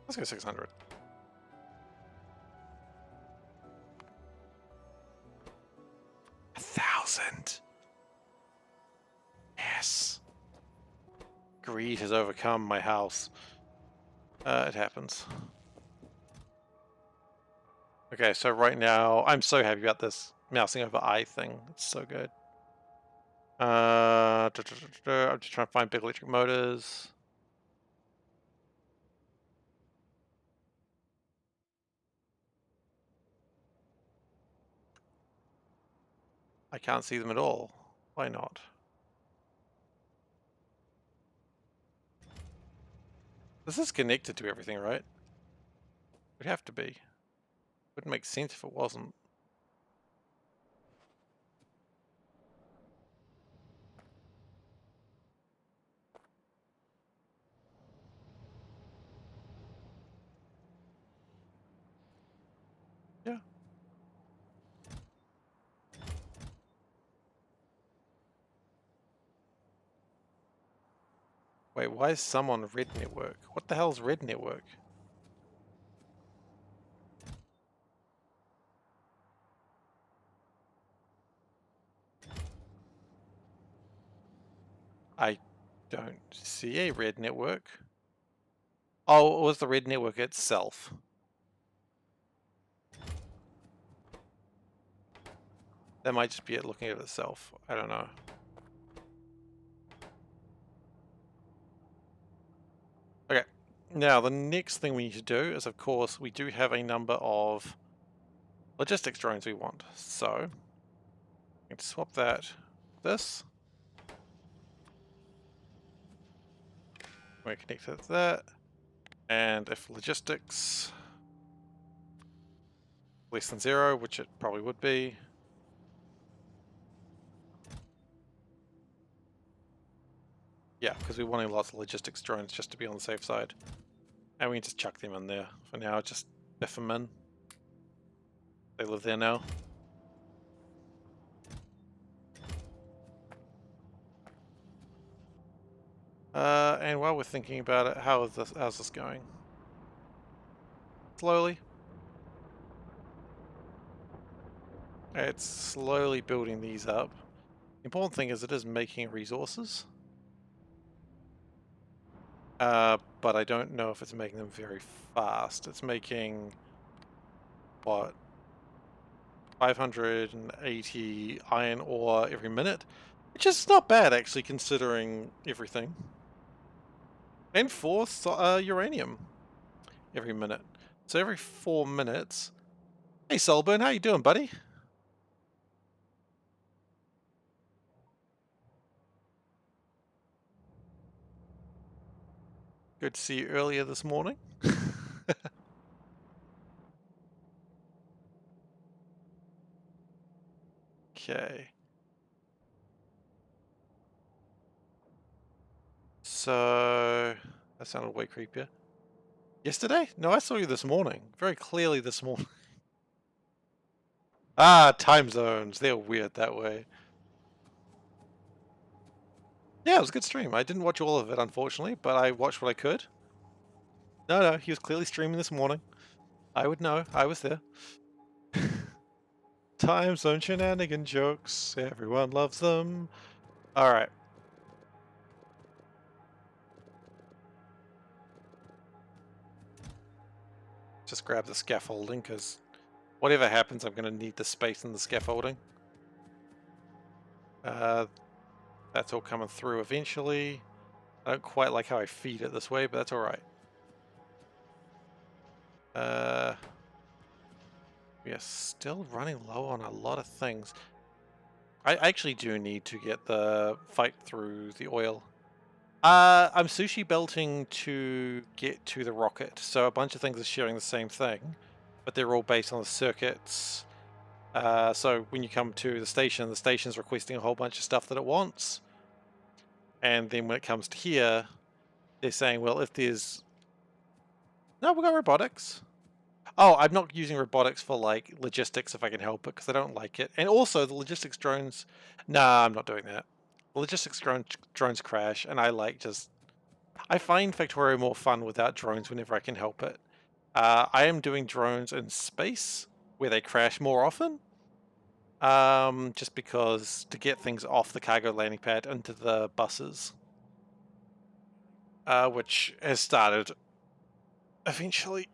Let's go 600. A 1,000! Yes! Greed has overcome my house. It happens. Okay, so right now, I'm so happy about this mousing over I thing. It's so good. I'm just trying to find big electric motors. I can't see them at all. Why not? This is connected to everything, right? It would have to be. Wouldn't make sense if it wasn't. Yeah. Wait, why is some on red network? What the hell's red network? I don't see a red network. Oh, it was the red network itself. That might just be it looking at itself. I don't know. Okay. Now, the next thing we need to do is, of course, we do have a number of logistics drones we want. So, we can swap that this. We're connected to that. And if logistics less than 0, which it probably would be. Yeah, because we're wanting lots of logistics drones just to be on the safe side. And we can just chuck them in there for now, just biff them in. They live there now. And while we're thinking about it, how's this going? Slowly. It's slowly building these up. The important thing is it is making resources. But I don't know if it's making them very fast. It's making, what, 580 iron ore every minute, which is not bad actually considering everything. And 4 uranium every minute. So every 4 minutes. Hey Solburn, how you doing, buddy? Good to see you earlier this morning. Okay. So that sounded way creepier. Yesterday? No, I saw you this morning. Very clearly this morning. Ah, time zones. They're weird that way. Yeah, it was a good stream. I didn't watch all of it, unfortunately, but I watched what I could. No, he was clearly streaming this morning. I would know. I was there. Time zone shenanigan jokes. Everyone loves them. Alright. Just grab the scaffolding, because whatever happens, I'm going to need the space in the scaffolding. That's all coming through eventually. I don't quite like how I feed it this way, but that's alright. We are still running low on a lot of things. I actually do need to get the fight through the oil. I'm sushi belting to get to the rocket, so a bunch of things are sharing the same thing, but they're all based on the circuits. So when you come to the station's requesting a whole bunch of stuff that it wants. And then when it comes to here, they're saying, well, if there's... No, we've got robotics. Oh, I'm not using robotics for, like, logistics if I can help it, because I don't like it. And also, the logistics drones... Nah, I'm not doing that. The logistics drones crash, and I like just... I find Factorio more fun without drones whenever I can help it. I am doing drones in space, where they crash more often. Just because to get things off the cargo landing pad into the buses. Which has started eventually.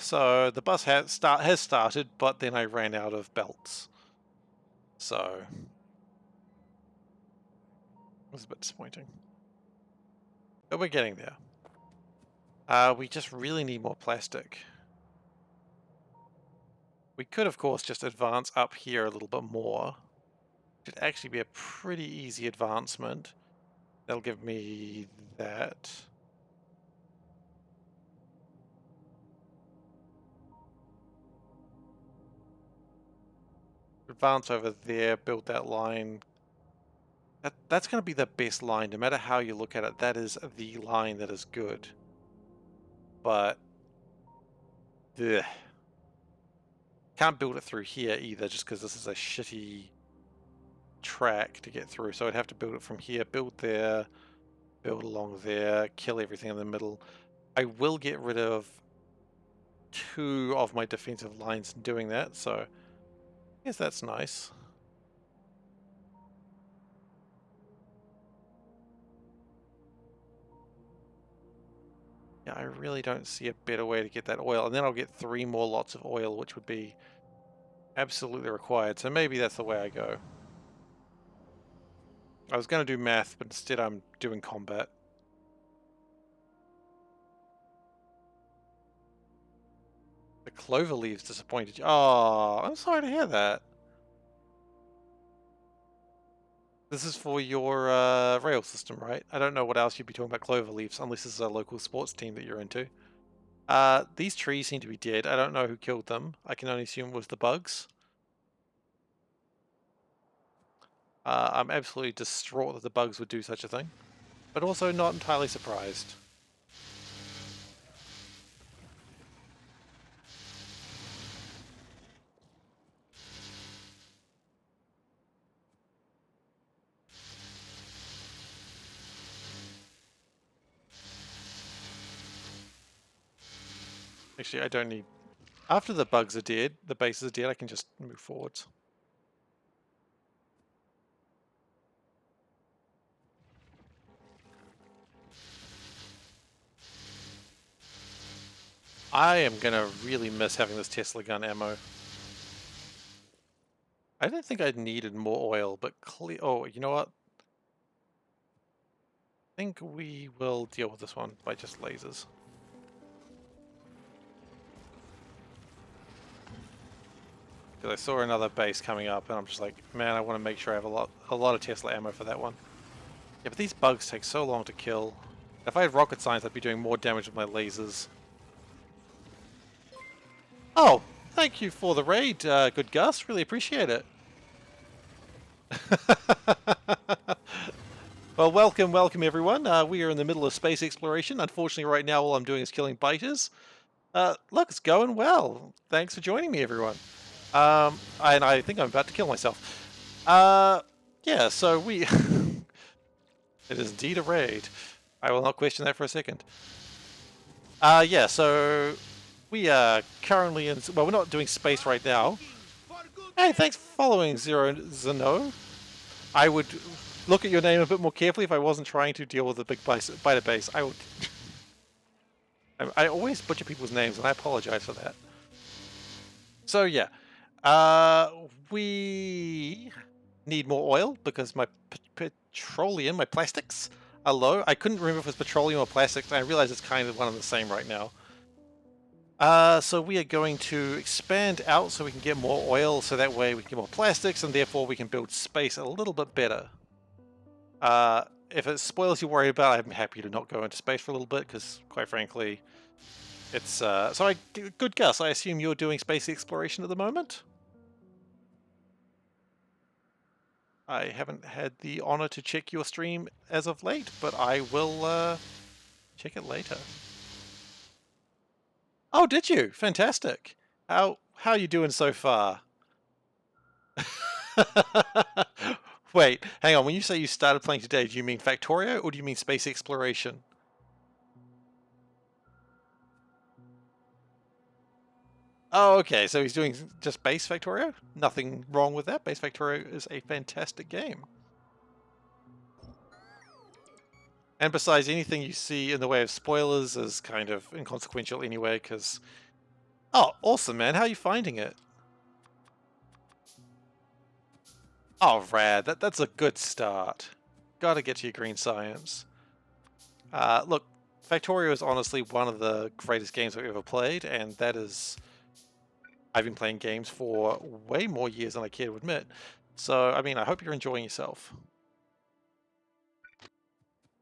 So the bus has started, but then I ran out of belts. So it was a bit disappointing. But we're getting there. We just really need more plastic. We could, of course, just advance up here a little bit more. Should actually be a pretty easy advancement. That'll give me that. Advance over there, build that line. That's going to be the best line, no matter how you look at it. That is the line that is good. But ugh. Can't build it through here either, just because this is a shitty track to get through. So I'd have to build it from here, build there, build along there, kill everything in the middle. I will get rid of 2 of my defensive lines in doing that, so yes, that's nice. Yeah, I really don't see a better way to get that oil. And then I'll get 3 more lots of oil, which would be absolutely required. So maybe that's the way I go. I was going to do math, but instead I'm doing combat. The clover leaves disappointed you. Oh, I'm sorry to hear that. This is for your rail system, right? I don't know what else you'd be talking about clover leaves, unless this is a local sports team that you're into. These trees seem to be dead. I don't know who killed them. I can only assume it was the bugs. I'm absolutely distraught that the bugs would do such a thing, but also not entirely surprised. Actually, I don't need... After the bugs are dead, the bases are dead, I can just move forwards. I am gonna really miss having this Tesla gun ammo. I didn't think I needed more oil, but oh, you know what? I think we will deal with this one by just lasers. Because I saw another base coming up, and I'm just like, man, I want to make sure I have a lot of Tesla ammo for that one. Yeah, but these bugs take so long to kill. If I had rocket science, I'd be doing more damage with my lasers. Oh, thank you for the raid, good Gus. Really appreciate it. Well, welcome everyone. We are in the middle of space exploration. Unfortunately, right now all I'm doing is killing biters. Look, it's going well. Thanks for joining me, everyone. And I think I'm about to kill myself. Yeah, so we... It is indeed a raid. I will not question that for a second. Yeah, so we are currently in... Well, we're not doing space right now. Hey, thanks for following Zero Zeno. I would look at your name a bit more carefully if I wasn't trying to deal with a big biter base. I would... I always butcher people's names, and I apologize for that. So yeah, we need more oil because my petroleum, my plastics are low. I couldn't remember if it was petroleum or plastics, and I realize it's kind of one and the same right now. So we are going to expand out so we can get more oil, so that way we can get more plastics, and therefore we can build space a little bit better. If it spoils you worry about, I'm happy to not go into space for a little bit, because quite frankly, it's so good Gus, I assume you're doing space exploration at the moment? I haven't had the honor to check your stream as of late, but I will check it later. Oh, did you? Fantastic. How are you doing so far? Wait, hang on. When you say you started playing today, do you mean Factorio or do you mean space exploration? Oh, okay. So he's doing just base Factorio? Nothing wrong with that. Base Factorio is a fantastic game. And besides, anything you see in the way of spoilers is kind of inconsequential anyway, because... Oh, awesome, man. How are you finding it? Oh, rad. That's a good start. Gotta get to your green science. Look, Factorio is honestly one of the greatest games I've ever played, and that is... I've been playing games for way more years than I care to admit. So, I mean, I hope you're enjoying yourself.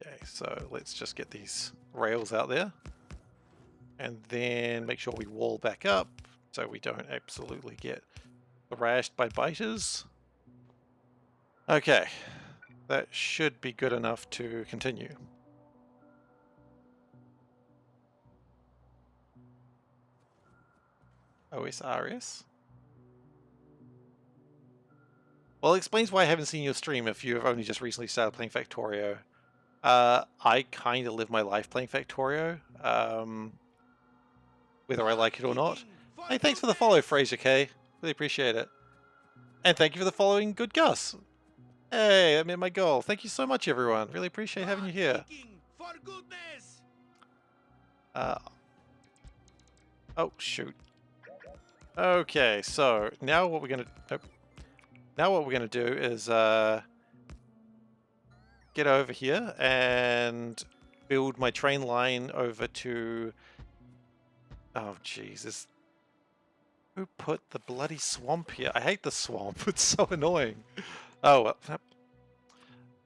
Okay, so let's just get these rails out there. And then make sure we wall back up so we don't absolutely get thrashed by biters. Okay, that should be good enough to continue. OSRS? Well, it explains why I haven't seen your stream if you've only just recently started playing Factorio. I kind of live my life playing Factorio, whether I like it or not. Hey, thanks for the follow, Fraser K. Really appreciate it. And thank you for the following, Good Gus. Hey, I met my goal. Thank you so much, everyone. Really appreciate having you here. Oh, shoot. Okay, so now what we're gonna... Nope. Now what we're gonna do is get over here and build my train line over to... Oh, Jesus. Who put the bloody swamp here? I hate the swamp. It's so annoying. Oh, well.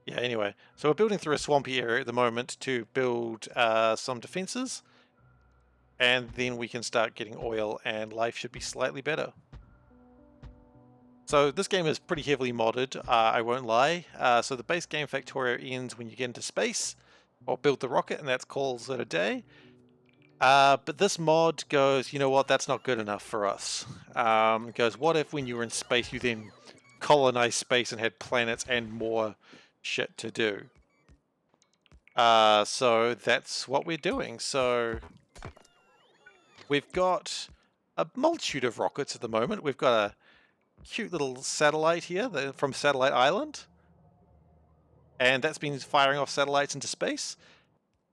Yeah, anyway. So we're building through a swampy area at the moment to build some defenses. And then we can start getting oil and life should be slightly better. So this game is pretty heavily modded, I won't lie. So the base game Factorio ends when you get into space, or build the rocket, and that calls it a day. But this mod goes, you know what, that's not good enough for us. It goes, what if when you were in space you then colonized space and had planets and more shit to do? So that's what we're doing. So we've got a multitude of rockets at the moment. We've got a cute little satellite here from Satellite Island. And that's been firing off satellites into space.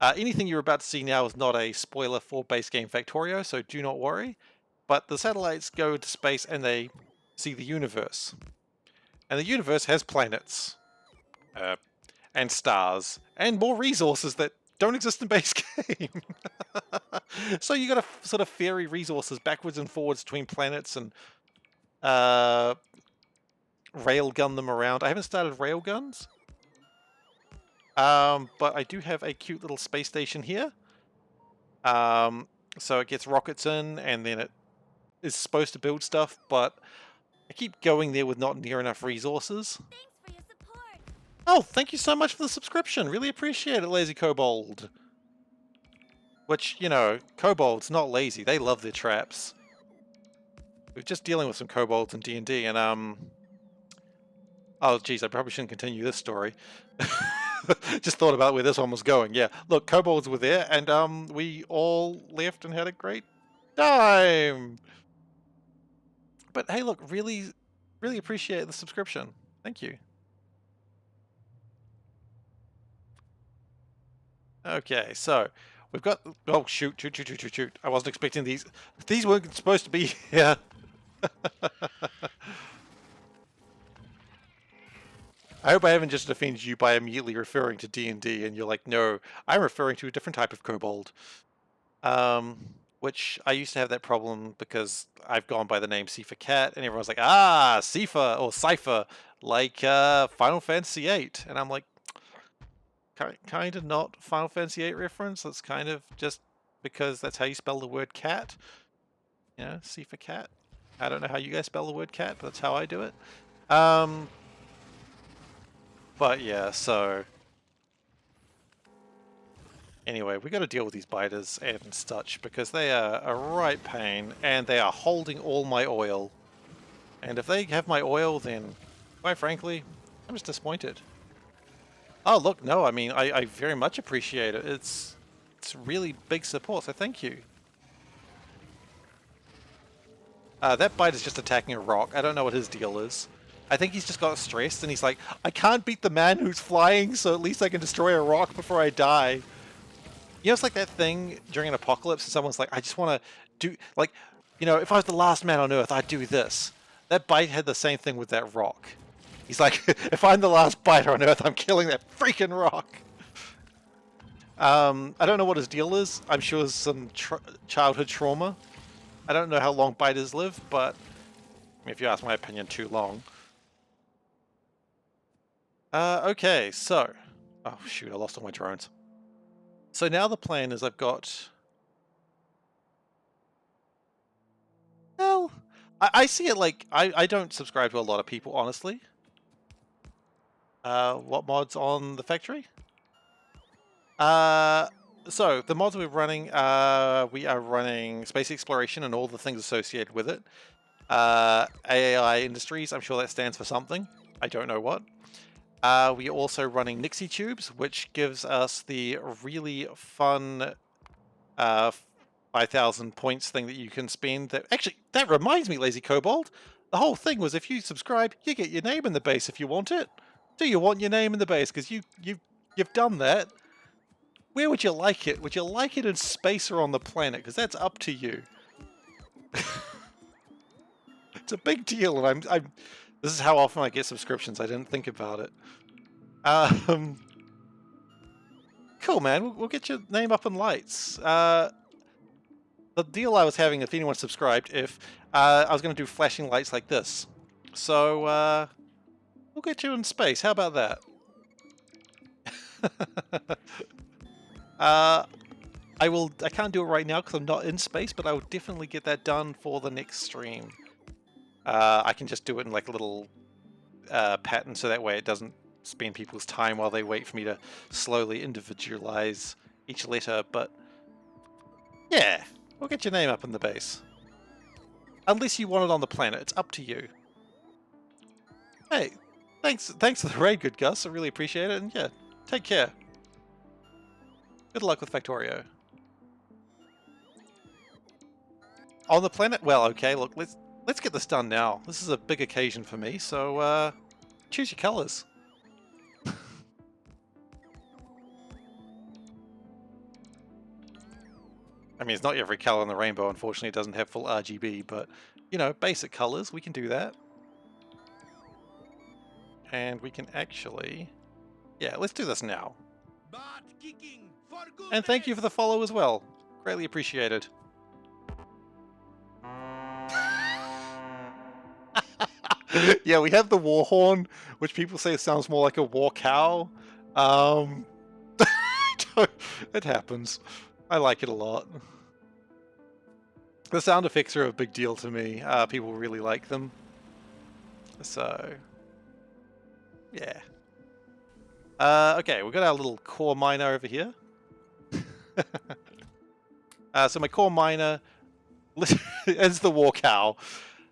Anything you're about to see now is not a spoiler for base game Factorio, so do not worry. But the satellites go to space and they see the universe. And the universe has planets. And stars. And more resources that don't exist in base game. So you got to sort of ferry resources backwards and forwards between planets and railgun them around. I haven't started railguns. But I do have a cute little space station here. So it gets rockets in, and then it is supposed to build stuff, but I keep going there with not near enough resources. Thanks for your support. Oh, thank you so much for the subscription. Really appreciate it, Lazy Kobold. Which, you know, kobolds, not lazy. They love their traps. We're just dealing with some kobolds in D&D, and oh, geez, I probably shouldn't continue this story. Just thought about where this one was going. Yeah, look, kobolds were there, and we all left and had a great time. But hey, look, really, really appreciate the subscription. Thank you. Okay, so we've got. Oh, shoot, shoot, shoot, shoot, shoot, shoot! I wasn't expecting these. These weren't supposed to be here. I hope I haven't just offended you by immediately referring to D&D, and you're like, no, I'm referring to a different type of kobold. Which I used to have that problem because I've gone by the name SeiferKatt, and everyone's like, ah, Seifer or Cipher, like Final Fantasy VIII, and I'm like, kind of not Final Fantasy VIII reference. That's kind of just because that's how you spell the word cat. You know, SeiferKatt. I don't know how you guys spell the word cat, but that's how I do it. But yeah, so anyway, we got to deal with these biters and such because they are a right pain, and they are holding all my oil. And if they have my oil, then quite frankly, I'm just disappointed. Oh look, no, I mean I very much appreciate it. It's really big support, so thank you. That bite is just attacking a rock. I don't know what his deal is. I think he's just got stressed and he's like, I can't beat the man who's flying, so at least I can destroy a rock before I die. You know, it's like that thing during an apocalypse and someone's like, I just want to do, like, you know, if I was the last man on Earth, I'd do this. That bite had the same thing with that rock. He's like, if I'm the last biter on Earth, I'm killing that freaking rock. I don't know what his deal is. I'm sure it's some childhood trauma. I don't know how long biters live, but I mean, if you ask my opinion, too long. Okay, so... Oh, shoot, I lost all my drones. So now the plan is I've got... Well, I see it like... I don't subscribe to a lot of people, honestly. What mods on the factory? So, the mods we're running, we are running space exploration and all the things associated with it. AAI Industries, I'm sure that stands for something. I don't know what. We are also running Nixie Tubes, which gives us the really fun 5,000 points thing that you can spend. Actually, that reminds me, Lazy Kobold. The whole thing was if you subscribe, you get your name in the base if you want it. Do you want your name in the base? Because you've done that. Where would you like it? Would you like it in space or on the planet? Because that's up to you. It's a big deal, and I'm. This is how often I get subscriptions. I didn't think about it. Cool, man. We'll get your name up in lights. The deal I was having, if anyone subscribed, if I was going to do flashing lights like this. So we'll get you in space. How about that? I can't do it right now because I'm not in space, but I will definitely get that done for the next stream. I can just do it in like a little pattern, so that way it doesn't spend people's time while they wait for me to slowly individualize each letter. But yeah, we'll get your name up in the base. Unless you want it on the planet, it's up to you. Hey, thanks for the raid, good Gus. I really appreciate it, and yeah, take care. Good luck with Factorio. On the planet? Well, okay, look, let's get this done now. This is a big occasion for me, so choose your colors. I mean, it's not every color in the rainbow, unfortunately. It doesn't have full RGB, but, you know, basic colors, we can do that. And we can actually... Yeah, let's do this now. And thank you for the follow as well. Greatly appreciated. Yeah, we have the war horn, which people say sounds more like a war cow. It happens. I like it a lot. The sound effects are a big deal to me. People really like them. So, yeah. Okay, we've got our little core miner over here. So my core miner is the war cow.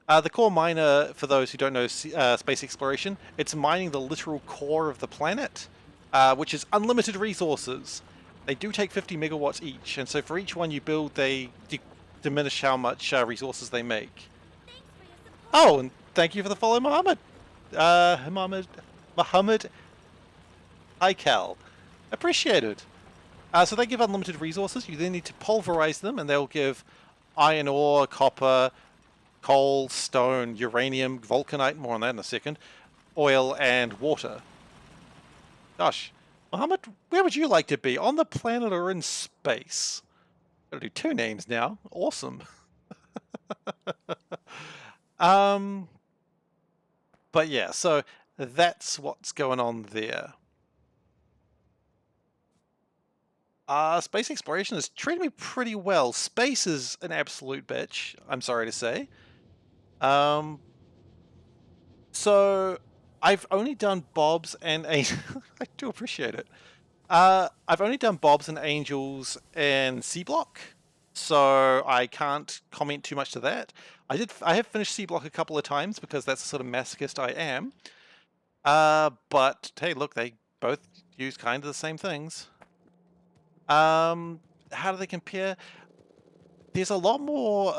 The core miner, for those who don't know space exploration, it's mining the literal core of the planet, which is unlimited resources. They do take 50 megawatts each, and so for each one you build, they diminish how much resources they make. Oh, and thank you for the follow, Mohammed. Mohammed Aikal. Appreciated. So they give unlimited resources. You then need to pulverize them, and they'll give iron ore, copper, coal, stone, uranium, vulcanite, more on that in a second, oil, and water. Gosh, Mohammed, where would you like to be? On the planet or in space? Gotta do two names now. Awesome. um, but yeah, so that's what's going on there. Space exploration has treated me pretty well. Space is an absolute bitch, I'm sorry to say. So I've only done Bob's and I do appreciate it. I've only done Bob's and Angels and C Block, so I can't comment too much to that. I have finished C Block a couple of times because that's the sort of masochist I am. But hey, look, they both use kind of the same things. How do they compare? There's a lot more.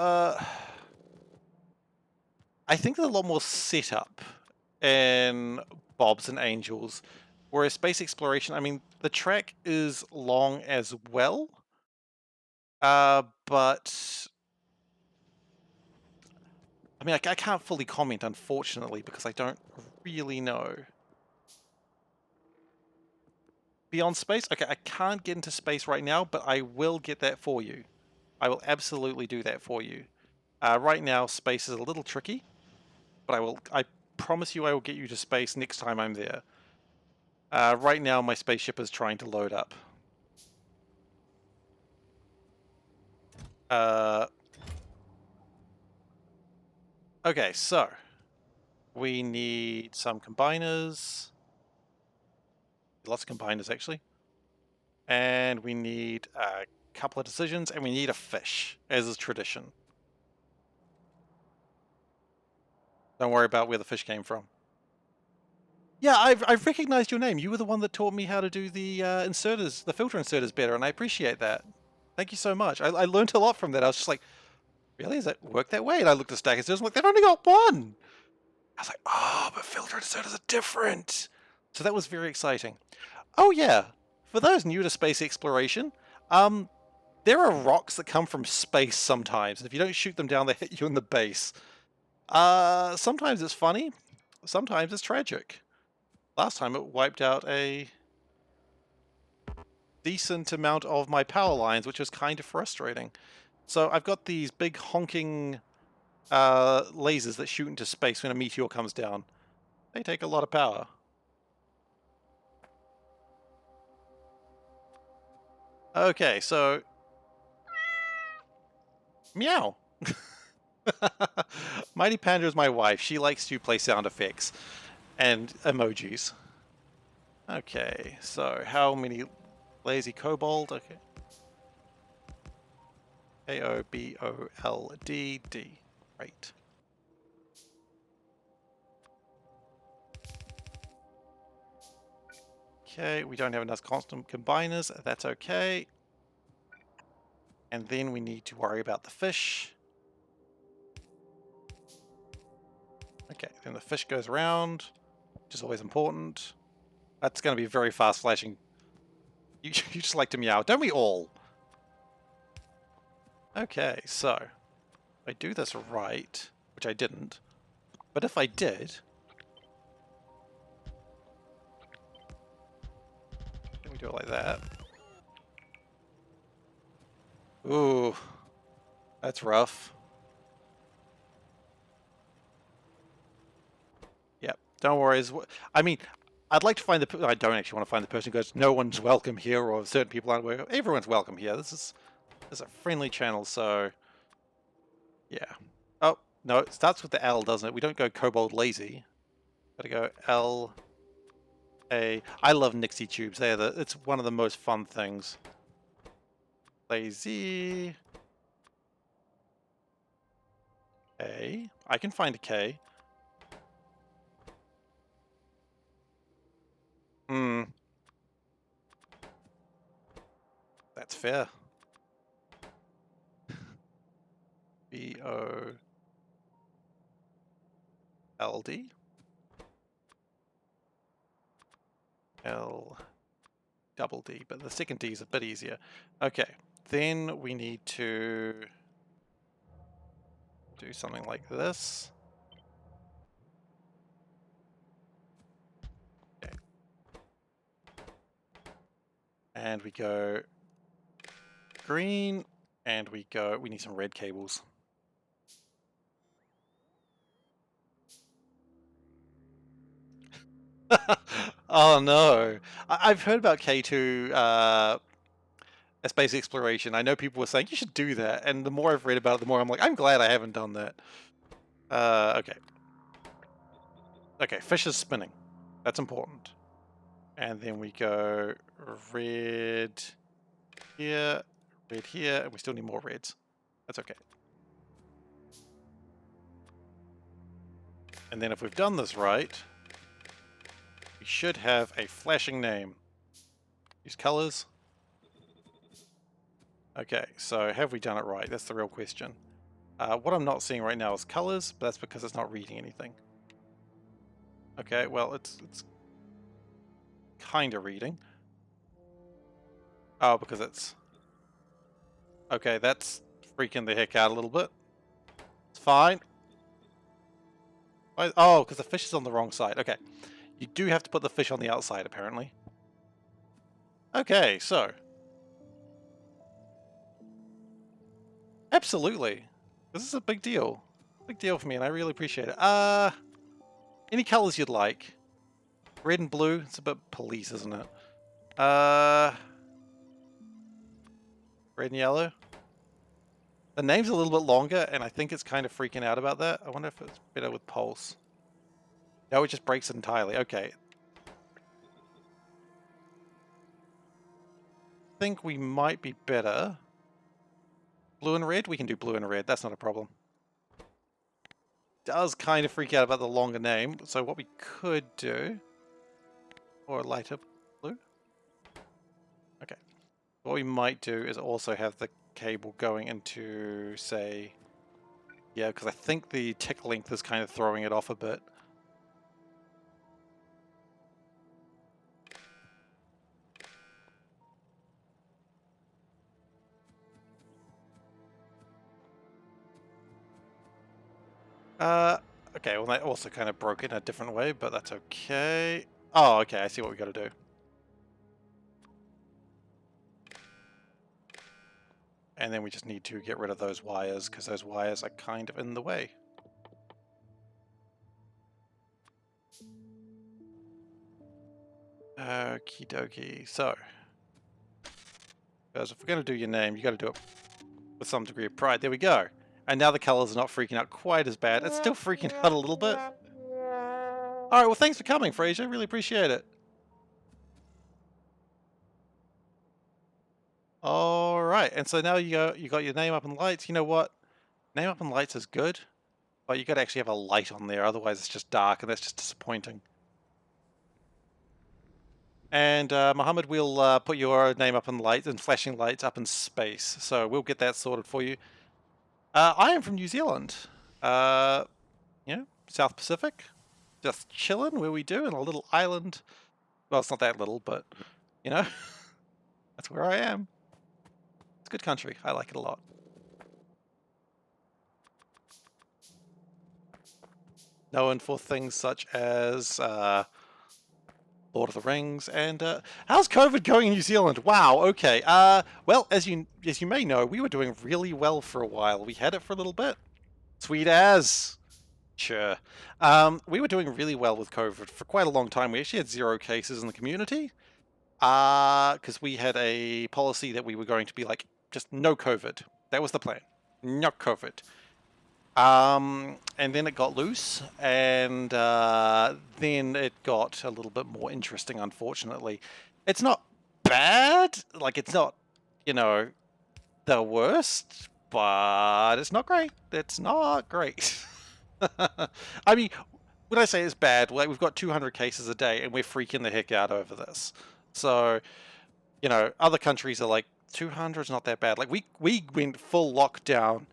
I think there's a lot more setup in Bob's and Angels, whereas space exploration, I mean, the track is long as well, but I mean, I can't fully comment, unfortunately, because I don't really know. Beyond space? Okay, I can't get into space right now, but I will get that for you. I will absolutely do that for you. Right now, space is a little tricky, but I promise you I will get you to space next time I'm there. Right now, my spaceship is trying to load up. Okay, so we need some combiners. Lots of combiners, actually. And we need a couple of decisions, and we need a fish, as is tradition. Don't worry about where the fish came from. Yeah, I've recognized your name. You were the one that taught me how to do the inserters, the filter inserters better, and I appreciate that. Thank you so much. I learned a lot from that. I was just like, really? Does that work that way? And I looked at stack inserters, I'm like, they've only got one! I was like, oh, but filter inserters are different! So that was very exciting. Oh yeah, for those new to space exploration, there are rocks that come from space sometimes. If you don't shoot them down, they hit you in the base. Sometimes it's funny, sometimes it's tragic. Last time it wiped out a decent amount of my power lines, which was kind of frustrating. So I've got these big honking lasers that shoot into space when a meteor comes down. They take a lot of power. Okay, so... Meow! Mighty Panda is my wife. She likes to play sound effects and emojis. Okay, so how many lazy kobold? Okay. KOBOLDD. Right. Okay, we don't have enough constant combiners. That's okay. And then we need to worry about the fish. Okay, then the fish goes around, which is always important. That's going to be very fast flashing. You just like to meow, don't we all? Okay, so if I do this right, which I didn't, but if I did, let me do it like that. Ooh, that's rough. Yep, don't worry. I mean, I'd like to find the... I don't actually want to find the person who goes, no one's welcome here, or certain people aren't welcome. Everyone's welcome here. This is a friendly channel, so... Yeah. Oh, no, it starts with the L, doesn't it? We don't go kobold lazy. Gotta go L... I love Nixie tubes. It's one of the most fun things. Lazy. A. I can find a K. Hmm. That's fair. B-O-L-D. L double D, but the second D is a bit easier. Okay, then we need to do something like this. Okay. And we go green, and we need some red cables. Oh no. I've heard about K2 space exploration. I know people were saying you should do that, and the more I've read about it, the more I'm like, I'm glad I haven't done that. Okay. Okay, fish is spinning. That's important. And then we go red here, and we still need more reds. That's okay. And then if we've done this right, we should have a flashing name. Use colors. Okay, so have we done it right? That's the real question. What I'm not seeing right now is colors, but that's because it's not reading anything. Okay, well, it's kind of reading. Oh, because it's... Okay, that's freaking the heck out a little bit. It's fine. Oh, because the fish is on the wrong side. Okay. You do have to put the fish on the outside, apparently. Okay, so. Absolutely. This is a big deal. Big deal for me, and I really appreciate it. Any colors you'd like. Red and blue. It's a bit police, isn't it? Red and yellow. The name's a little bit longer, and I think it's kind of freaking out about that. I wonder if it's better with pulse. No, it just breaks it entirely. Okay. I think we might be better. Blue and red? We can do blue and red. That's not a problem. Does kind of freak out about the longer name. So what we could do... Or lighter blue? Okay. What we might do is also have the cable going into, say... Yeah, because I think the tick length is kind of throwing it off a bit. Okay, well that also kind of broke in a different way, but that's okay. Oh, okay, I see what we got to do. And then we just need to get rid of those wires, because those wires are kind of in the way. Okie dokie. So, because if we're going to do your name, you got to do it with some degree of pride. There we go. And now the colors are not freaking out quite as bad. It's still freaking out a little bit. Alright, well thanks for coming, Fraser. Really appreciate it. Alright, and so now you got your name up in lights. You know what? Name up in lights is good, but you got to actually have a light on there. Otherwise it's just dark, and that's just disappointing. And Mohammed, we'll put your name up in lights and flashing lights up in space. So we'll get that sorted for you. I am from New Zealand. South Pacific. Just chilling where we do in a little island. Well, it's not that little, but, you know, that's where I am. It's a good country. I like it a lot. Known for things such as Lord of the Rings, and how's COVID going in New Zealand? Wow, okay. Well, as you may know, we were doing really well for a while. We had it for a little bit. Sweet as. Sure. We were doing really well with COVID for quite a long time. We actually had 0 cases in the community. Because we had a policy that we were going to be like, just no COVID. That was the plan. No COVID. And then it got loose, and then it got a little bit more interesting, unfortunately. It's not bad, like it's not, you know, the worst, but it's not great. It's not great. I mean, when I say it's bad, like we've got 200 cases a day and we're freaking the heck out over this. So, you know, other countries are like, 200 is not that bad. Like we went full lockdown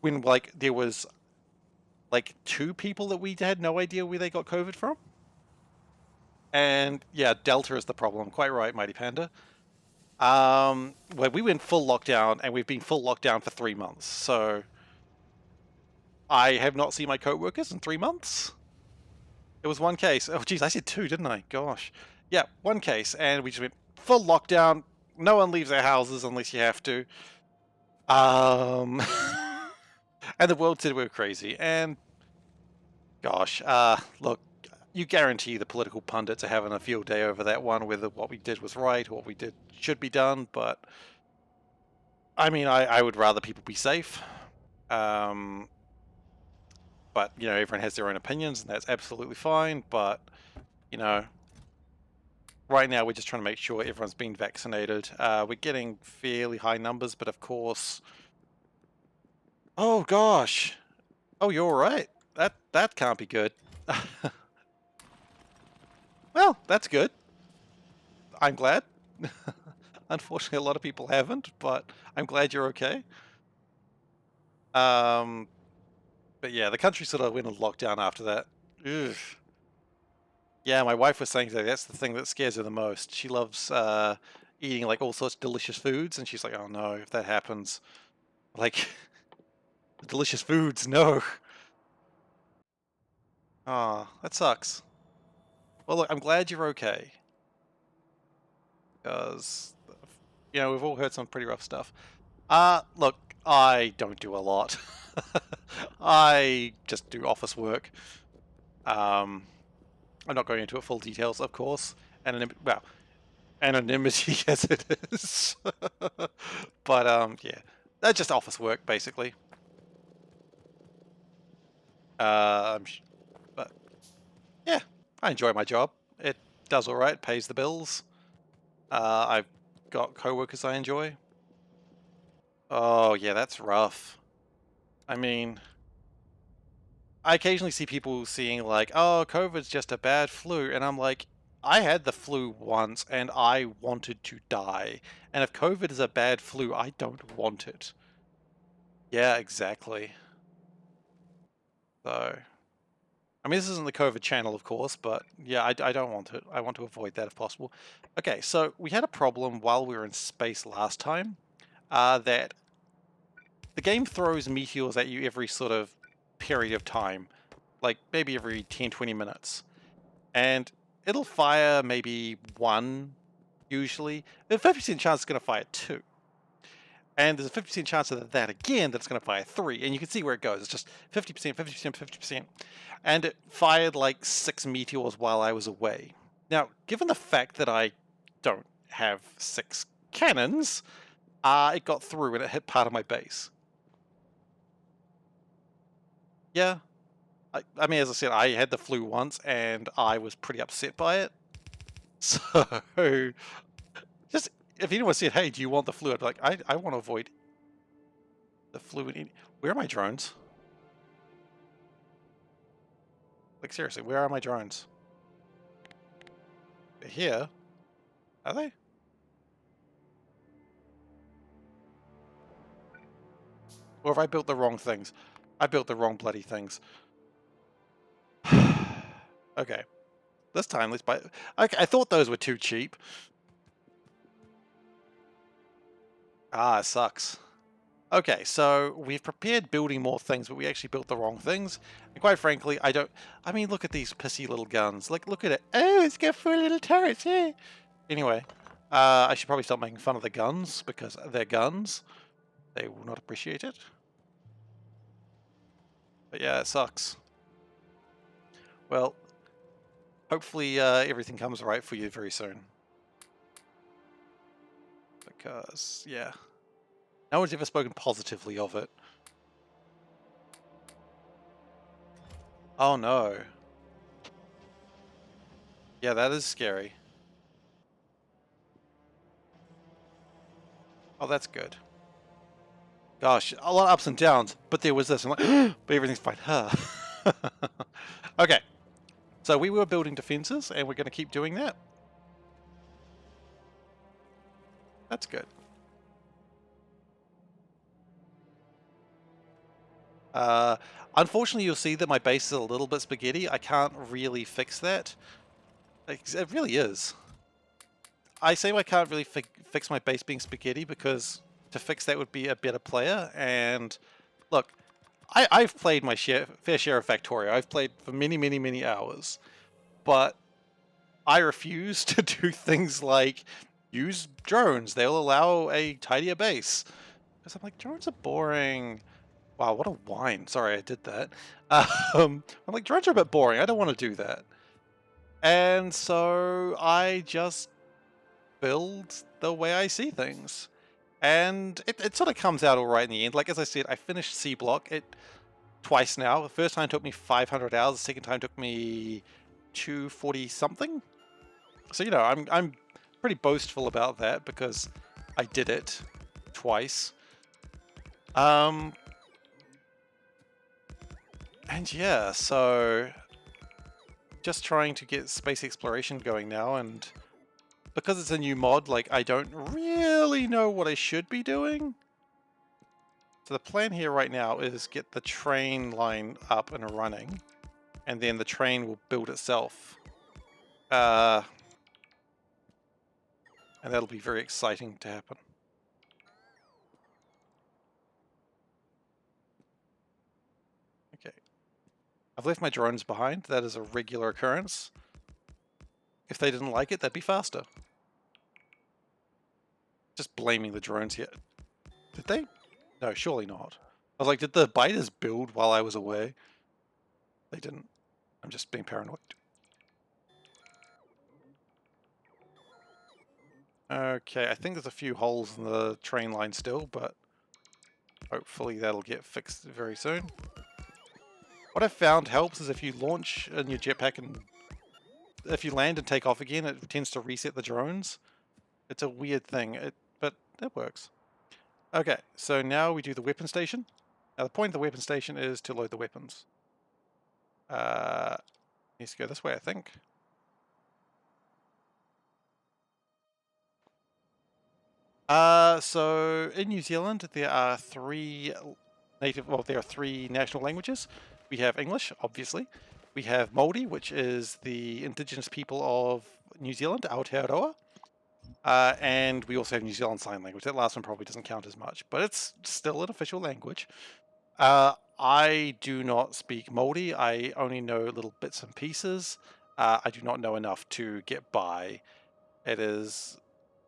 when like there was like 2 people that we had no idea where they got COVID from. And yeah, Delta is the problem. Quite right, Mighty Panda. Where we went full lockdown and we've been full lockdown for 3 months. So I have not seen my co-workers in 3 months. It was one case. Oh, geez, I said 2, didn't I? Gosh. Yeah, one case, and we just went full lockdown. No one leaves their houses unless you have to. And the world said we were crazy. And gosh, look, you guarantee the political pundits are having a field day over that one, whether what we did was right or what we did should be done. But I mean, I would rather people be safe. But you know, everyone has their own opinions, and that's absolutely fine. But you know, right now we're just trying to make sure everyone's been vaccinated. We're getting fairly high numbers, but of course, oh gosh, oh you're all right. That can't be good. Well, that's good. I'm glad. Unfortunately, a lot of people haven't, but I'm glad you're okay. But yeah, the country sort of went on lockdown after that. Ugh. Yeah, my wife was saying that's the thing that scares her the most. She loves eating like all sorts of delicious foods, and she's like, "Oh no, if that happens, like delicious foods, no." Ah, that sucks. Well, look, I'm glad you're okay, because you know we've all heard some pretty rough stuff. Look, I don't do a lot. I just do office work. Um, I'm not going into it full details, of course. Well, anonymity as it is. But yeah, that's just office work basically. Um, but yeah, I enjoy my job. It does all right, pays the bills. I've got coworkers I enjoy. Oh yeah, that's rough. I mean, I occasionally see people seeing like, "Oh, COVID's just a bad flu," and I'm like, I had the flu once and I wanted to die. And if COVID is a bad flu, I don't want it. Yeah, exactly. So, I mean, this isn't the COVID channel, of course, but yeah, I don't want it. I want to avoid that if possible. Okay, so we had a problem while we were in space last time, that the game throws meteors at you every sort of period of time, like maybe every 10, 20 minutes. And it'll fire maybe one, usually. There's a 50% chance it's going to fire two. And there's a 50% chance of that again that it's going to fire 3. And you can see where it goes. It's just 50%, 50%, 50%. And it fired like 6 meteors while I was away. Now, given the fact that I don't have 6 cannons, it got through and it hit part of my base. Yeah. I mean, as I said, I had the flu once and I was pretty upset by it. So, just if anyone said, hey, do you want the flu? I'd be like, I want to avoid the flu. Where are my drones? Like, seriously, where are my drones? They're here. Are they? Or have I built the wrong things? I built the wrong bloody things. Okay. This time, let's buy... I thought those were too cheap. Ah, it sucks. Okay, so we've prepared building more things, but we actually built the wrong things. And quite frankly, I don't... I mean, look at these pissy little guns. Like, look at it. Oh, it's got 4 little turrets, yeah. Anyway, I should probably stop making fun of the guns, because they're guns. They will not appreciate it. But yeah, it sucks. Well, hopefully everything comes right for you very soon. Because, yeah. No one's ever spoken positively of it. Oh no. Yeah, that is scary. Oh, that's good. Gosh, a lot of ups and downs, but there was this. I'm like, but everything's fine. Huh. Okay, so we were building defenses, and we're going to keep doing that. That's good. Uh, Unfortunately, you'll see that my base is a little bit spaghetti. I can't really fix that. It really is. I say I can't really fix my base being spaghetti because to fix that would be a better player. And look, I've played my fair share of Factorio. I've played for many, many, many hours. But I refuse to do things like use drones. They'll allow a tidier base. Because I'm like, drones are boring. Wow, what a whine. Sorry, I did that. I'm like, drones are a bit boring. I don't want to do that. And so I just build the way I see things. And it sort of comes out all right in the end. Like, as I said, I finished C block it twice now. The first time took me 500 hours. The second time took me 240 something. So, you know, I'm pretty boastful about that because I did it twice. And yeah, so just trying to get space exploration going now, and because it's a new mod, like, I don't really know what I should be doing. So the plan here right now is get the train line up and running, and then the train will build itself. And that'll be very exciting to happen. Okay. I've left my drones behind. That is a regular occurrence. If they didn't like it, they'd be faster. Just blaming the drones here. Did they? No, surely not. I was like, did the biters build while I was away? They didn't. I'm just being paranoid. Okay, I think there's a few holes in the train line still, but hopefully that'll get fixed very soon. What I've found helps is if you launch in your jetpack and if you land and take off again, it tends to reset the drones. It's a weird thing, but it works. Okay, so now we do the weapon station. Now the point of the weapon station is to load the weapons. Needs to go this way, I think. So in New Zealand, there are three national languages. We have English, obviously. We have Māori, which is the indigenous people of New Zealand, Aotearoa. And we also have New Zealand Sign Language. That last one probably doesn't count as much, but it's still an official language. I do not speak Māori. I only know little bits and pieces. I do not know enough to get by. It is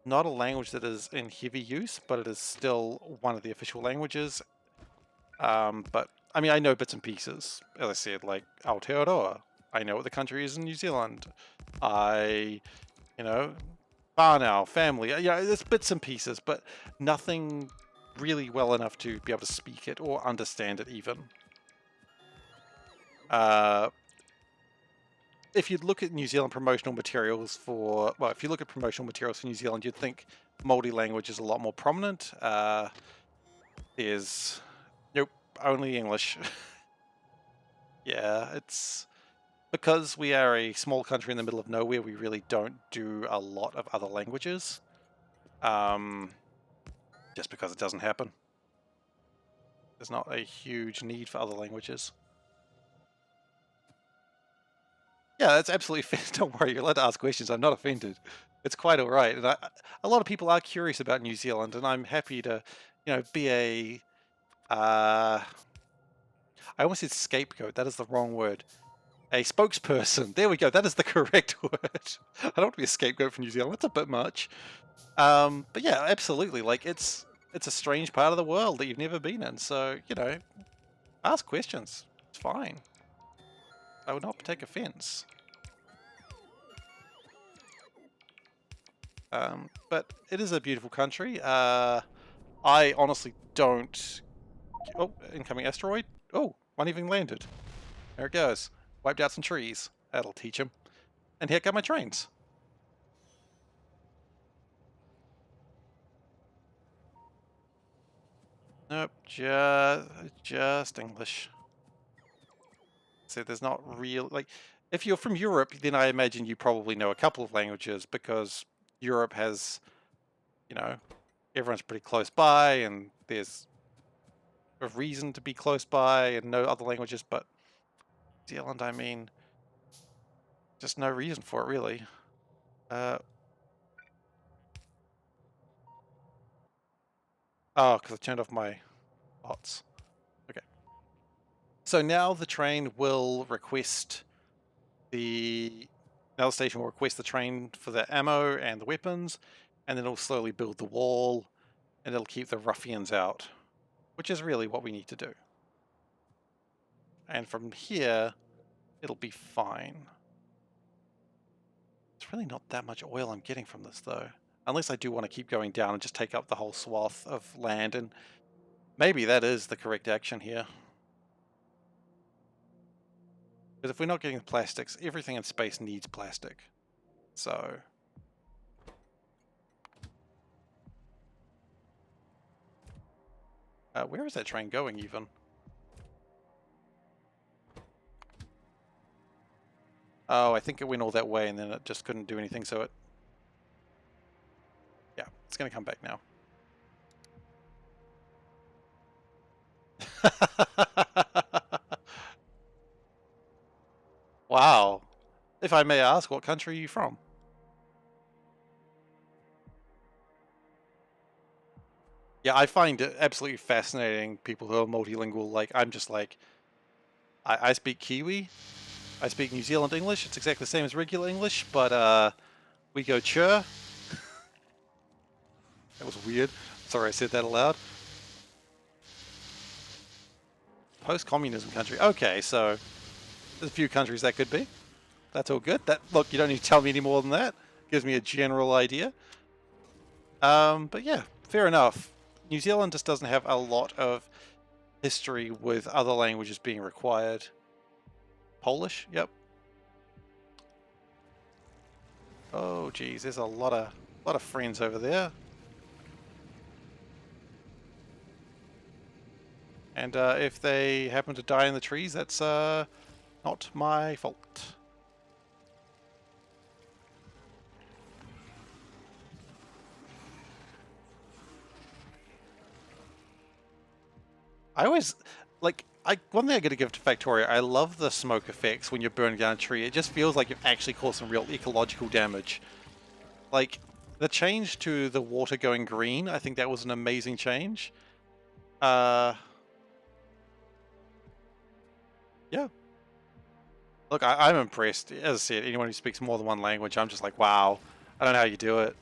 not a language that is in heavy use, but it is still one of the official languages. But I mean, I know bits and pieces. As I said, like Aotearoa. I know what the country is in New Zealand. You know, whānau, family. Yeah, there's bits and pieces, but nothing really well enough to be able to speak it or understand it even. If you look at New Zealand promotional materials for, well, if you look at promotional materials for New Zealand, you'd think Māori language is a lot more prominent. There's, nope, only English. Yeah, it's because we are a small country in the middle of nowhere, we really don't do a lot of other languages. Just because it doesn't happen. There's not a huge need for other languages. Yeah, that's absolutely fair. Don't worry, you're allowed to ask questions. I'm not offended. It's quite all right. And a lot of people are curious about New Zealand, and I'm happy to, you know, be a... I almost said scapegoat. That is the wrong word. A spokesperson. There we go. That is the correct word. I don't want to be a scapegoat for New Zealand. That's a bit much. But yeah, absolutely. Like, it's a strange part of the world that you've never been in. So, you know, ask questions. It's fine. I would not take offense. But it is a beautiful country. I honestly don't... Oh, incoming asteroid. Oh, one even landed. There it goes. Wiped out some trees. That'll teach him. And here come my trains. Nope, just English. So there's not real, like, if you're from Europe, then I imagine you probably know a couple of languages because Europe has, you know, everyone's pretty close by and there's a reason to be close by and know other languages, but New Zealand, I mean, just no reason for it really. Oh, because I turned off my bots. Okay. So now the train will request now the station will request the train for the ammo and the weapons, and then it'll slowly build the wall, and it'll keep the ruffians out, which is really what we need to do. And from here, it'll be fine. It's really not that much oil I'm getting from this, though. Unless I do want to keep going down and just take up the whole swath of land, and maybe that is the correct action here. Because if we're not getting the plastics, everything in space needs plastic. So... where is that train going, even? Oh, I think it went all that way and then it just couldn't do anything, so it... Yeah, it's going to come back now. Wow. If I may ask, what country are you from? Yeah, I find it absolutely fascinating, people who are multilingual. Like, I'm just like, I speak Kiwi, I speak New Zealand English, it's exactly the same as regular English, but we go chur. That was weird. Sorry I said that aloud. Post-communism country. Okay, so there's a few countries that could be. That's all good. Look, you don't need to tell me any more than that. Gives me a general idea. But yeah, fair enough. New Zealand just doesn't have a lot of history with other languages being required. Polish? Yep. Oh geez, there's a lot of friends over there. And if they happen to die in the trees, that's not my fault. I always, like, one thing I gotta give to Factoria, I love the smoke effects when you're burning down a tree. It just feels like you've actually caused some real ecological damage. Like, the change to the water going green, I think that was an amazing change. Yeah. Look, I'm impressed. As I said, anyone who speaks more than one language, I'm just like, wow. I don't know how you do it.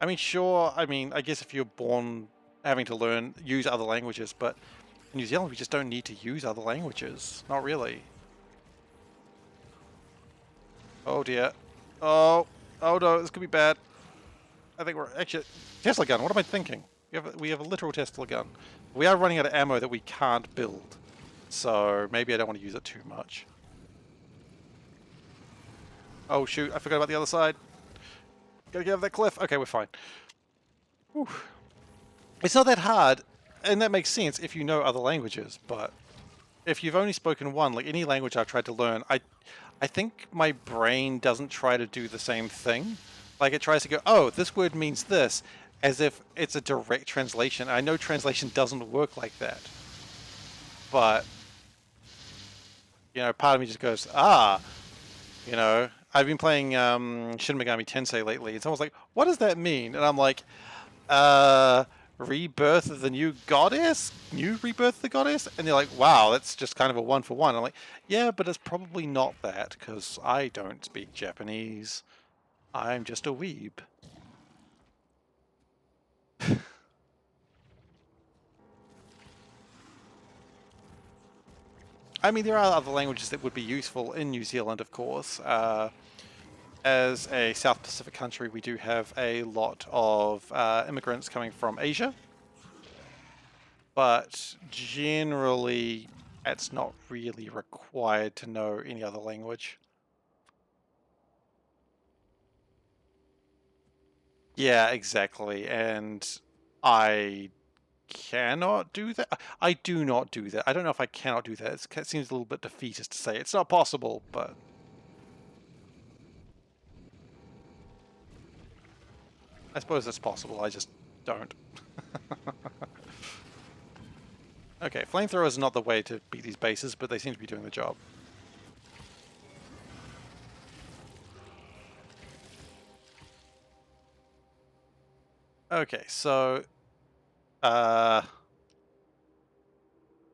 I mean, sure, I guess if you're born having to use other languages, but in New Zealand we just don't need to use other languages. Not really. Oh dear. Oh no, this could be bad. I think we're actually... Tesla gun, what am I thinking? We have a literal Tesla gun. We are running out of ammo that we can't build. So maybe I don't want to use it too much. Oh shoot, I forgot about the other side. Gotta get over that cliff. Okay, we're fine. Whew. It's not that hard, and that makes sense if you know other languages, but if you've only spoken one, like any language I've tried to learn, I think my brain doesn't try to do the same thing. Like it tries to go, oh, this word means this, as if it's a direct translation. I know translation doesn't work like that. But, part of me just goes, I've been playing Shin Megami Tensei lately. It's almost like, what does that mean? And I'm like, rebirth of the new goddess? New rebirth of the goddess? And they're like, wow, that's just kind of a one for one. I'm like, yeah, but it's probably not that, because I don't speak Japanese. I'm just a weeb. I mean, there are other languages that would be useful in New Zealand, of course. As a South Pacific country, we do have a lot of immigrants coming from Asia. But generally, it's not really required to know any other language. Yeah, exactly. And I cannot do that. I do not do that. I don't know if I cannot do that. It seems a little bit defeatist to say it's not possible, but I suppose it's possible. I just don't. Okay, flamethrower is not the way to beat these bases, but they seem to be doing the job. Okay, so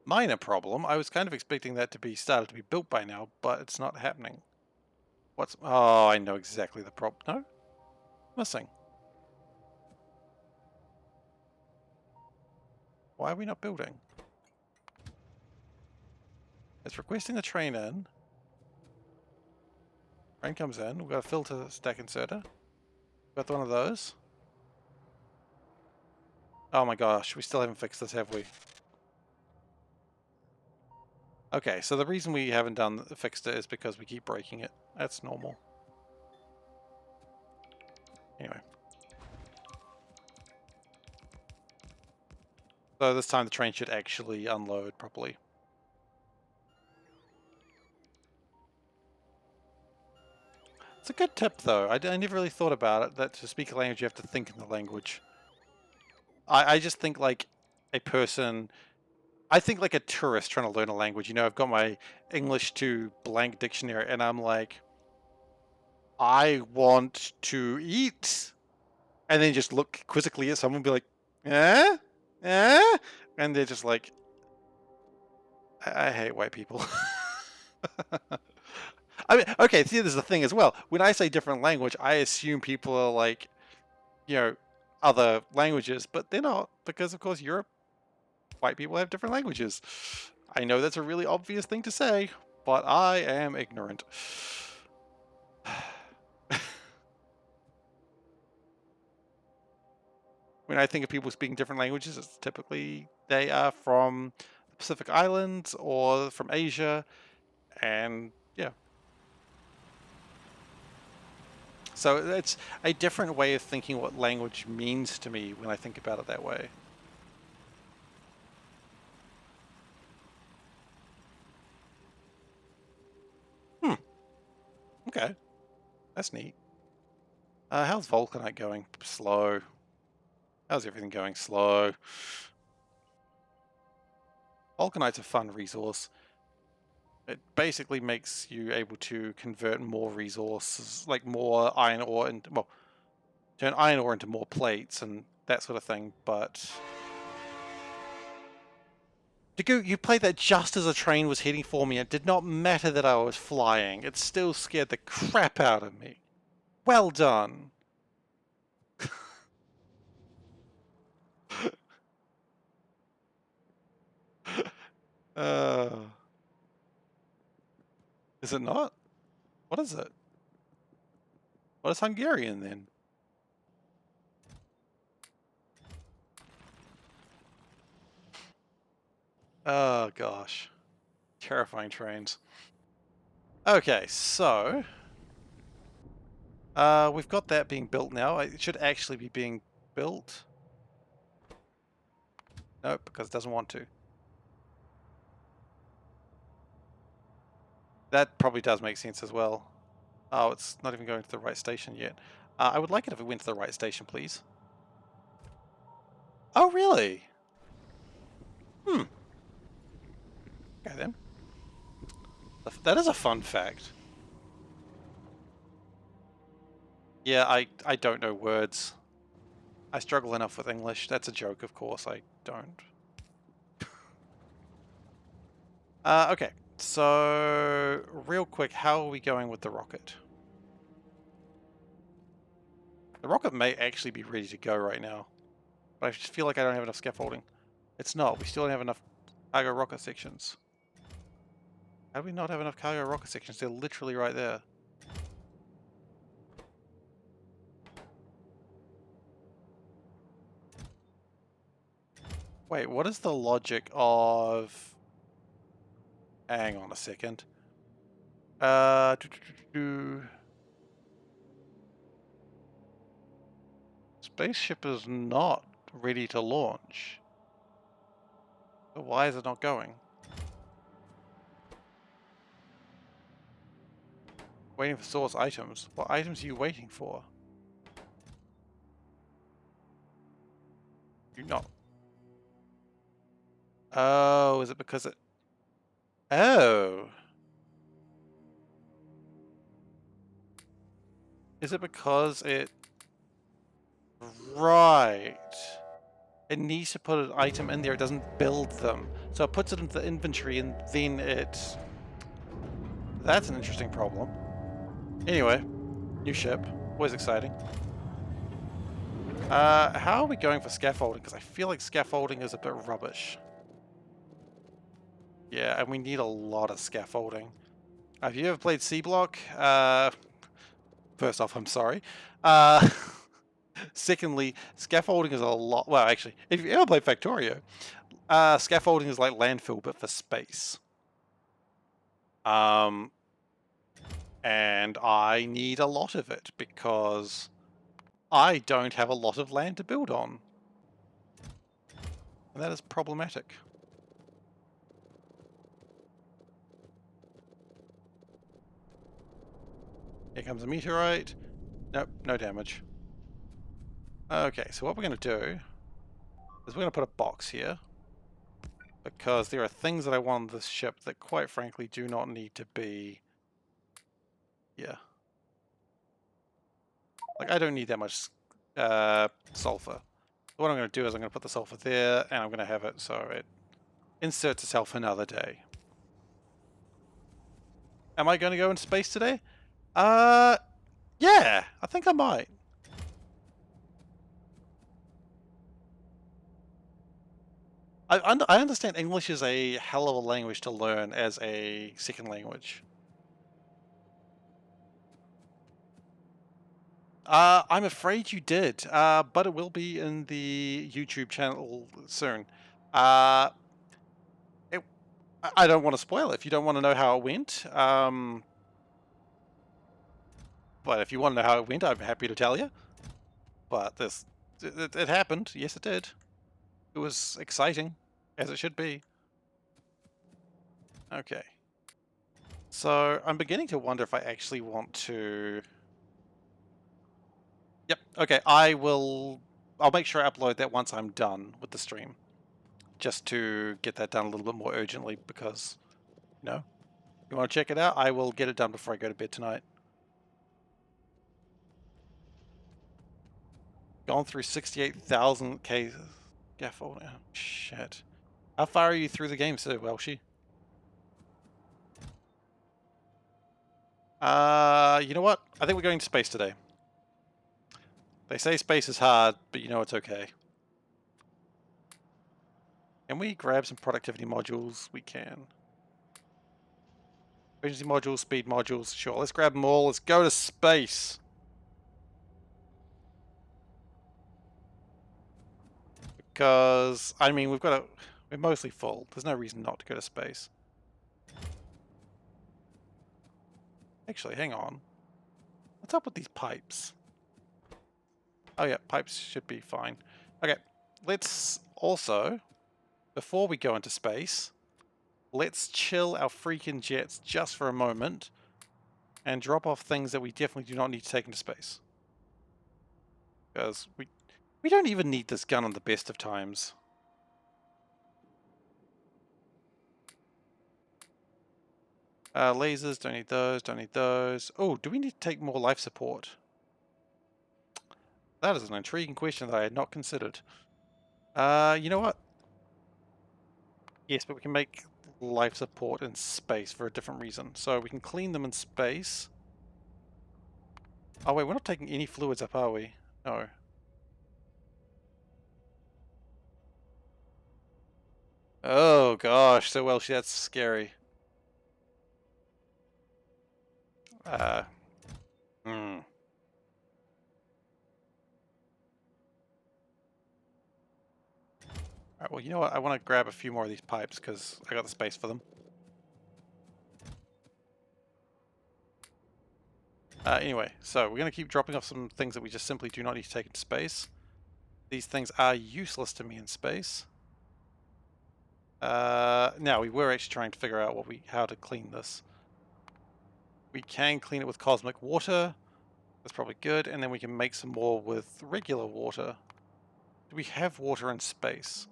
minor problem. I was kind of expecting that to be started to be built by now, but it's not happening. What's... Oh, I know exactly the problem. No? Missing. Why are we not building? It's requesting the train in. Train comes in. We've got a filter stack inserter. Got one of those. Oh my gosh, we still haven't fixed this, have we? Okay, so the reason we haven't fixed it is because we keep breaking it. That's normal. Anyway. So this time the train should actually unload properly. It's a good tip though. I never really thought about it, that to speak a language you have to think in the language. I just think like a person... I think like a tourist trying to learn a language. You know, I've got my English to blank dictionary and I'm like, I want to eat. And then just look quizzically at someone and be like, eh? Eh? And they're just like, I hate white people. I mean, okay, see, there's the thing as well. When I say different language, I assume people are like, you know, other languages, but they're not, because of course Europe, white people have different languages. I know that's a really obvious thing to say, but I am ignorant. When I think of people speaking different languages, it's typically they are from the Pacific Islands or from Asia, and yeah. So it's a different way of thinking what language means to me when I think about it that way. Okay, that's neat. How's Vulcanite going? Slow. How's everything going? Slow. Vulcanite's a fun resource. It basically makes you able to convert more resources, like more iron ore into, well, turn iron ore into more plates and that sort of thing, but... Dagu, you played that just as a train was heading for me. It did not matter that I was flying. It still scared the crap out of me. Well done. uh, is it not? What is it? What is Hungarian then? Oh gosh. Terrifying trains. Okay, so we've got that being built now. It should actually be being built. Nope, because it doesn't want to. That probably does make sense as well. Oh, it's not even going to the right station yet. I would like it if it went to the right station, please. Oh, really? Hmm. Okay then. That is a fun fact. Yeah, I don't know words. I struggle enough with English. That's a joke, of course. I don't. Okay, so real quick, how are we going with the rocket? The rocket may actually be ready to go right now, but I just feel like I don't have enough scaffolding. It's not. We still don't have enough cargo rocket sections. How do we not have enough cargo rocket sections? They're literally right there. Wait, what is the logic of... Hang on a second. Spaceship is not ready to launch. So why is it not going? Waiting for source items. What items are you waiting for? You not. Oh, is it because it... Oh. Is it because it... Right. It needs to put an item in there, it doesn't build them. So it puts it into the inventory and then it... That's an interesting problem. Anyway, new ship. Always exciting. How are we going for scaffolding? Because I feel like scaffolding is a bit rubbish. Yeah, and we need a lot of scaffolding. Have you ever played C Block? First off, I'm sorry. Secondly, scaffolding is a lot... Well, actually, if you ever played Factorio, scaffolding is like landfill, but for space. And I need a lot of it, because I don't have a lot of land to build on. And that is problematic. Here comes a meteorite. Nope, no damage. Okay, so what we're going to do is we're going to put a box here. Because there are things that I want on this ship that, quite frankly, do not need to be... Yeah. Like, I don't need that much sulfur. What I'm going to do is I'm going to put the sulfur there, and I'm going to have it so it inserts itself another day. Am I going to go into space today? Yeah, I think I might. I understand English is a hell of a language to learn as a second language. I'm afraid you did, but it will be in the YouTube channel soon. I don't want to spoil it if you don't want to know how it went. But if you want to know how it went, I'm happy to tell you. But it happened. Yes, it did. It was exciting, as it should be. Okay. So I'm beginning to wonder if I actually want to... Yep. Okay. I'll make sure I upload that once I'm done with the stream, just to get that done a little bit more urgently. Because, you know, you want to check it out, I will get it done before I go to bed tonight. Gone through 68,000 cases. Scaffolding. Oh, shit. How far are you through the game, Sir Welshie? You know what? I think we're going to space today. They say space is hard, but you know it's okay. Can we grab some productivity modules? We can. Efficiency modules, speed modules. Sure, let's grab them all. Let's go to space. Because, I mean, we're mostly full. There's no reason not to go to space. Actually, hang on. What's up with these pipes? Oh yeah, pipes should be fine. Okay, let's also, before we go into space, let's chill our freaking jets just for a moment and drop off things that we definitely do not need to take into space. Because we don't even need this gun on the best of times. Lasers, don't need those, don't need those. Oh, do we need to take more life support? That is an intriguing question that I had not considered. You know what? Yes, but we can make life support in space for a different reason. So we can clean them in space. Oh wait, we're not taking any fluids up, are we? No. Oh gosh, so well, that's scary. Hmm. Alright, well, you know what? I want to grab a few more of these pipes because I got the space for them. Anyway, so we're going to keep dropping off some things that we just simply do not need to take into space. These things are useless to me in space. Now, we were actually trying to figure out how to clean this. We can clean it with cosmic water. That's probably good. And then we can make some more with regular water. Do we have water in space?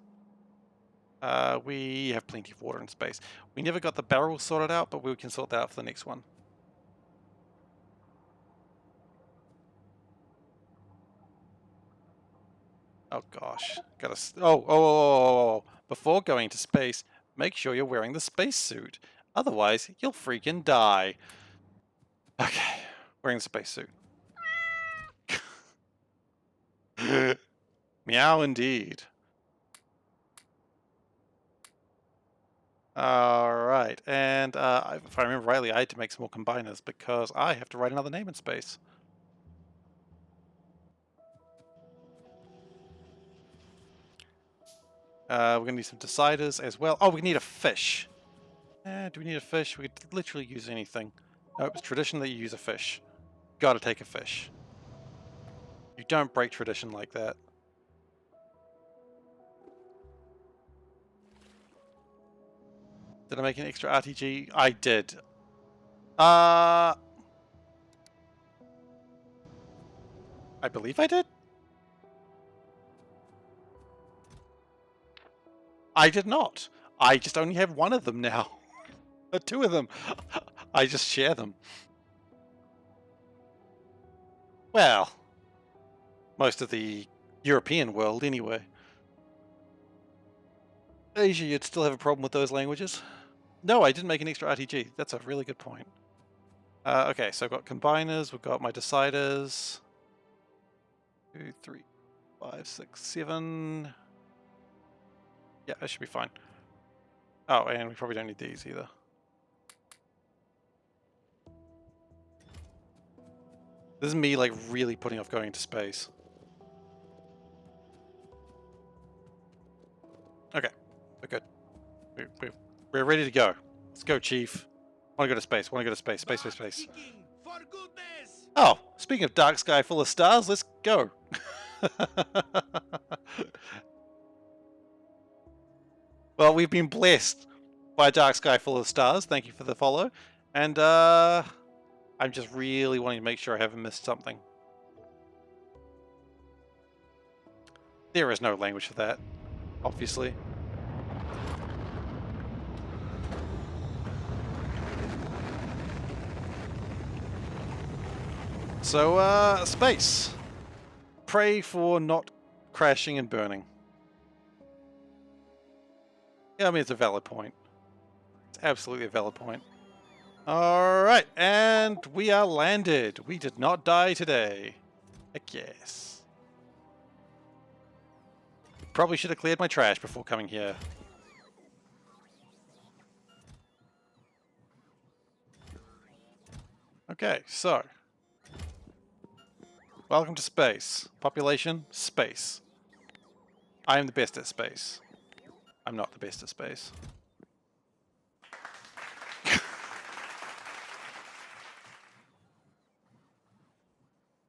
We have plenty of water in space. We never got the barrel sorted out, but we can sort that out for the next one. Oh gosh, gotta. Oh! Before going to space, make sure you're wearing the spacesuit. Otherwise, you'll freaking die. Okay, wearing the spacesuit. Meow indeed. Alright, and if I remember rightly, I had to make some more combiners because I have to write another name in space. We're going to need some deciders as well. Oh, we need a fish. Do we need a fish? We could literally use anything. Nope, it's tradition that you use a fish. Gotta take a fish. You don't break tradition like that. Did I make an extra RTG? I did. I believe I did? I did not. I just only have one of them now. Two of them. I just share them. Well, most of the European world anyway. Asia, you'd still have a problem with those languages? No, I didn't make an extra RTG. That's a really good point. Okay, so I've got combiners, we've got my deciders. 2, 3, 5, 6, 7. Yeah, that should be fine. Oh, and we probably don't need these either. This is me, like, really putting off going into space. Okay, we're good. We're ready to go. Let's go, Chief. Want to go to space. Want to go to space. Space. Oh, speaking of dark sky full of stars, let's go. Well, we've been blessed by a dark sky full of stars. Thank you for the follow. And I'm just really wanting to make sure I haven't missed something. There is no language for that, obviously. So, space. Pray for not crashing and burning. Yeah, I mean, it's a valid point. It's absolutely a valid point. Alright, and we are landed. We did not die today. Heck yes. Probably should have cleared my trash before coming here. Okay, so. Welcome to space. Population, space. I am the best at space. I'm not the best at space.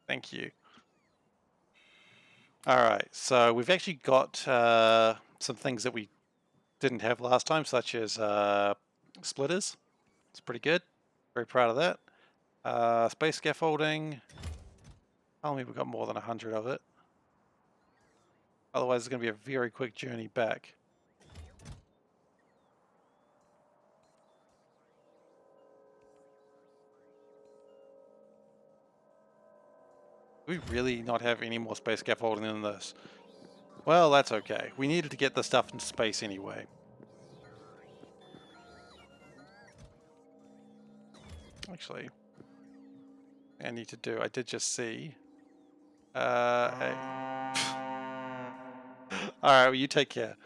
Thank you. Alright, so we've actually got some things that we didn't have last time, such as splitters. It's pretty good. Very proud of that. Space scaffolding. Tell me we've got more than 100 of it. Otherwise it's going to be a very quick journey back. Do we really not have any more space scaffolding than this? Well, that's okay. We needed to get the stuff into space anyway. Actually, I need to do, I did just see. Hey. Alright, well, you take care.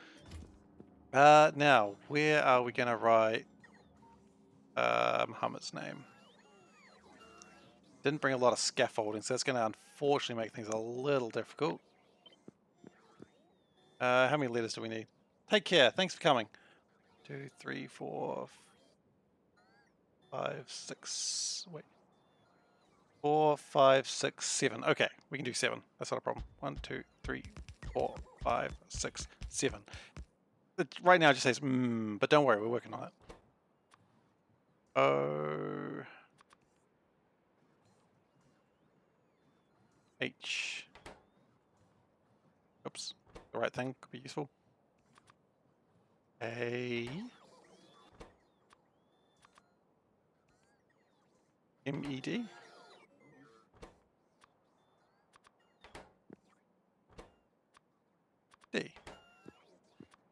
Now, where are we going to write Muhammad's name? Didn't bring a lot of scaffolding, so that's going to unfortunately make things a little difficult. How many letters do we need? Take care. Thanks for coming. 2, 3, 4, 5, 6. Wait. 4, 5, 6, 7. Okay, we can do 7. That's not a problem. 1, 2, 3, 4, 5, 6, 7. Right now it just says but don't worry, we're working on it. O H. Oops, the right thing could be useful. A M E D. D.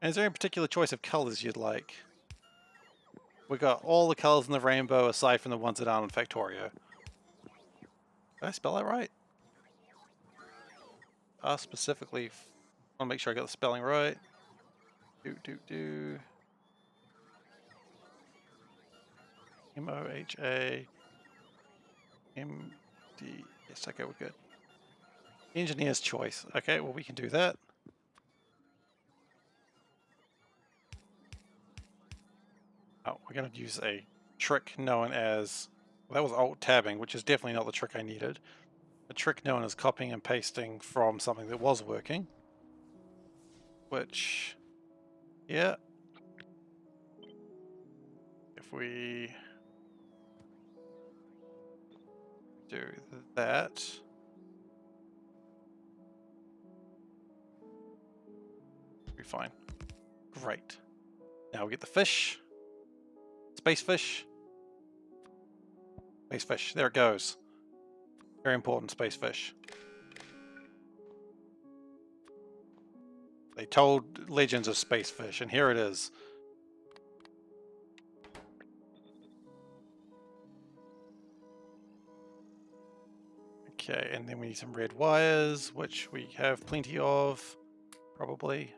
And is there any particular choice of colors you'd like? We got all the colors in the rainbow aside from the ones that aren't in Factorio. Did I spell that right? Specifically, I want to make sure I got the spelling right. M-O-H-A M-D. Yes, okay, we're good. Engineer's choice. Okay, well, we can do that. Oh, we're going to use a trick known as... Well, that was alt-tabbing, which is definitely not the trick I needed. A trick known as copying and pasting from something that was working. Which... Yeah. If we... do that... Be fine. Great. Now we get the fish. Space fish. Space fish. There it goes. Very important, space fish. They told legends of space fish, and here it is. Okay, and then we need some red wires, which we have plenty of, probably.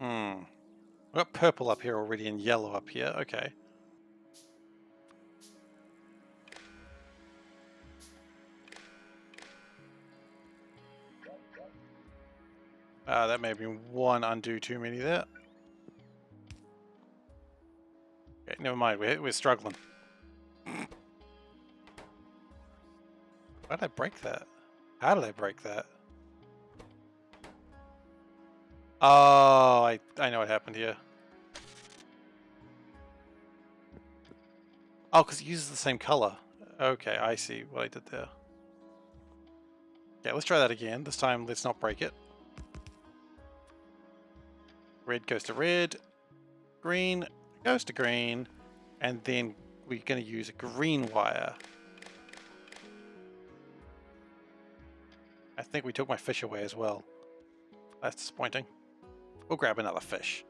We've got purple up here already and yellow up here. Okay. That may have been one undo too many there. Okay, never mind. We're struggling. Why did I break that? How did I break that? Oh, I know what happened here. Oh, because it uses the same color. Okay, I see what I did there. Okay, let's try that again. This time, let's not break it. Red goes to red. Green goes to green. And then we're going to use a green wire. I think we took my fish away as well. That's disappointing. We'll grab another fish.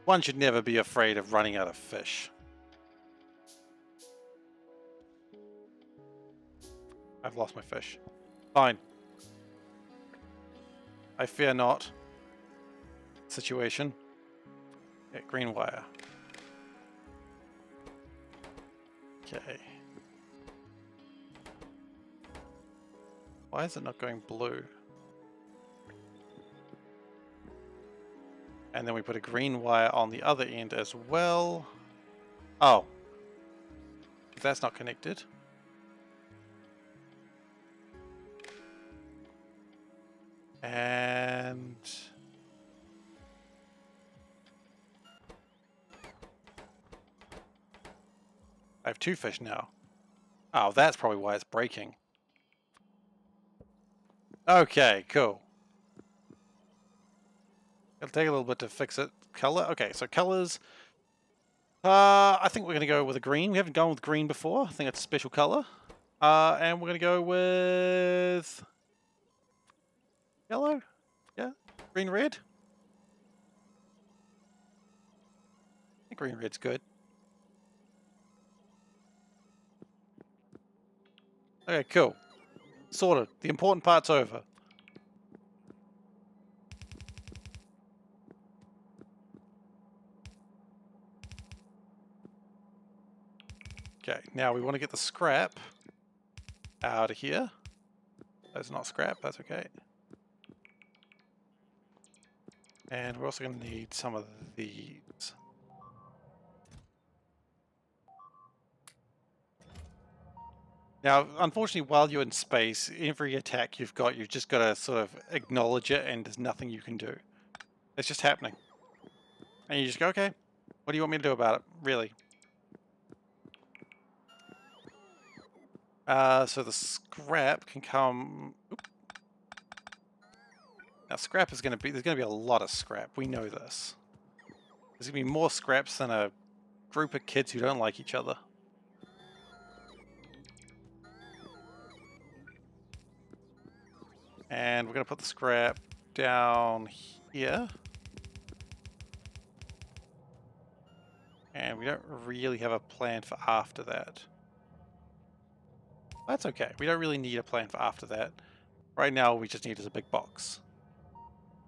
One should never be afraid of running out of fish. I've lost my fish. Fine. I fear not. Situation. Okay, green wire. Okay. Why is it not going blue? And then we put a green wire on the other end as well. Oh. That's not connected. And... I have two fish now. Oh, that's probably why it's breaking. Okay, cool. It'll take a little bit to fix it. Color? Okay, so colors. I think we're going to go with a green. We haven't gone with green before. I think it's a special color. And we're going to go with... yellow? Yeah? Green, red? I think green, red's good. Okay, cool. Sorted. The important part's over. Okay, now we want to get the scrap out of here. That's not scrap, that's okay. And we're also going to need some of these. Now, unfortunately, while you're in space, every attack you've just got to sort of acknowledge it, and there's nothing you can do. It's just happening. And you just go, okay, what do you want me to do about it? Really? So the scrap can come... Oop. Now, scrap is going to be... There's going to be a lot of scrap. We know this. There's going to be more scraps than a group of kids who don't like each other. And we're going to put the scrap down here. And we don't really have a plan for after that. That's okay. We don't really need a plan for after that. Right now, we just need is a big box.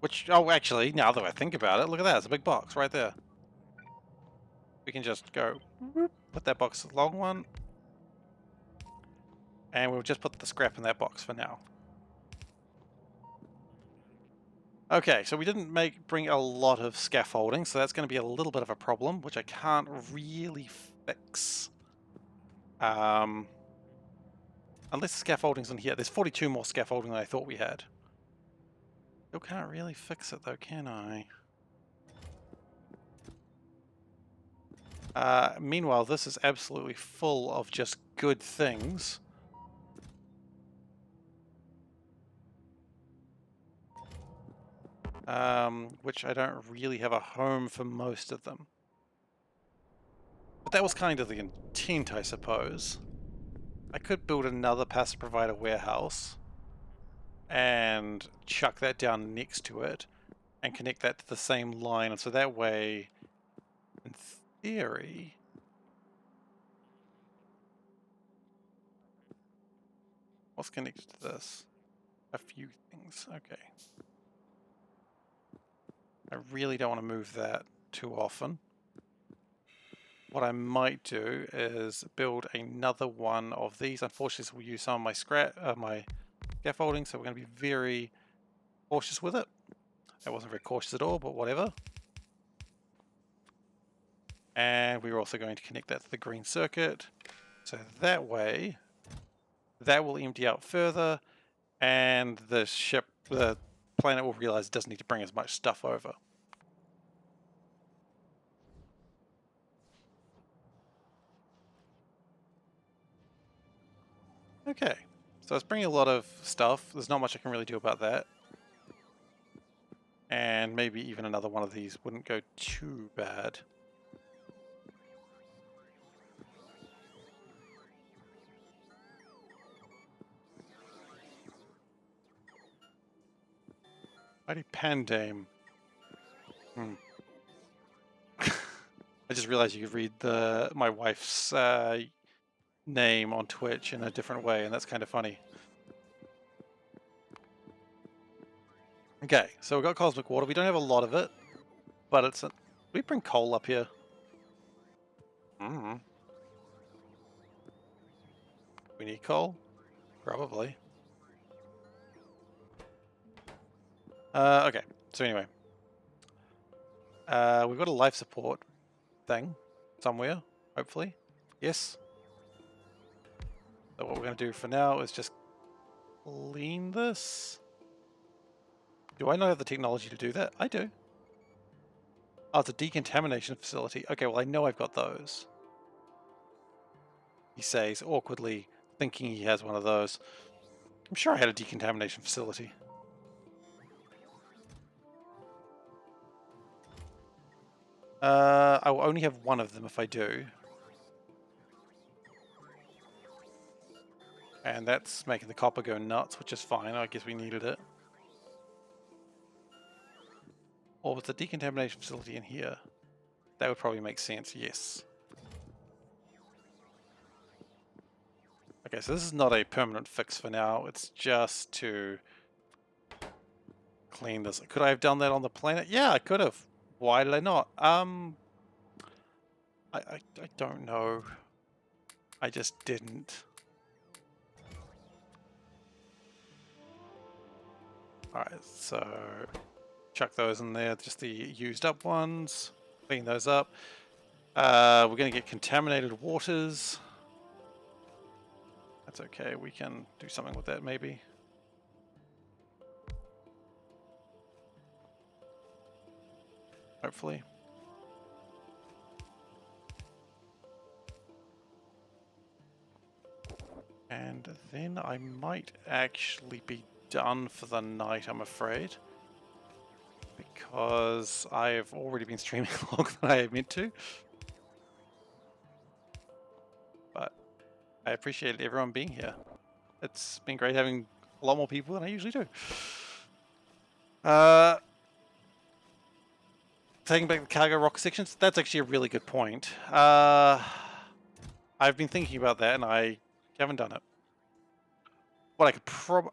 Which, oh, actually, now that I think about it, look at that. It's a big box right there. We can just go, whoop, put that box, long one. And we'll just put the scrap in that box for now. Okay, so we didn't bring a lot of scaffolding, so that's going to be a little bit of a problem, which I can't really fix. Unless the scaffolding's in here. There's 42 more scaffolding than I thought we had. Still can't really fix it though, can I? Meanwhile, this is absolutely full of just good things. Which I don't really have a home for most of them. But that was kind of the intent, I suppose. I could build another passive provider warehouse and chuck that down next to it and connect that to the same line, and so that way, in theory... What's connected to this? A few things, okay. I really don't want to move that too often. What I might do is build another one of these. Unfortunately, we'll use some of my scaffolding, so we're going to be very cautious with it. I wasn't very cautious at all, but whatever. And we're also going to connect that to the green circuit. So that way, that will empty out further, and the planet will realize it doesn't need to bring as much stuff over. Okay, so it's bringing a lot of stuff. There's not much I can really do about that. And maybe even another one of these wouldn't go too bad. Mighty Pandame. I just realized you could read my wife's name on Twitch in a different way, and that's kind of funny. Okay, so we've got cosmic water. We don't have a lot of it, but it's a... We bring coal up here. We need coal? Probably. Okay, so anyway. We've got a life support thing somewhere, hopefully. Yes. So what we're going to do for now is just clean this. Do I not have the technology to do that? I do. Oh, it's a decontamination facility. Okay, well I know I've got those. He says, awkwardly thinking he has one of those. I'm sure I had a decontamination facility. I will only have one of them if I do. And that's making the copper go nuts, which is fine. I guess we needed it. Or with the decontamination facility in here, that would probably make sense, yes. Okay, so this is not a permanent fix for now. It's just to clean this. Could I have done that on the planet? Yeah, I could have. Why did I not? I don't know. I just didn't. Alright, so chuck those in there, just the used up ones. Clean those up. We're going to get contaminated waters. That's okay, we can do something with that maybe. Hopefully. And then I might actually be done for the night, I'm afraid. Because I've already been streaming longer than I meant to. But I appreciate everyone being here. It's been great having a lot more people than I usually do. Taking back the cargo rocket sections, that's actually a really good point. I've been thinking about that and I haven't done it. What I could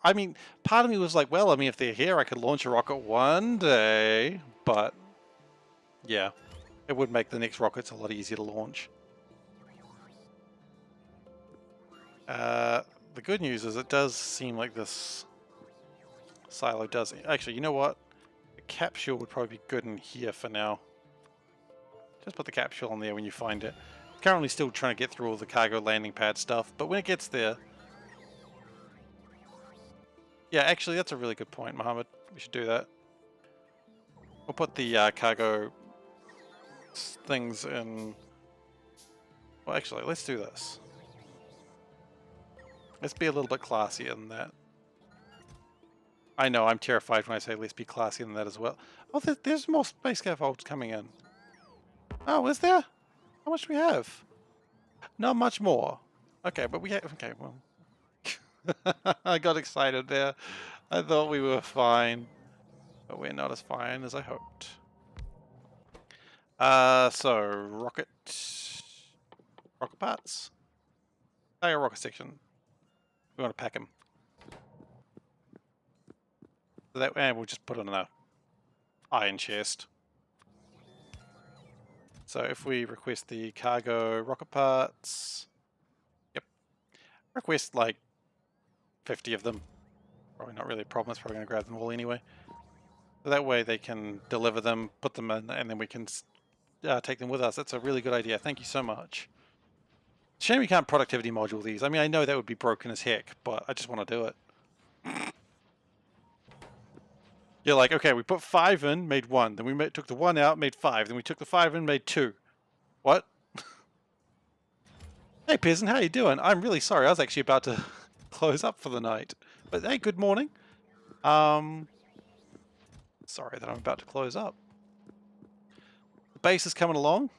I mean, part of me was like, well, I mean, if they're here, I could launch a rocket one day, but yeah, it would make the next rockets a lot easier to launch. The good news is it does seem like this silo does... Actually, you know what? The capsule would probably be good in here for now. Just put the capsule on there when you find it. Currently still trying to get through all the cargo landing pad stuff, but when it gets there... Yeah, actually, that's a really good point, Mohammed. We should do that. We'll put the cargo things in... Well, actually, let's do this. Let's be a little bit classier than that. I know, I'm terrified when I say let's be classier than that as well. Oh, there's more space scaffolds coming in. Oh, is there? How much do we have? Not much more. Okay, but we have... Okay, well... I got excited there. I thought we were fine. But we're not as fine as I hoped. So, rocket parts. Fire rocket section. We want to pack them. So that, and we'll just put it in a iron chest. So if we request the cargo rocket parts, yep, request like 50 of them. Probably not really a problem. It's probably going to grab them all anyway. So that way they can deliver them, put them in, and then we can take them with us. That's a really good idea. Thank you so much. Shame we can't productivity module these. I mean, I know that would be broken as heck, but I just want to do it. You're like, okay, we put 5 in, made 1. Then we took the 1 out, made 5. Then we took the 5 in, made 2. What? Hey, peasant, how you doing? I'm really sorry. I was actually about to close up for the night. But hey, good morning. Sorry that I'm about to close up. The base is coming along.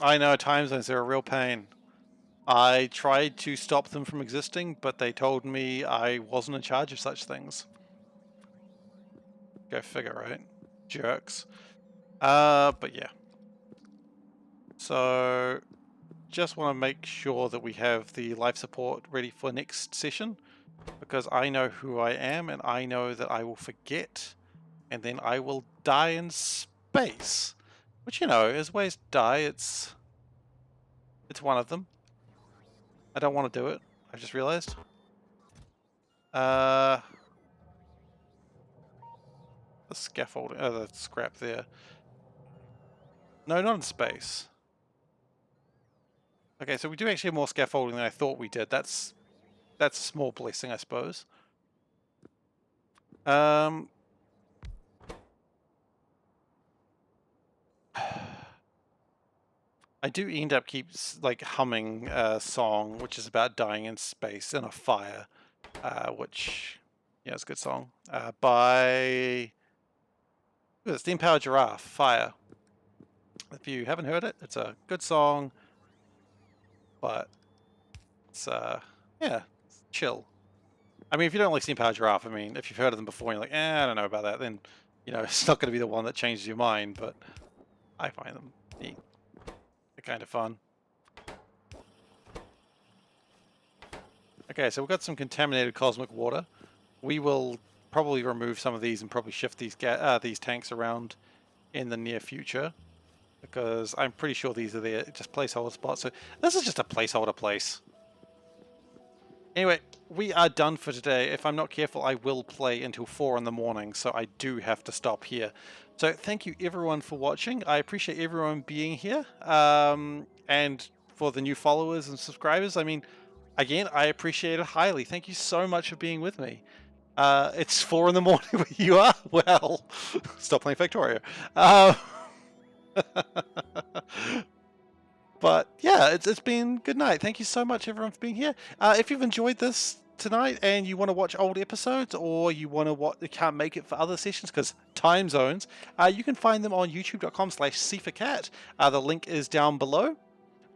I know, time zones are a real pain. I tried to stop them from existing, but they told me I wasn't in charge of such things. Go figure, right? Jerks. But yeah. So, just want to make sure that we have the life support ready for next session, because I know who I am, and I know that I will forget, and then I will die in space. Which, you know, is ways to die. It's one of them. I don't want to do it. I just realized. The scaffolding, the scrap there. No, not in space. Okay, so we do actually have more scaffolding than I thought we did. That's a small blessing, I suppose. I do end up like humming a song which is about dying in space in a fire, which, yeah, it's a good song. By Steam Powered Giraffe, Fire. If you haven't heard it, it's a good song, but it's yeah, it's chill. I mean, if you don't like Steam Powered Giraffe, I mean, if you've heard of them before and you're like, I don't know about that, then, you know, it's not going to be the one that changes your mind, but I find them neat. They're kind of fun. Okay, so we've got some contaminated cosmic water. We will probably remove some of these and probably shift these tanks around in the near future, because I'm pretty sure these are there, just placeholder spots. So this is just a placeholder place. Anyway, we are done for today. If I'm not careful, I will play until 4 in the morning, so I do have to stop here. So thank you everyone for watching. I appreciate everyone being here. And for the new followers and subscribers. I mean, again, I appreciate it highly. Thank you so much for being with me. It's 4 in the morning where you are. Well, stop playing Victoria. Uh, but yeah, it's been good night. Thank you so much, everyone, for being here. If you've enjoyed this tonight and you want to watch old episodes, or you want to watch, you can't make it for other sessions because time zones, you can find them on youtube.com/SeiferKatt. The link is down below.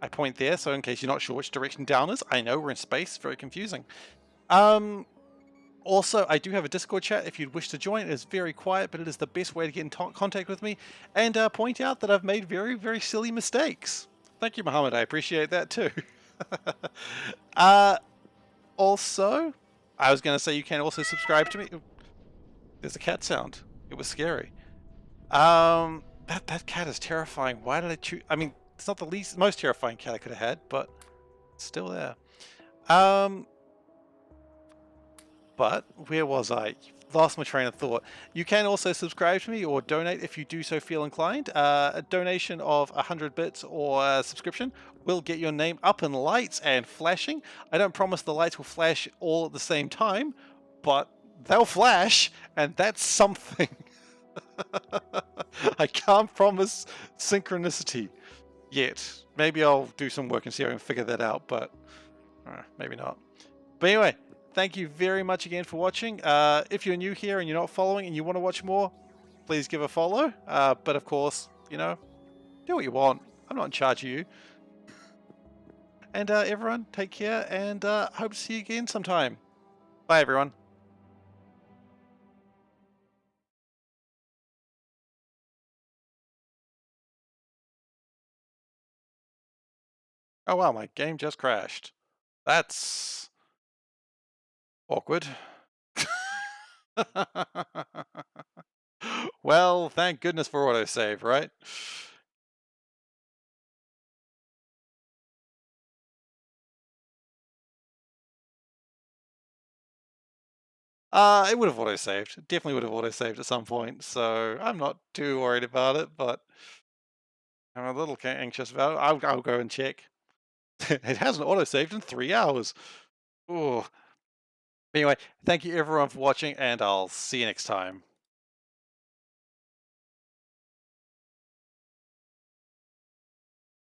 I point there, so in case you're not sure which direction down is, I know we're in space, very confusing. Also, I do have a Discord chat if you'd wish to join. It is very quiet, but it is the best way to get in contact with me and point out that I've made very, very silly mistakes. Thank you, Mohammed. I appreciate that too. Also, I was going to say you can also subscribe to me. There's a cat sound. It was scary. That cat is terrifying. Why did I choose? I mean, it's not the most terrifying cat I could have had, but it's still there. But where was I? Lost my train of thought. You can also subscribe to me or donate if you do so feel inclined. A donation of 100 bits or a subscription will get your name up in lights and flashing. I don't promise the lights will flash all at the same time, but they'll flash, and that's something. I can't promise synchronicity yet. Maybe I'll do some work and see if I can figure that out, but maybe not. But anyway, thank you very much again for watching. If you're new here and you're not following and you want to watch more, please give a follow. But of course, you know, do what you want. I'm not in charge of you. And everyone, take care, and hope to see you again sometime. Bye, everyone. Oh wow, my game just crashed. That's awkward. Well, thank goodness for autosave, right? It would have autosaved. Definitely would have autosaved at some point, so I'm not too worried about it, but I'm a little anxious about it. I'll go and check. It hasn't autosaved in 3 hours. Ooh. Anyway, thank you everyone for watching, and I'll see you next time.